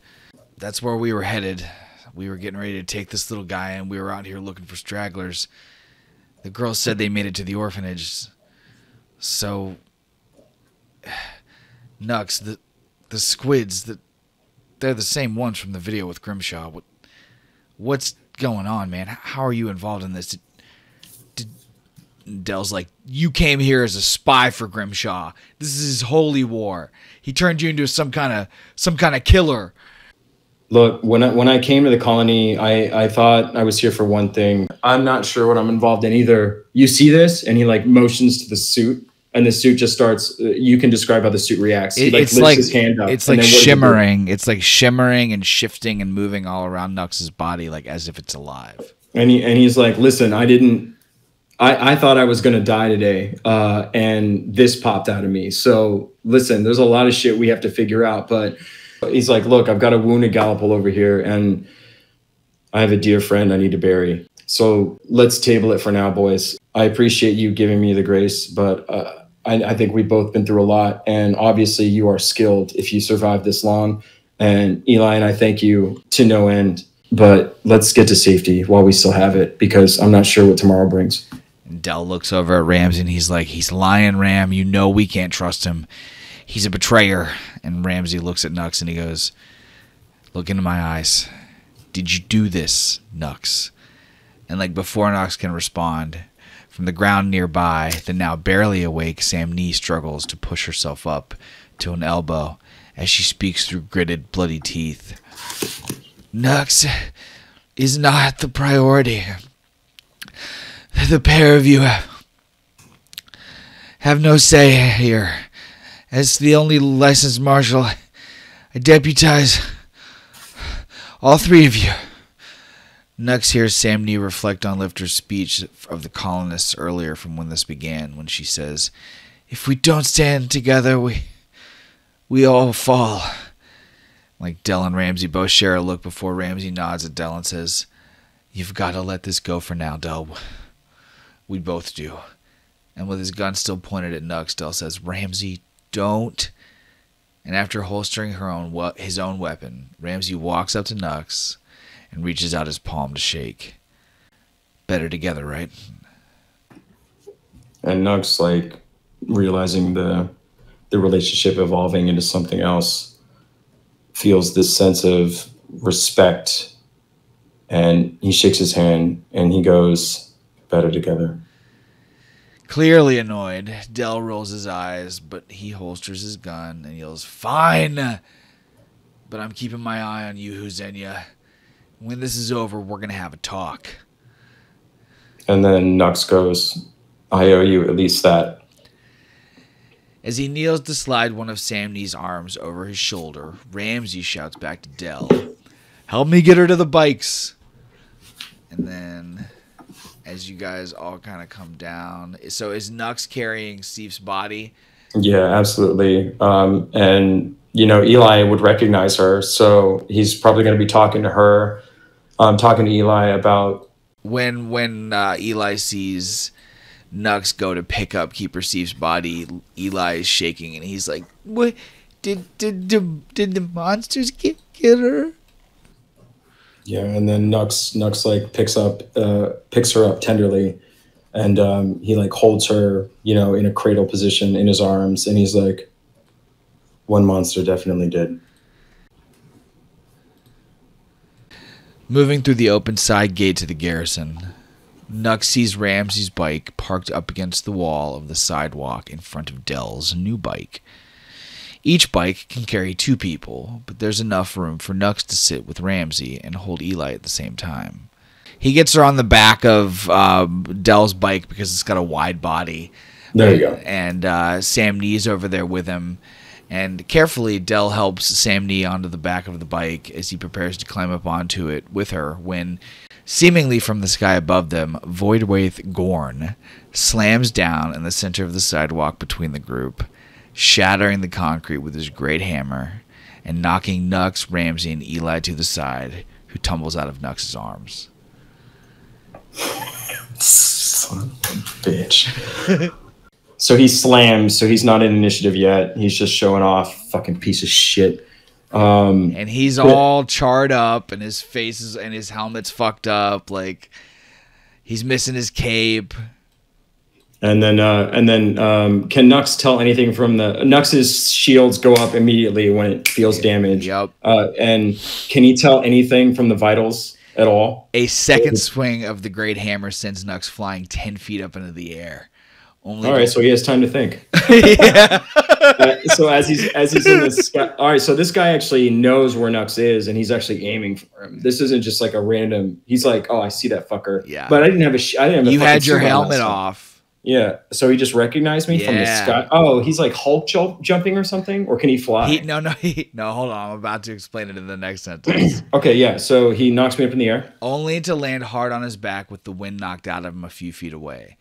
that's where we were headed. We were getting ready to take this little guy, and we were out here looking for stragglers. The girls said they made it to the orphanage. So Nux, the squids, they're the same ones from the video with Grimshaw. What's going on, man? How are you involved in this? Dell's like, you came here as a spy for Grimshaw. This is his holy war. He turned you into some kind of killer. Look, when I came to the colony, I thought I was here for one thing. I'm not sure what I'm involved in either. You see this? And he like motions to the suit, and the suit just starts. You can describe how the suit reacts. He It's lifts like his hand up, it's and like then what does it do? shimmering. It's like shimmering and shifting and moving all around Nux's body, like as if it's alive. And he's like, listen, I thought I was gonna die today, and this popped out of me. So listen, there's a lot of shit we have to figure out, but. He's like, look, I've got a wounded Gallipol over here, and I have a dear friend I need to bury. So let's table it for now, boys. I appreciate you giving me the grace, but I think we've both been through a lot, and obviously you are skilled if you survive this long. And Eli and I thank you to no end, but let's get to safety while we still have it, because I'm not sure what tomorrow brings. And Dell looks over at Ramsey, and he's like, he's lying, Ram. You know we can't trust him. He's a betrayer. And Ramsey looks at Nux and he goes, look into my eyes. Did you do this, Nux? And like before Nux can respond, from the ground nearby, the now barely awake Sam Nee struggles to push herself up to an elbow as she speaks through gritted, bloody teeth. Nux is not the priority. The pair of you have no say here. As the only licensed marshal, I deputize all three of you. Nux hears Sam Nee reflect on Lifter's speech of the colonists earlier from when this began, when she says, if we don't stand together, we all fall. Like Dell and Ramsey both share a look before Ramsey nods at Dell and says, you've got to let this go for now, Dell. We both do. And with his gun still pointed at Nux, Dell says, Ramsey, don't. And after holstering his own weapon, Ramsey walks up to Nux and reaches out his palm to shake. Better together, right? And Nux, like, realizing the relationship evolving into something else, feels this sense of respect, and he shakes his hand and he goes, better together. Clearly annoyed, Dell rolls his eyes, but he holsters his gun and yells, fine! But I'm keeping my eye on you, Huzenya. When this is over, we're going to have a talk. And then Nux goes, I owe you at least that. As he kneels to slide one of Sam Nee's arms over his shoulder, Ramsey shouts back to Dell, help me get her to the bikes! And then, as you guys all kind of come down, so is Nux carrying Steve's body? Yeah, absolutely. And, you know, Eli would recognize her, so he's probably going to be talking to her, talking to Eli about... When Eli sees Nux go to pick up Keeper Steve's body, Eli is shaking, and he's like, "What? Did the monsters get her?" Yeah, and then Nux like picks her up tenderly, and he like holds her, you know, in a cradle position in his arms, and he's like, "One monster definitely did." Moving through the open side gate to the garrison, Nux sees Ramsey's bike parked up against the wall of the sidewalk in front of Dell's new bike. Each bike can carry 2 people, but there's enough room for Nux to sit with Ramsey and hold Eli at the same time. He gets her on the back of Dell's bike because it's got a wide body. There you go. And Sam Nee's over there with him. And carefully, Dell helps Sam Nee onto the back of the bike as he prepares to climb up onto it with her when, seemingly from the sky above them, Voidwraith Gorn slams down in the center of the sidewalk between the group, shattering the concrete with his great hammer and knocking Nux, Ramsey, and Eli to the side, who tumbles out of Nux's arms. Son of a bitch. So he slams, so he's not in initiative yet. He's just showing off, fucking piece of shit. And he's all charred up, and his face is, and his helmet's fucked up. Like, he's missing his cape. And then can Nux tell anything from the Nux's shields go up immediately when it feels damage? Yep. And can he tell anything from the vitals at all? A second swing of the great hammer sends Nux flying 10 feet up into the air. All right, so he has time to think. Yeah. So as he's in the sky, all right. So this guy actually knows where Nux is, and he's actually aiming for him. This isn't just like a random. He's like, oh, I see that fucker. Yeah. But I didn't have a. I didn't have. You had your helmet off. Yeah. So he just recognized me from the sky. Oh, he's like Hulk jumping or something, or can he fly? No. Hold on. I'm about to explain it in the next sentence. Okay. Yeah. So he knocks me up in the air, only to land hard on his back with the wind knocked out of him a few feet away.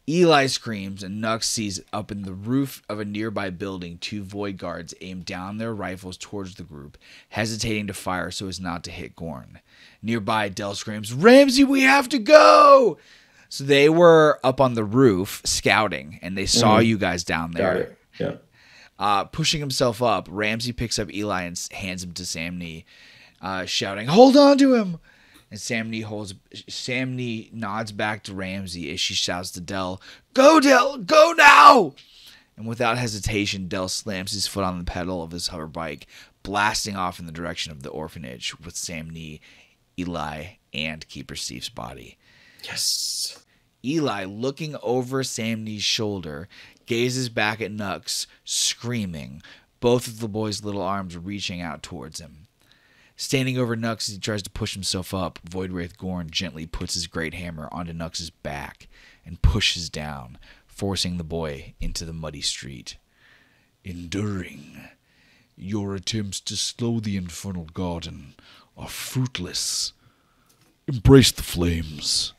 Eli screams, and Nux sees up in the roof of a nearby building 2 Void Guards aim down their rifles towards the group, hesitating to fire so as not to hit Gorn. Nearby, Del screams, "Ramsey, we have to go!" So they were up on the roof scouting, and they saw you guys down there. Got it. Yeah. Pushing himself up, Ramsey picks up Eli and hands him to Samnee, shouting, "Hold on to him!" And Samnee nods back to Ramsey as she shouts to Del, "Go, Del! Go now!" And without hesitation, Del slams his foot on the pedal of his hover bike, blasting off in the direction of the orphanage with Samnee, Eli, and Keeper Steve's body. Yes. Eli, looking over Samnee's shoulder, gazes back at Nux, screaming, both of the boy's little arms reaching out towards him. Standing over Nux as he tries to push himself up, Voidwraith Gorn gently puts his great hammer onto Nux's back and pushes down, forcing the boy into the muddy street. "Enduring, your attempts to slow the infernal garden are fruitless. Embrace the flames."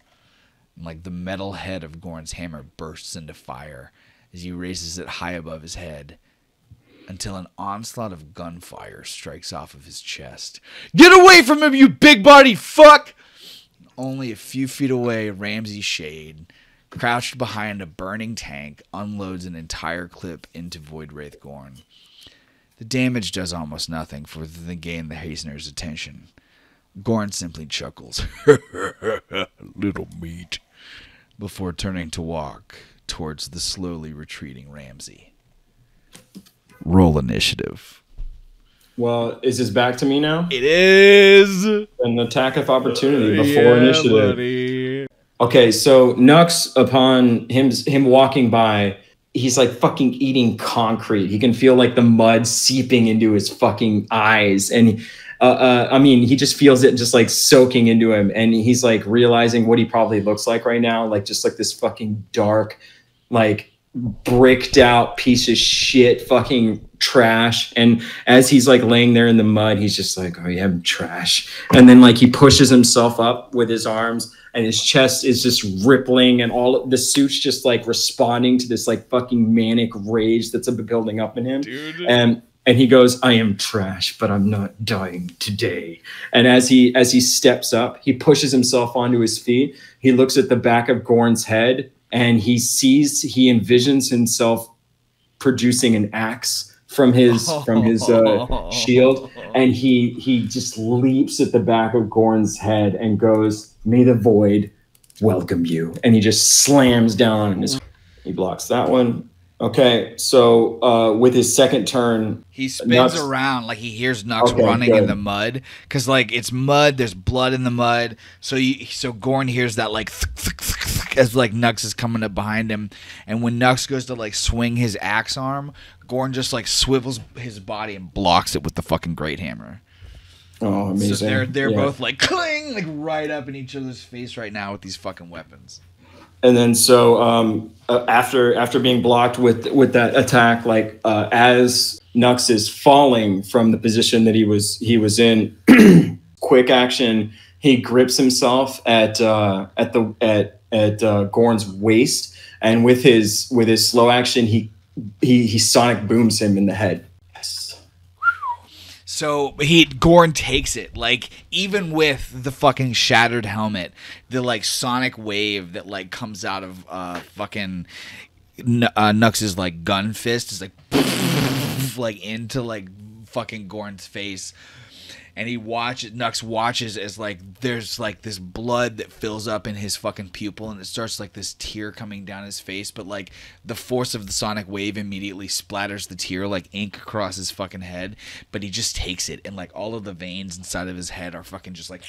And like the metal head of Gorn's hammer bursts into fire as he raises it high above his head, until an onslaught of gunfire strikes off of his chest. "Get away from him, you big-bodied fuck!" Only a few feet away, Ramsey Shade, crouched behind a burning tank, unloads an entire clip into Voidwraith Gorn. The damage does almost nothing for the gain the Hastener's attention. Gorn simply chuckles, "Little meat," before turning to walk towards the slowly retreating Ramsey. Roll initiative. Well, is this back to me now? It is An attack of opportunity before initiative. Buddy. Okay, so Nux, upon him walking by, he's like fucking eating concrete. He can feel like the mud seeping into his fucking eyes, and I mean, he just feels it just like soaking into him, and he's like realizing what he probably looks like right now, like just like this fucking dark, like bricked out piece of shit fucking trash. And as he's like laying there in the mud, he's just like, "Oh yeah, I'm trash." And then like he pushes himself up with his arms, and his chest is just rippling, and all of the suit's just like responding to this like fucking manic rage that's building up in him. Dude. And he goes, "I am trash, but I'm not dying today." And as he steps up, he pushes himself onto his feet. He looks at the back of Gorn's head, and he envisions himself producing an axe from his shield, and he just leaps at the back of Gorn's head and goes, "May the void welcome you." And he just slams down on his. He blocks that one. Okay, so with his second turn, he spins around like he hears Nux running in the mud, because like it's mud, there's blood in the mud. So Gorn hears that like as like Nux is coming up behind him, and when Nux goes to like swing his axe arm, Gorn just like swivels his body and blocks it with the fucking great hammer. Oh, amazing! So they're both like cling, like right up in each other's face right now with these fucking weapons. And then so after being blocked with that attack, like as Nux is falling from the position that he was in, quick action, he grips himself at Gorn's waist, and with his slow action, he sonic booms him in the head. So Gorn takes it, like even with the fucking shattered helmet, the like sonic wave that like comes out of fucking Nux's like gun fist is like into like fucking Gorn's face. And Nux watches as like there's like this blood that fills up in his fucking pupil, and it starts like this tear coming down his face, but like the force of the sonic wave immediately splatters the tear like ink across his fucking head, but he just takes it, and like all of the veins inside of his head are fucking just like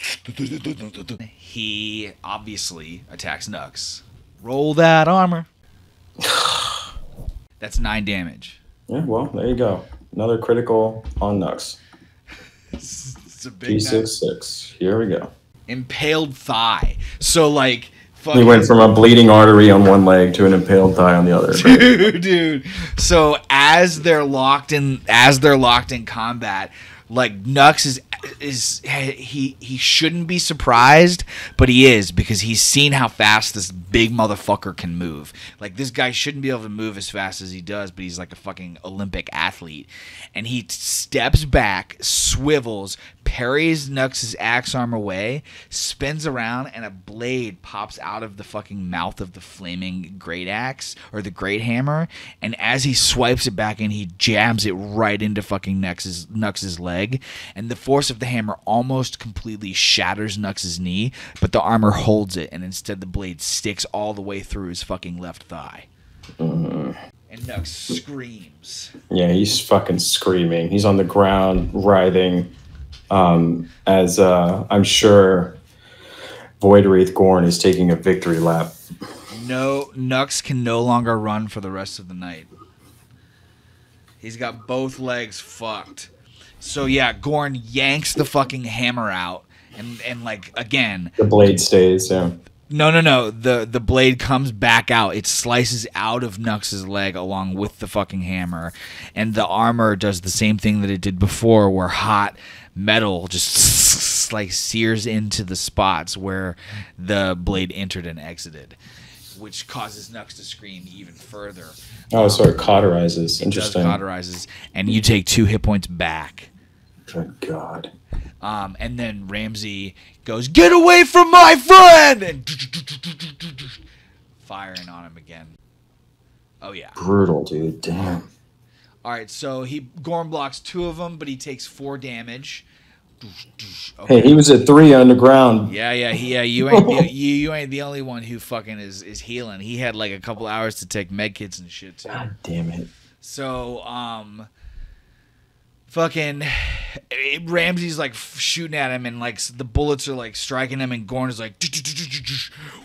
he obviously attacks Nux. Roll that armor. That's 9 damage. Yeah, well, there you go. Another critical on Nux. It's a big D6. Here we go. Impaled thigh. So like he went from a bleeding artery on one leg to an impaled thigh on the other. Dude. So as they're locked in combat, like Nux he shouldn't be surprised, but he is, because he's seen how fast this big motherfucker can move. Like, this guy shouldn't be able to move as fast as he does, but he's like a fucking Olympic athlete. And he steps back, swivels, parries Nux's axe arm away, spins around, and a blade pops out of the fucking mouth of the flaming great axe, or the great hammer. And as he swipes it back in, he jams it right into fucking Nux's leg. And the force of the hammer almost completely shatters Nux's knee, but the armor holds it, and instead the blade sticks all the way through his fucking left thigh. And Nux screams. Yeah, he's fucking screaming. He's on the ground, writhing, as I'm sure Voidwraith Gorn is taking a victory lap. No, Nux can no longer run for the rest of the night. He's got both legs fucked. So yeah, Gorn yanks the fucking hammer out, and like, again, the blade stays. Yeah. No. The blade comes back out. It slices out of Nux's leg along with the fucking hammer, and the armor does the same thing that it did before, where hot metal just like sears into the spots where the blade entered and exited, which causes Nux to scream even further. Oh, so it cauterizes. Interesting. It does cauterizes, and you take 2 hit points back. Good God. And then Ramsey goes, "Get away from my friend!" And firing on him again. Oh, yeah. Brutal, dude. Damn. All right, so Gorn blocks 2 of them, but he takes 4 damage. Okay. Hey, he was at 3 underground. Yeah. You ain't the only one who fucking is healing. He had like a couple hours to take med kits and shit too. God damn it. So fucking Ramsey's like shooting at him, and like the bullets are like striking him, and Gorn is like,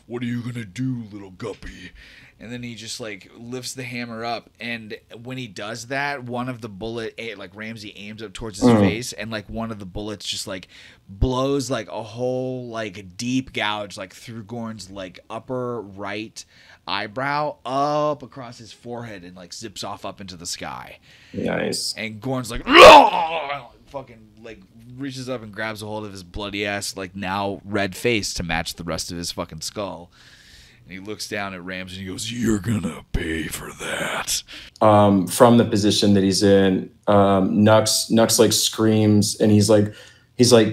"What are you gonna do, little guppy?" And then he just like lifts the hammer up, and when he does that, one of the like Ramsey aims up towards his face, and like one of the bullets just like blows like a whole like deep gouge like through Gorn's like upper right eyebrow up across his forehead, and like zips off up into the sky. Nice. And Gorn's like, fucking like reaches up and grabs a hold of his bloody ass like now red face to match the rest of his fucking skull. And he looks down at Ramsey and he goes, "You're gonna pay for that." From the position that he's in, Nux like screams, and he's like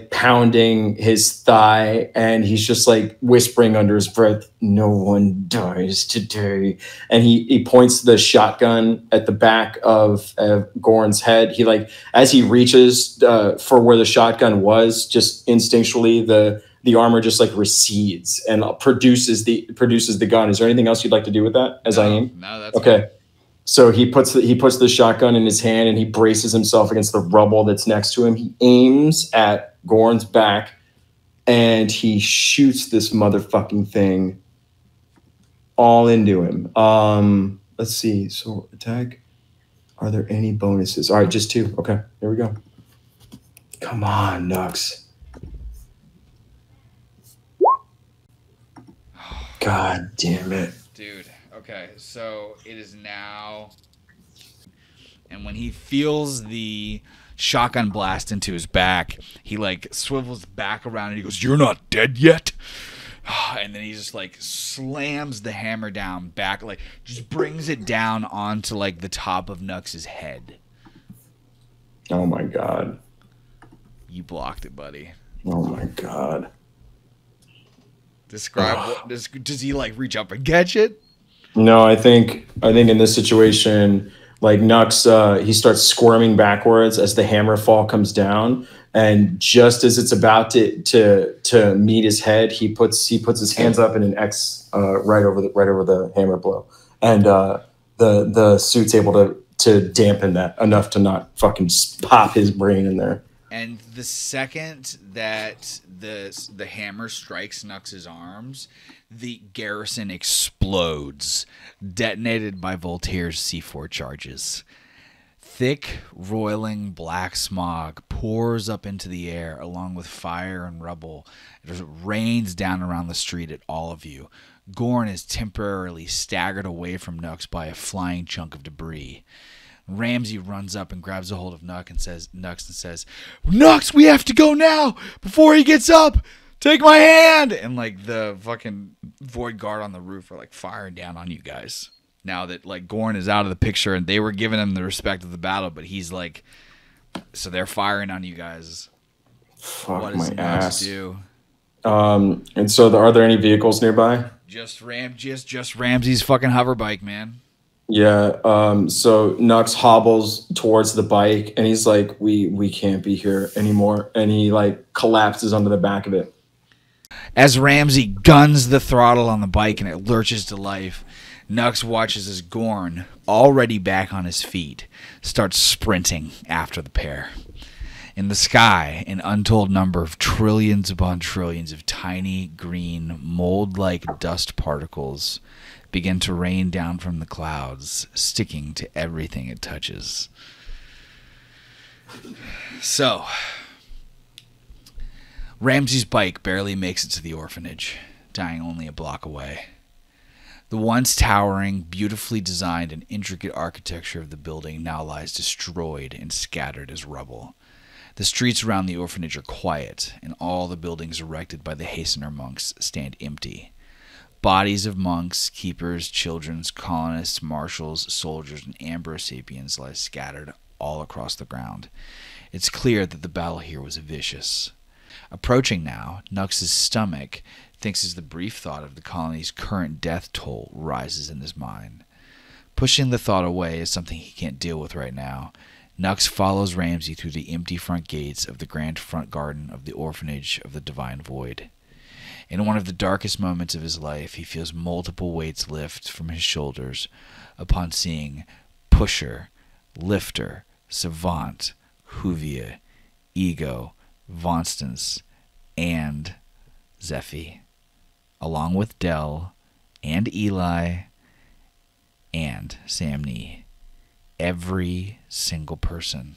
pounding his thigh, and he's just like whispering under his breath, "No one dies today." And he points the shotgun at the back of Gorn's head. He like, as he reaches for where the shotgun was, just instinctually the armor just like recedes and produces the gun. Is there anything else you'd like to do with that as I aim? No, that's okay. Fine. So he puts the shotgun in his hand, and he braces himself against the rubble that's next to him. He aims at Gorn's back, and he shoots this motherfucking thing all into him. Let's see. So attack. Are there any bonuses? All right, just 2. Okay, here we go. Come on, Nux. God damn it. Dude, okay, so it is now, and when he feels the shotgun blast into his back, he like swivels back around and he goes, "You're not dead yet?" And then he just like slams the hammer down back, like just brings it down onto like the top of Nux's head. Oh my God. You blocked it, buddy. Oh my God. Describe does he like reach up and catch it? No, I think in this situation, Like Nux, he starts squirming backwards as the hammer fall comes down, and just as it's about to meet his head, he puts his hands up in an X right over the hammer blow, and the suit's able to dampen that enough to not fucking pop his brain in there. And the second that the hammer strikes Nux's arms, the garrison explodes, detonated by Voltaire's C4 charges. Thick, roiling black smog pours up into the air along with fire and rubble. It rains down around the street at all of you. Gorn is temporarily staggered away from Nux by a flying chunk of debris. Ramsey runs up and grabs a hold of Nux and says, "Nux, we have to go now before he gets up. Take my hand!" And like the fucking Void Guard on the roof are like firing down on you guys. Now that like Gorn is out of the picture and they were giving him the respect of the battle, but he's like, so they're firing on you guys. Fuck what does my Nux ass. do? And so are there any vehicles nearby? Just Ramsey's fucking hover bike, man. Yeah, so Nux hobbles towards the bike and he's like, we can't be here anymore. And he like collapses under the back of it. As Ramsey guns the throttle on the bike and it lurches to life, Nux watches as Gorn, already back on his feet, starts sprinting after the pair. In the sky, an untold number of trillions upon trillions of tiny, green, mold-like dust particles begin to rain down from the clouds, sticking to everything it touches. So, Ramsey's bike barely makes it to the orphanage, dying only a block away. The once towering, beautifully designed and intricate architecture of the building now lies destroyed and scattered as rubble. The streets around the orphanage are quiet, and all the buildings erected by the Hastener monks stand empty. Bodies of monks, keepers, children, colonists, marshals, soldiers, and Ambrosapians lie scattered all across the ground. It's clear that the battle here was vicious. Approaching now, Nux's stomach thinks as the brief thought of the colony's current death toll rises in his mind. Pushing the thought away is something he can't deal with right now. Nux follows Ramsey through the empty front gates of the grand front garden of the orphanage of the Divine Void. In one of the darkest moments of his life, he feels multiple weights lift from his shoulders upon seeing Pusher, Lifter, Savant, Huvia, Ego, Vonstance, and Zephy, along with Dell and Eli and Sam Nee. Every single person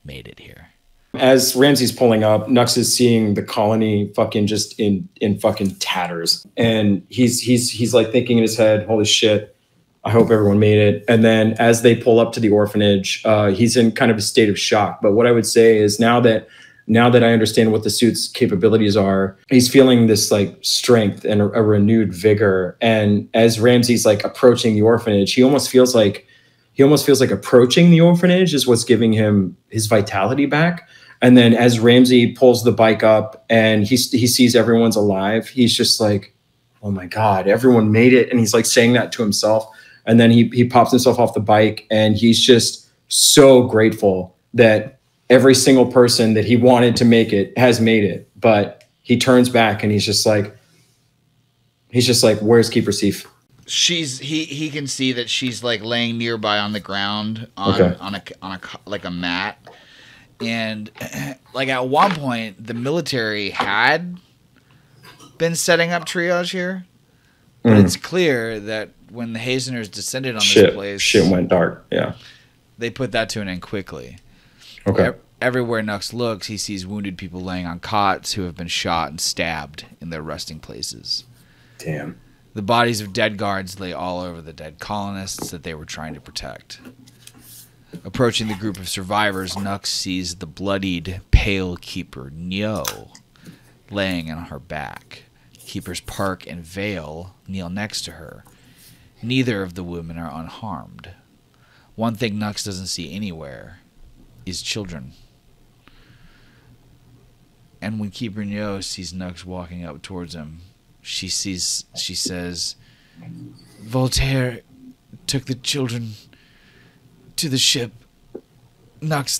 made it here. As Ramsey's pulling up, Nux is seeing the colony fucking just in fucking tatters. And he's like thinking in his head, holy shit, I hope everyone made it. And then as they pull up to the orphanage, he's in kind of a state of shock. But what I would say is now that I understand what the suit's capabilities are, he's feeling this like strength and a renewed vigor. And as Ramsey's like approaching the orphanage, he almost feels like approaching the orphanage is what's giving him his vitality back. And then as Ramsey pulls the bike up and he sees everyone's alive, he's just like, oh my God, everyone made it. And he's like saying that to himself. And then he pops himself off the bike and he's just so grateful that every single person that he wanted to make it has made it. But he turns back and he's just like, where's Keeper Sif? He can see that she's like laying nearby on the ground on a mat. And like at one point the military had been setting up triage here. But it's clear that when the Hazeners descended on this place, shit went dark. Yeah. They put that to an end quickly. Okay. Everywhere Nux looks, he sees wounded people laying on cots who have been shot and stabbed in their resting places. Damn. The bodies of dead guards lay all over the dead colonists that they were trying to protect. Approaching the group of survivors, Nux sees the bloodied, pale keeper, Nyo, laying on her back. Keepers Park and Vale kneel next to her. Neither of the women are unharmed. One thing Nux doesn't see anywhere is children. And when Keeper Nyo sees Nux walking up towards him, she says, Voltaire took the children to the ship. Nux,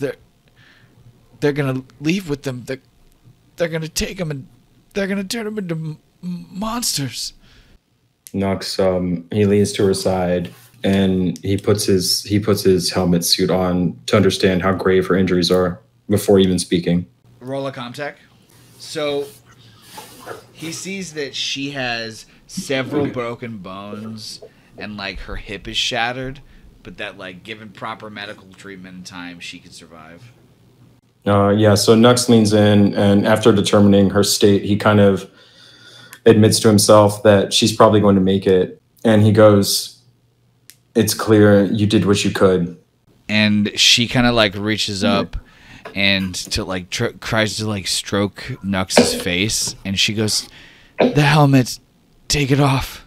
they're gonna leave with them. They're gonna take them and they're gonna turn them into monsters. Nux, he leans to her side and he puts his helmet suit on to understand how grave her injuries are before even speaking. Roll a comtech. So he sees that she has several broken bones and like her hip is shattered, but that like given proper medical treatment and time, she could survive. Yeah, so Nux leans in, and after determining her state, he kind of admits to himself that she's probably going to make it. And he goes, "It's clear you did what you could." And she kind of like reaches up and to like tries to like stroke Nux's face, and she goes, "The helmet, take it off."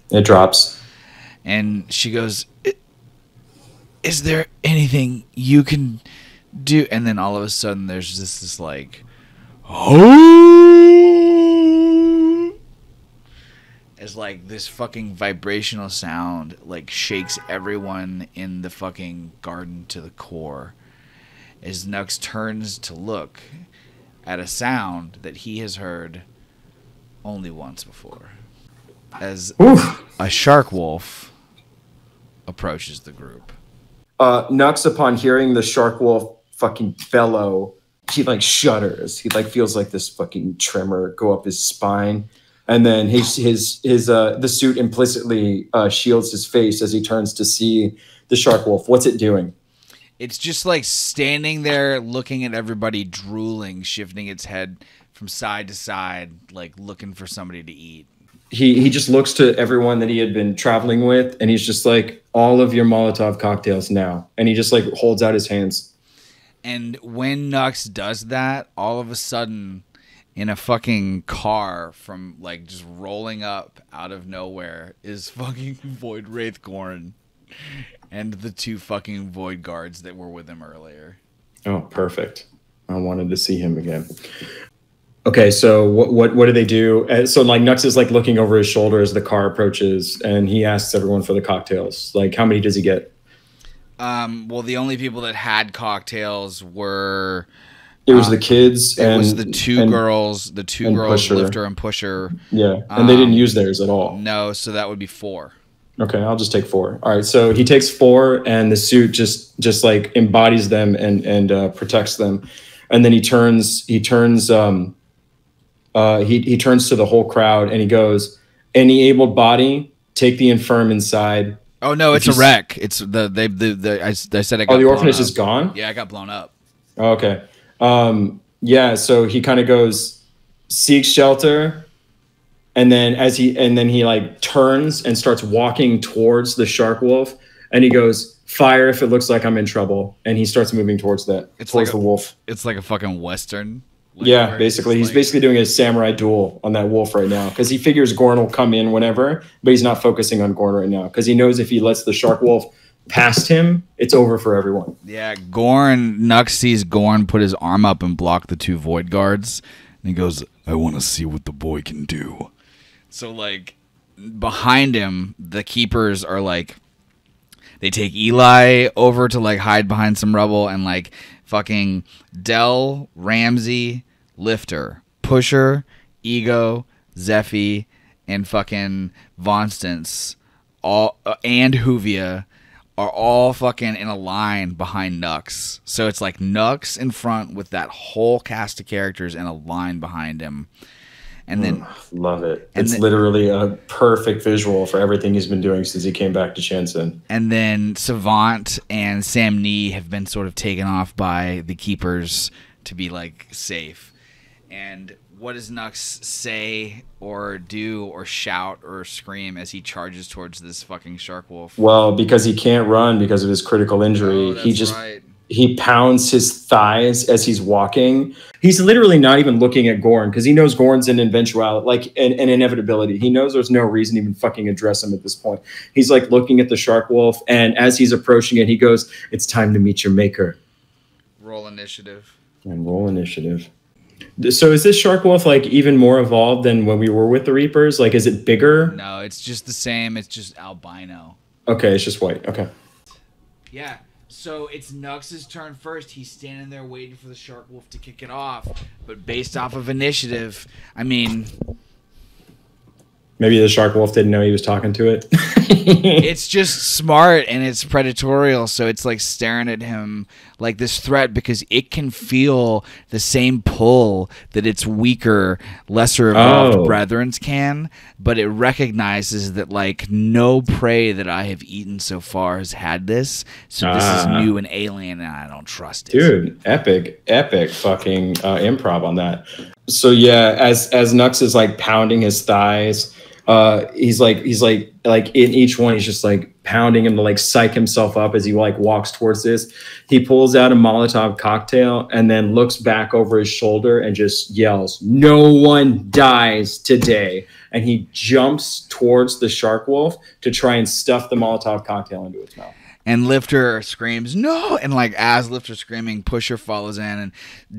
It drops. And she goes, "Is there anything you can do?" And then all of a sudden there's just this like, oh, as like this fucking vibrational sound like shakes everyone in the fucking garden to the core as Nux turns to look at a sound that he has heard only once before, as a shark wolf approaches the group. Nux, upon hearing the shark wolf fucking bellow, he like shudders. He like feels like this fucking tremor go up his spine, and then the suit implicitly shields his face as he turns to see the shark wolf. What's it doing? It's just like standing there looking at everybody, drooling, shifting its head from side to side, like looking for somebody to eat. He just looks to everyone that he had been traveling with, and he's just like, "All of your Molotov cocktails now." And he just like holds out his hands. And when Nux does that, all of a sudden, in a fucking car from like just rolling up out of nowhere is fucking Void Wraith Gorn and the two fucking Void Guards that were with him earlier. Oh, perfect. I wanted to see him again. Okay, so what do they do? So like Nux is like looking over his shoulder as the car approaches, and he asks everyone for the cocktails. Like, how many does he get? Well, the only people that had cocktails were... It was the kids and... It was the two girls, Pusher. Lifter and Pusher. Yeah, and they didn't use theirs at all. No, so that would be 4. Okay, I'll just take 4. All right, so he takes 4, and the suit just like embodies them and protects them. And then he turns to the whole crowd and he goes, "Any able body, take the infirm inside." Oh no, it's a wreck. It's I said I got. Oh, the orphanage is gone? Yeah, I got blown up. Oh, okay. Yeah, so he kind of goes, "Seek shelter." And then he like turns and starts walking towards the shark wolf, and he goes, "Fire if it looks like I'm in trouble." And he starts moving towards the wolf. It's like a fucking Western. Yeah, basically. He's basically doing a samurai duel on that wolf right now because he figures Gorn will come in whenever, but he's not focusing on Gorn right now because he knows if he lets the shark wolf past him, it's over for everyone. Yeah, Nux sees Gorn put his arm up and block the two Void Guards, and he goes, "I want to see what the boy can do." So, like, behind him, the keepers are like, they take Eli over to like hide behind some rubble, and like fucking Dell, Ramsey, Lifter, Pusher, Ego, Zephy, and fucking Vonstance, all and Huvia are all fucking in a line behind Nux. So it's like Nux in front with that whole cast of characters in a line behind him. And then love it. It's literally a perfect visual for everything he's been doing since he came back to Shenzhen. And then Savant and Sam Nee have been sort of taken off by the keepers to be like safe. And what does Nux say or do or shout or scream as he charges towards this fucking shark wolf? Well, because he can't run because of his critical injury, he pounds his thighs as he's walking. He's literally not even looking at Gorn because he knows Gorn's an eventuality, like an inevitability. He knows there's no reason to even fucking address him at this point. He's like looking at the shark wolf, and as he's approaching it, he goes, "It's time to meet your maker." Roll initiative. And roll initiative. So is this shark wolf like even more evolved than when we were with the Reapers? Like, is it bigger? No, it's just the same. It's just albino. Okay, it's just white. Okay. Yeah. So it's Nux' turn first. He's standing there waiting for the Shark Wolf to kick it off. But based off of initiative, I mean... Maybe the Shark Wolf didn't know he was talking to it. It's just smart and it's predatorial, so it's like staring at him like this threat because it can feel the same pull that its weaker, lesser evolved brethrens can, but it recognizes that like no prey that I have eaten so far has had this, so this is new and alien and I don't trust it. Dude, epic fucking improv on that. So yeah, as Nux is like pounding his thighs, he's like in each one he's just like pounding him to like psych himself up as he like walks towards this. He pulls out a Molotov cocktail and then looks back over his shoulder and just yells, "No one dies today," and he jumps towards the Shark Wolf to try and stuff the Molotov cocktail into its mouth. And Lifter screams, "No!" And like as Lifter's screaming, Pusher follows in, and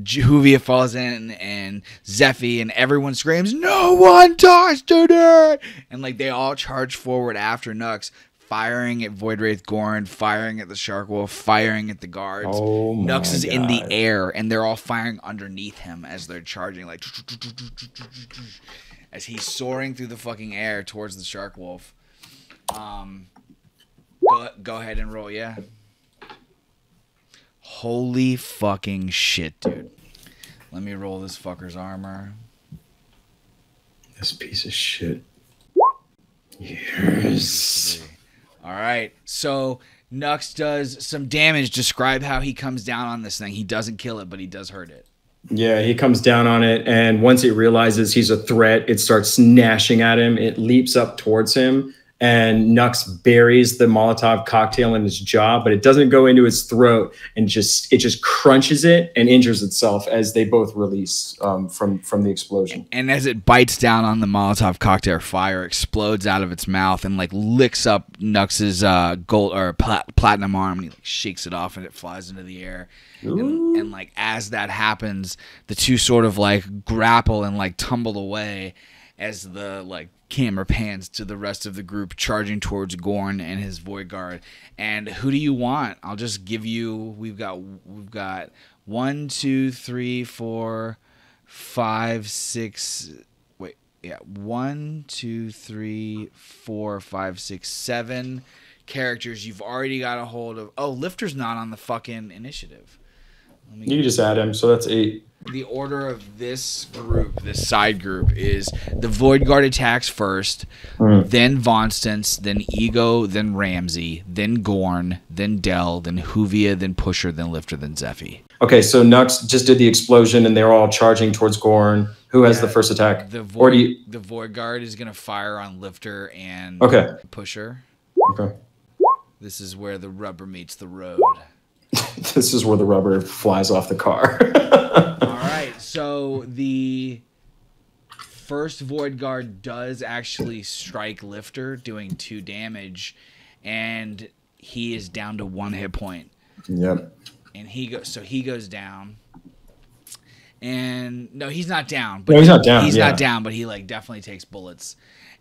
Juvia follows in, and Zephy, and everyone screams, "No one dies today!" And like they all charge forward after Nux, firing at Void Wraith Gorn, firing at the Shark Wolf, firing at the guards. Oh my Nux is in the God. air, and they're all firing underneath him as they're charging, like as he's soaring through the fucking air towards the Shark Wolf. Go ahead and roll, yeah. Holy fucking shit, dude. Let me roll this fucker's armor. This piece of shit. Yes. All right. So Nux does some damage. Describe how he comes down on this thing. He doesn't kill it, but he does hurt it. Yeah, he comes down on it, and once it realizes he's a threat, it starts gnashing at him. It leaps up towards him, and Nux buries the Molotov cocktail in his jaw, but it doesn't go into his throat, and it just crunches it and injures itself as they both release from the explosion. And as it bites down on the Molotov cocktail, fire explodes out of its mouth and like licks up Nux's gold or platinum arm, and he like shakes it off, and it flies into the air. And like as that happens, the two sort of like grapple and like tumble away as the like camera pans to the rest of the group charging towards Gorn and his Void Guard. And who do you want? I'll just give you. We've got 1, 2, 3, 4, 5, 6. Wait, yeah, 1, 2, 3, 4, 5, 6, 7 characters you've already got a hold of. Oh, Lifter's not on the fucking initiative. You can just add him, so that's 8. The order of this group, this side group, is the Void Guard attacks first, then Vonstance, then Ego, then Ramsey, then Gorn, then Dell, then Juvia, then Pusher, then Lifter, then Zephy. Okay, so Nux just did the explosion, and they're all charging towards Gorn. Who has the first attack? The Void Guard is going to fire on Lifter and Pusher. Okay. This is where the rubber meets the road. This is where the rubber flies off the car. All right, so the first Void Guard does actually strike Lifter, doing 2 damage, and he is down to 1 hit point. Yep. And he goes down. And no, he's not down. But no, he's not down. He's not down, but he like definitely takes bullets.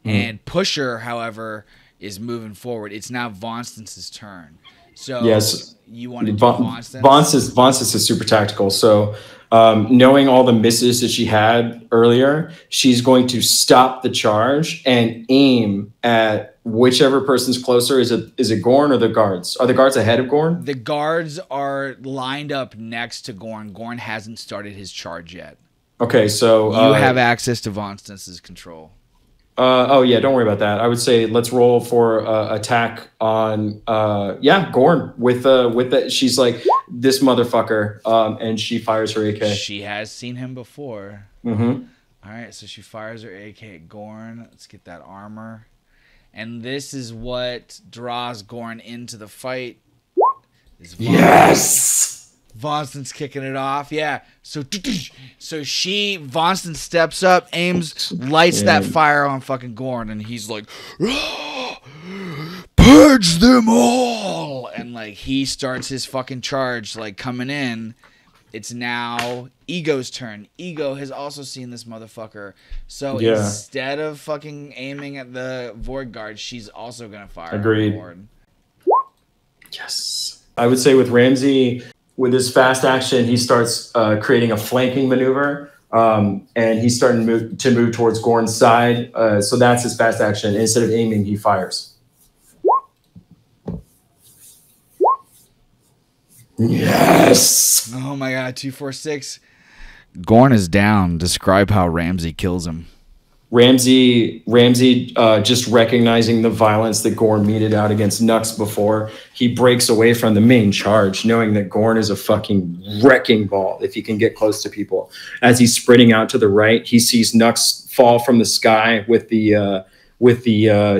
And Pusher, however, is moving forward. It's now Vonstance's turn. So yes, you want to do Vonstance? Vonstance is super tactical. So knowing all the misses that she had earlier, she's going to stop the charge and aim at whichever person's closer. Is it Gorn or the guards? Are the guards ahead of Gorn? The guards are lined up next to Gorn. Gorn hasn't started his charge yet. Okay, so you have access to Vonstance's control. Oh yeah, don't worry about that. I would say let's roll for attack on Gorn with that. She's like this motherfucker, and she fires her AK. She has seen him before. Mm-hmm. All right, so she fires her AK at Gorn. Let's get that armor, and this is what draws Gorn into the fight. Yes. Vonstance kicking it off, yeah. So Vonstance steps up, aims, lights that fire on fucking Gorn, and he's like, "Purge them all!" And like he starts his fucking charge, like coming in. It's now Ego's turn. Ego has also seen this motherfucker, so instead of fucking aiming at the Void Guard, she's also gonna fire. Agreed. Gorn. Yes. I would say with Ramsey, with his fast action, he starts creating a flanking maneuver, and he's starting to move towards Gorn's side. So that's his fast action. Instead of aiming, he fires. Yes. Oh my god, 246. Gorn is down. Describe how Ramsey kills him. Ramsey, just recognizing the violence that Gorn meted out against Nux before, he breaks away from the main charge, knowing that Gorn is a fucking wrecking ball if he can get close to people. As he's sprinting out to the right, he sees Nux fall from the sky with the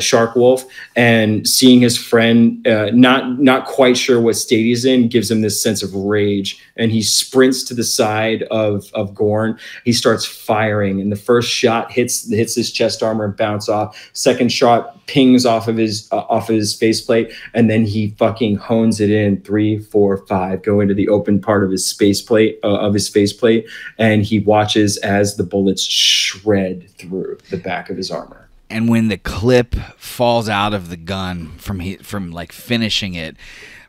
shark wolf, and seeing his friend not quite sure what state he's in gives him this sense of rage, and he sprints to the side of Gorn. He starts firing, and the first shot hits his chest armor and bounce off. Second shot pings off of his faceplate, and then he fucking hones it in 3, 4, 5, go into the open part of his faceplate, and he watches as the bullets shred through the back of his armor. And when the clip falls out of the gun from like finishing it,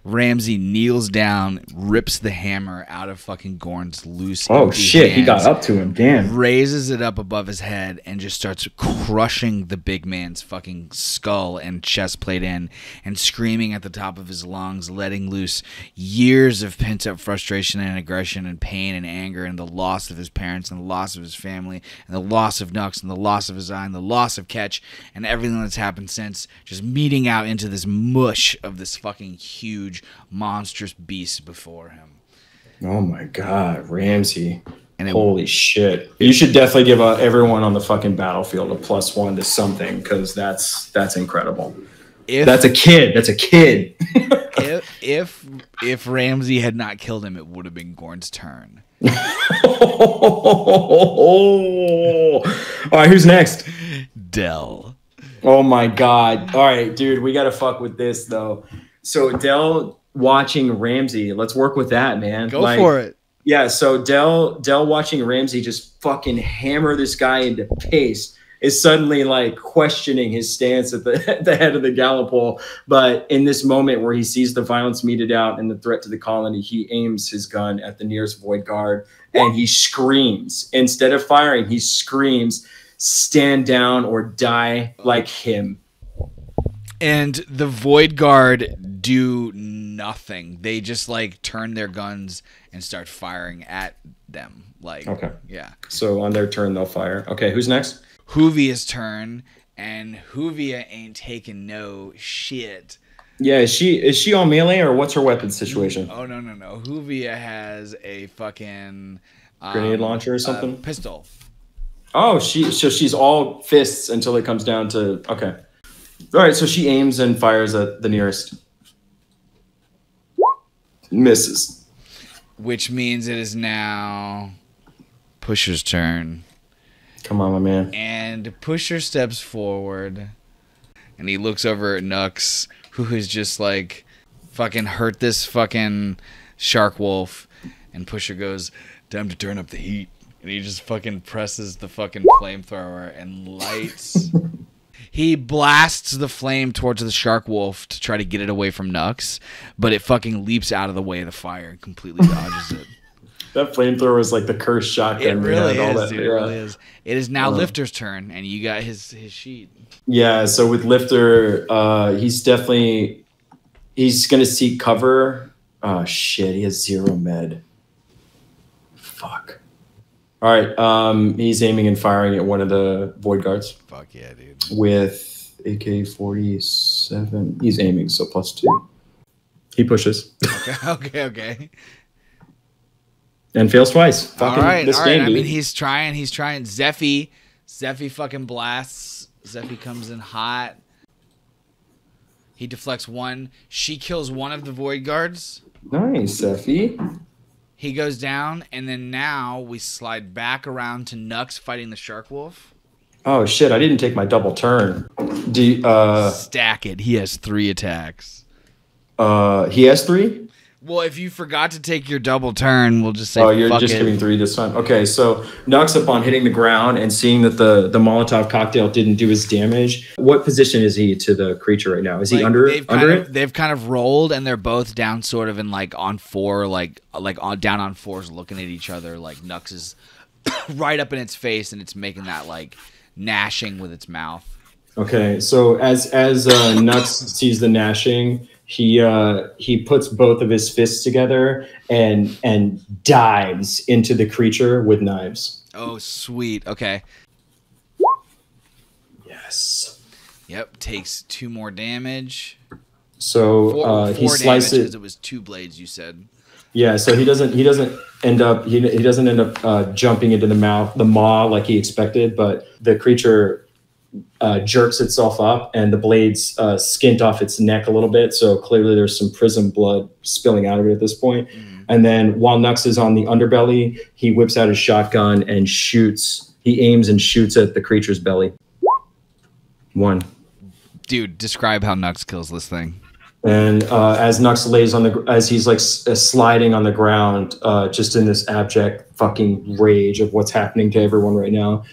Ramsey kneels down, rips the hammer out of fucking Gorn's loose. Oh shit! Hands, he got up to him. Damn. Raises it up above his head and just starts crushing the big man's fucking skull and chest plate in, and screaming at the top of his lungs, letting loose years of pent up frustration and aggression and pain and anger and the loss of his parents and the loss of his family and the loss of Nux and the loss of his eye and the loss of Ketch and everything that's happened since, just meeting out into this mush of this fucking huge monstrous beast before him. Oh my god, Ramsey. And holy shit. You should definitely give everyone on the fucking battlefield a +1 to something, because that's incredible. That's a kid. If Ramsey had not killed him, it would have been Gorn's turn. All right, who's next? Del. Oh my god. All right, dude, we gotta fuck with this though. So Del watching Ramsey, let's work with that, man. Go for it. Yeah, so Del watching Ramsey just fucking hammer this guy into pace is suddenly like questioning his stance at the head of the Gallipole. But in this moment where he sees the violence meted out and the threat to the colony, he aims his gun at the nearest Void Guard and he screams. Instead of firing, he screams, "Stand down or die like him." And the Void Guard do nothing. They just like turn their guns and start firing at them. Like, okay, yeah. So on their turn, they'll fire. Okay, who's next? Juvia's turn, and Juvia ain't taking no shit. Yeah, is she all melee, or what's her weapon situation? Oh no. Juvia has a fucking grenade launcher or something. Pistol. Oh, she's all fists until it comes down to okay. All right, so she aims and fires at the nearest. Misses. Which means it is now Pusher's turn. Come on, my man. And Pusher steps forward, and he looks over at Nux, who has just like fucking hurt this fucking shark wolf. And Pusher goes, "Time to turn up the heat." And he just fucking presses the fucking flamethrower and lights. He blasts the flame towards the shark wolf to try to get it away from Nux, but it fucking leaps out of the way of the fire and completely dodges it. That flamethrower is like the cursed shotgun. It really is, dude. It really is. It is now Lifter's turn, and you got his sheet. Yeah, so with Lifter, he's going to seek cover. Oh, shit. He has 0 med. Fuck. All right, he's aiming and firing at one of the Void Guards. Fuck yeah, dude. With AK-47. He's aiming, so +2. He pushes. Okay. And fails twice. Fucking all right. I mean, he's trying. Zephy fucking blasts. Zephy comes in hot. He deflects one. She kills one of the Void Guards. Nice, Zephy. He goes down, and then now we slide back around to Nux fighting the Shark Wolf. Oh, shit. I didn't take my double turn. Stack it. He has 3 attacks. He has 3? Well, if you forgot to take your double turn, we'll just say you're fuck just it. giving 3 this time. Okay, so Nux, upon hitting the ground and seeing that the Molotov cocktail didn't do his damage, what position is he to the creature right now? Is he under it? They've kind of rolled, and they're both down, sort of in like on four, down on fours, looking at each other. Like Nux is right up in its face, and it's making that like gnashing with its mouth. Okay, so as Nux sees the gnashing, he puts both of his fists together and dives into the creature with knives. Oh, sweet. Okay. Yes. Yep. Takes 2 more damage. So Four he slices because it was 2 blades. You said. Yeah. So he doesn't end up jumping into the maw like he expected, but the creature jerks itself up, and the blades skint off its neck a little bit. So clearly there's some prism blood spilling out of it at this point. And then while Nux is on the underbelly, he whips out his shotgun and shoots. He aims and shoots at the creature's belly. 1. Dude, describe how Nux kills this thing. And as Nux lays as he's like sliding on the ground, just in this abject fucking rage of what's happening to everyone right now,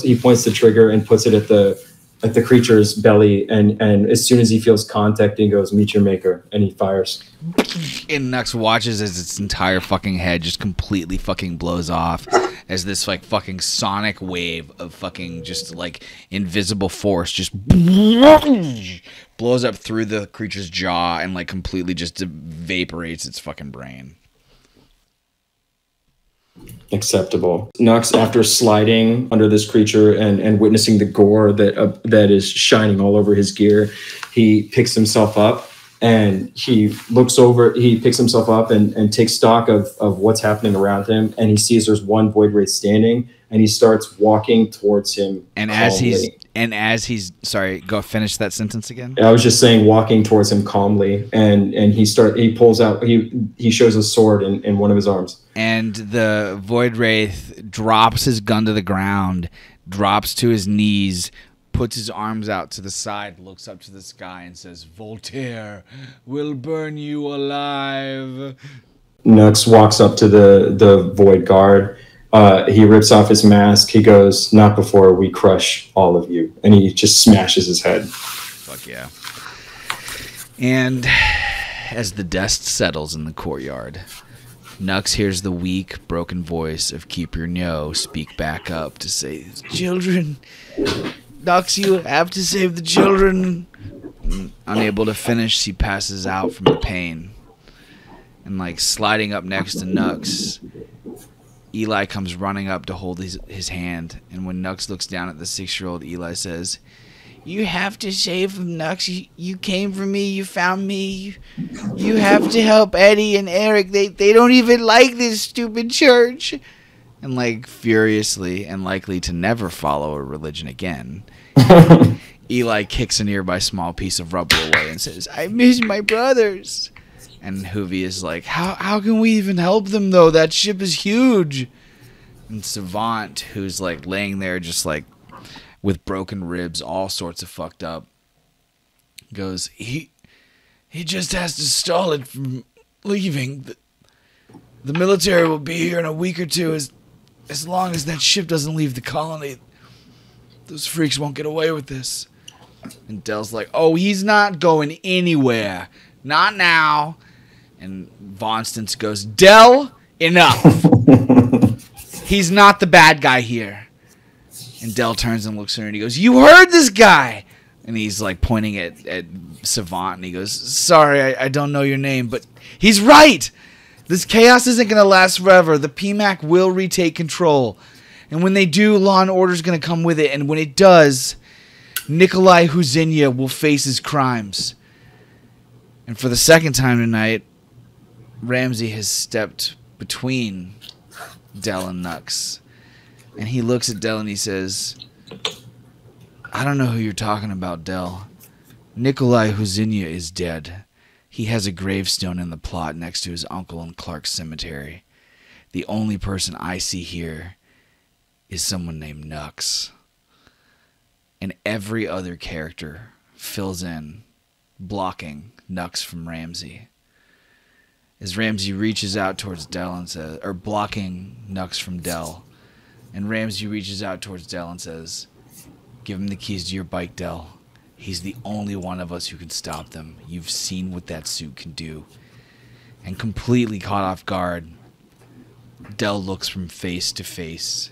he points the trigger and puts it at the creature's belly, and as soon as he feels contact, he goes, "Meet your maker," and he fires. And Nux watches as its entire fucking head just completely fucking blows off, as this like fucking sonic wave of fucking just like invisible force just blows up through the creature's jaw and like completely just evaporates its fucking brain. Acceptable. Nux, after sliding under this creature and witnessing the gore that is shining all over his gear, he picks himself up and he picks himself up and takes stock of what's happening around him, and he sees there's one void wraith standing, and he starts walking towards him. And as he's sorry, go finish that sentence again. I was just saying, walking towards him calmly, and he pulls out, he shows a sword in one of his arms. And the void wraith drops his gun to the ground, drops to his knees, puts his arms out to the side, looks up to the sky, and says, "Voltaire will burn you alive." Nux walks up to the void guard. He rips off his mask. He goes, "Not before we crush all of you." And he just smashes his head. Fuck yeah. And as the dust settles in the courtyard, Nux hears the weak, broken voice of Keeper Nyo speak back up to say, "Children, Nux, you have to save the children." And unable to finish, he passes out from the pain. And like sliding up next to Nux, Eli comes running up to hold his hand. And when Nux looks down at the 6-year-old, Eli says, "You have to save him, Nux. You came for me. You found me. You have to help Eddie and Eric. They don't even like this stupid church." And like furiously and likely to never follow a religion again, Eli kicks a nearby small piece of rubble away and says, "I miss my brothers." And Hoovy is like, How can we even help them, though? That ship is huge." And Savant, who's like laying there just like with broken ribs, all sorts of fucked up, goes, He just has to stall it from leaving. The military will be here in a week or two. As long as that ship doesn't leave the colony, those freaks won't get away with this." And Dell's like, "Oh, he's not going anywhere. Not now." And Von Stintz goes, "Dell, enough. He's not the bad guy here." And Dell turns and looks at her and he goes, "You heard this guy." And he's like pointing at Savant and he goes, "Sorry, I don't know your name, but he's right. This chaos isn't going to last forever. The PMAC will retake control. And when they do, law and order is going to come with it. And when it does, Nikolai Huzinya will face his crimes." And for the second time tonight, Ramsey has stepped between Dell and Nux. And he looks at Dell and he says, "I don't know who you're talking about, Dell. Nikolai Huzinya is dead. He has a gravestone in the plot next to his uncle in Clark's cemetery. The only person I see here is someone named Nux." And every other character fills in, blocking Nux from Ramsey. as Ramsey reaches out towards Dell and says, or blocking Nux from Dell. And Ramsey reaches out towards Dell and says, "Give him the keys to your bike, Dell. He's the only one of us who can stop them. You've seen what that suit can do." And completely caught off guard, Dell looks from face to face,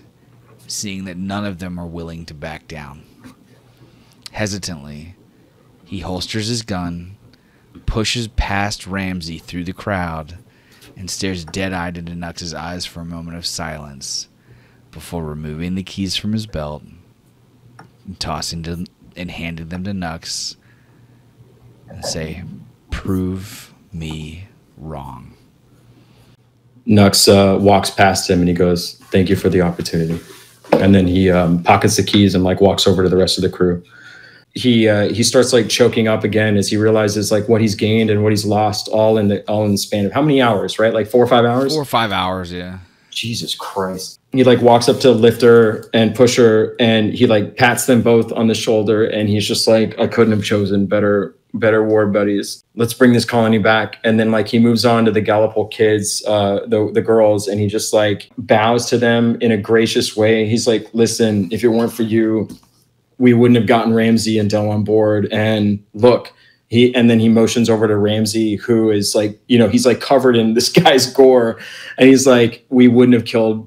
seeing that none of them are willing to back down. Hesitantly, he holsters his gun, pushes past Ramsey through the crowd, and stares dead-eyed into Nux's eyes for a moment of silence before removing the keys from his belt and tossing them and handing them to Nux and say, "Prove me wrong." Nux walks past him and he goes, "Thank you for the opportunity." And then he pockets the keys and like walks over to the rest of the crew. He starts like choking up again as he realizes like what he's gained and what he's lost all in the span of how many hours, right? Like 4 or 5 hours? 4 or 5 hours, yeah. Jesus Christ. He like walks up to Lifter and Pusher and he like pats them both on the shoulder and he's just like, "I couldn't have chosen better war buddies. Let's bring this colony back." And then like he moves on to the Gallipol kids, the girls, and he just like bows to them in a gracious way. He's like, "Listen, if it weren't for you, we wouldn't have gotten Ramsey and Dell on board. And look," and then he motions over to Ramsey, who is like, he's like covered in this guy's gore. And he's like, "We wouldn't have killed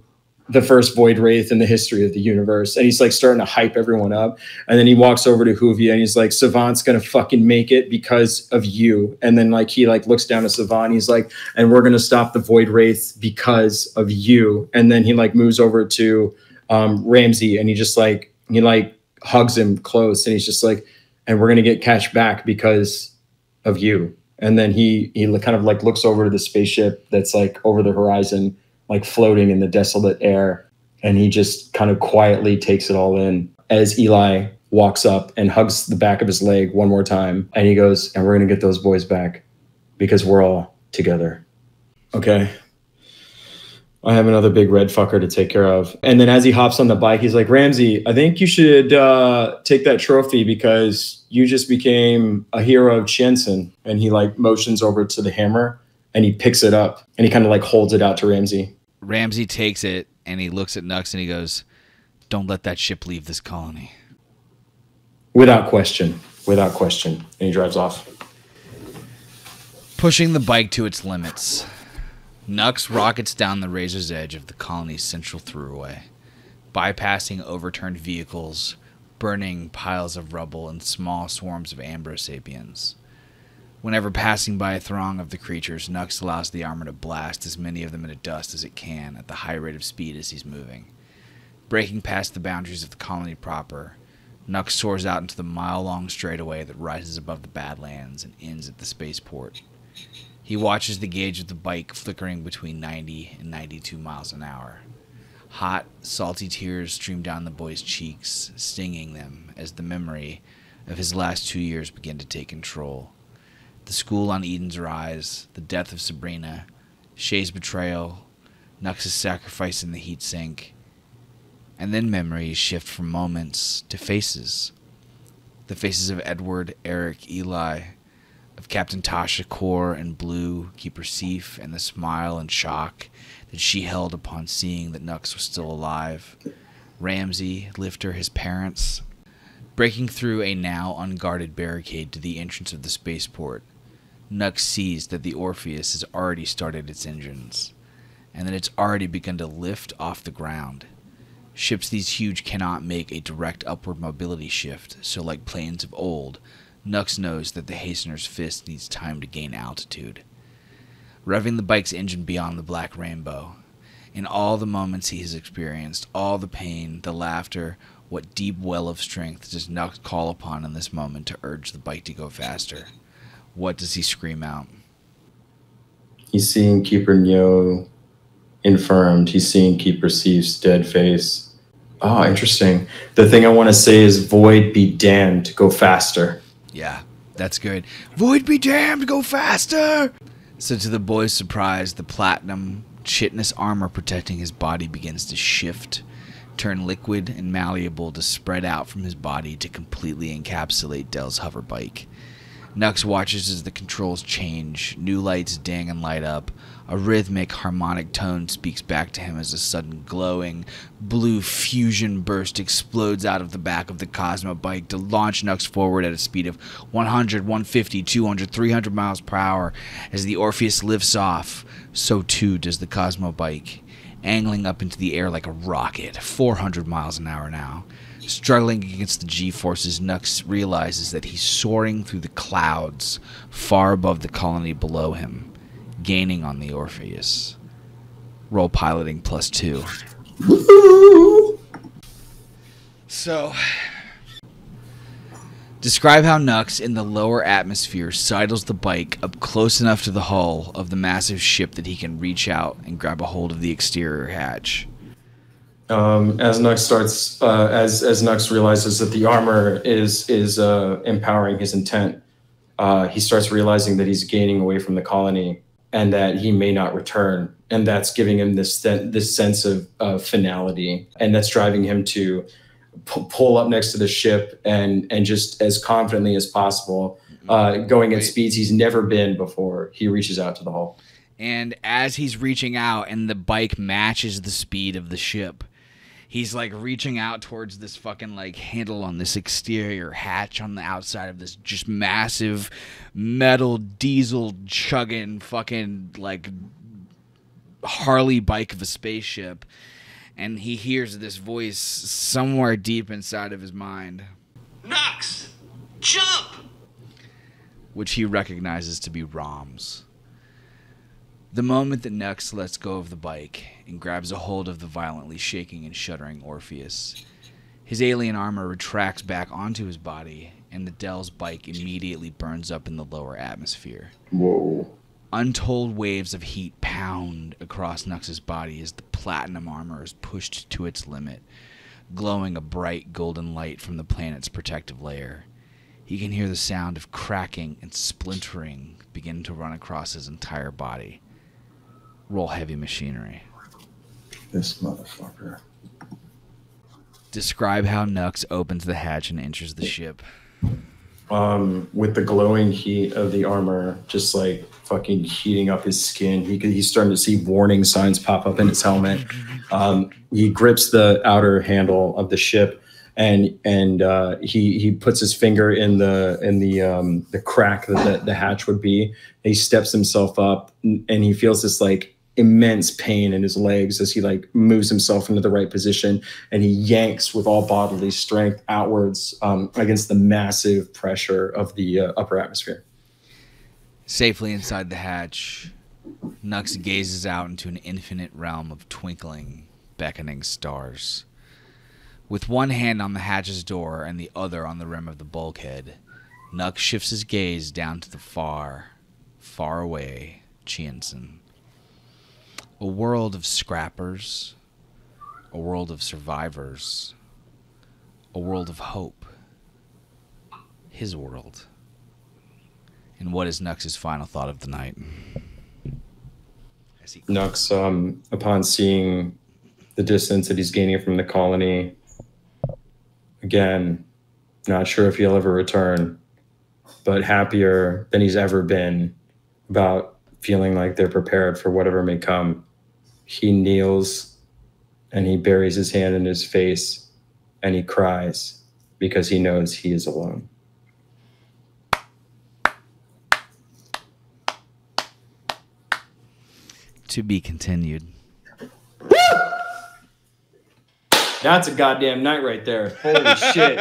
the first Void Wraith in the history of the universe." And he's like starting to hype everyone up. And then he walks over to Huvia and he's like, "Savant's going to fucking make it because of you." And then like he like looks down at Savant. He's like, "And we're going to stop the Void Wraith because of you." And then he like moves over to Ramsey and he just like, hugs him close and he's just like, "And we're going to get Cash back because of you." And then he kind of like looks over to the spaceship that's like over the horizon, like floating in the desolate air. And he just kind of quietly takes it all in as Eli walks up and hugs the back of his leg one more time. And he goes, "And we're going to get those boys back because we're all together." Okay. I have another big red fucker to take care of. And then as he hops on the bike, he's like, "Ramsey, I think you should take that trophy because you just became a hero of Jensen." And he like motions over to the hammer and he picks it up and he kind of like holds it out to Ramsey. Ramsey takes it and he looks at Nux and he goes, "Don't let that ship leave this colony." Without question. Without question. And he drives off. Pushing the bike to its limits, Nux rockets down the razor's edge of the colony's central throughway, bypassing overturned vehicles, burning piles of rubble, and small swarms of ambrosapiens. Whenever passing by a throng of the creatures, Nux allows the armor to blast as many of them into dust as it can at the high rate of speed as he's moving. Breaking past the boundaries of the colony proper, Nux soars out into the mile-long straightaway that rises above the Badlands and ends at the spaceport. He watches the gauge of the bike flickering between 90 and 92 miles an hour. Hot, salty tears stream down the boy's cheeks, stinging them as the memory of his last 2 years begin to take control. The school on Eden's Rise, the death of Sabrina, Shay's betrayal, Nux's sacrifice in the heat sink, and then memories shift from moments to faces. The faces of Edward, Eric, Eli, of Captain Tasha, Core, and Blue, Keeper Seif, and the smile and shock that she held upon seeing that Nux was still alive. Ramsey, Lifter, his parents. Breaking through a now unguarded barricade to the entrance of the spaceport, Nux sees that the Orpheus has already started its engines, and that it's already begun to lift off the ground. Ships these huge cannot make a direct upward mobility shift, so like planes of old, Nux knows that the Hastener's fist needs time to gain altitude. Revving the bike's engine beyond the black rainbow, in all the moments he has experienced, all the pain, the laughter, what deep well of strength does Nux call upon in this moment to urge the bike to go faster? What does he scream out? He's seeing Keeper Neo infirmed. He's seeing Keeper Seif's dead face. Oh, interesting. The thing I want to say is Void be damned, go faster. Yeah, that's good. Void be damned, go faster! So to the boy's surprise, the platinum, chitinous armor protecting his body begins to shift, turn liquid and malleable to spread out from his body to completely encapsulate Dell's hover bike. Nux watches as the controls change. New lights ding and light up. A rhythmic, harmonic tone speaks back to him as a sudden glowing, blue fusion burst explodes out of the back of the Cosmo bike to launch Nux forward at a speed of 100, 150, 200, 300 miles per hour. As the Orpheus lifts off, so too does the Cosmo bike, angling up into the air like a rocket, 400 miles an hour now. Struggling against the G-forces, Nux realizes that he's soaring through the clouds far above the colony below him, gaining on the Orpheus. Roll piloting +2. So, describe how Nux in the lower atmosphere sidles the bike up close enough to the hull of the massive ship that he can reach out and grab a hold of the exterior hatch. As Nux realizes that the armor is empowering his intent, he starts realizing that he's gaining away from the colony and that he may not return, and that's giving him this sense of finality, and that's driving him to pull up next to the ship and just as confidently as possible, going at speeds he's never been before. He reaches out to the hull, and as he's reaching out, and the bike matches the speed of the ship. He's like reaching out towards this fucking like handle on this exterior hatch on the outside of this just massive metal diesel chugging fucking like Harley bike of a spaceship. And he hears this voice somewhere deep inside of his mind. Nux! Jump! Which he recognizes to be Rom's. The moment that Nux lets go of the bike and grabs a hold of the violently shaking and shuddering Orpheus, his alien armor retracts back onto his body, and the Dell's bike immediately burns up in the lower atmosphere. Whoa. Untold waves of heat pound across Nux's body as the platinum armor is pushed to its limit, glowing a bright golden light from the planet's protective layer. He can hear the sound of cracking and splintering begin to run across his entire body. Roll heavy machinery. This motherfucker. Describe how Nux opens the hatch and enters the ship. With the glowing heat of the armor just like fucking heating up his skin, he's starting to see warning signs pop up in his helmet. He grips the outer handle of the ship and he puts his finger in the crack that the hatch would be. He steps himself up and he feels this like immense pain in his legs as he like moves himself into the right position, and he yanks with all bodily strength outwards against the massive pressure of the upper atmosphere. Safely inside the hatch, Nux gazes out into an infinite realm of twinkling, beckoning stars. With one hand on the hatch's door and the other on the rim of the bulkhead, Nux shifts his gaze down to the far, far away Chianson. A world of scrappers, a world of survivors, a world of hope. His world. And what is Nux's final thought of the night? Nux, upon seeing the distance that he's gaining from the colony, again, not sure if he'll ever return, but happier than he's ever been about feeling like they're prepared for whatever may come. He kneels and he buries his hand in his face and he cries because he knows he is alone. To be continued. That's a goddamn night right there. Holy shit.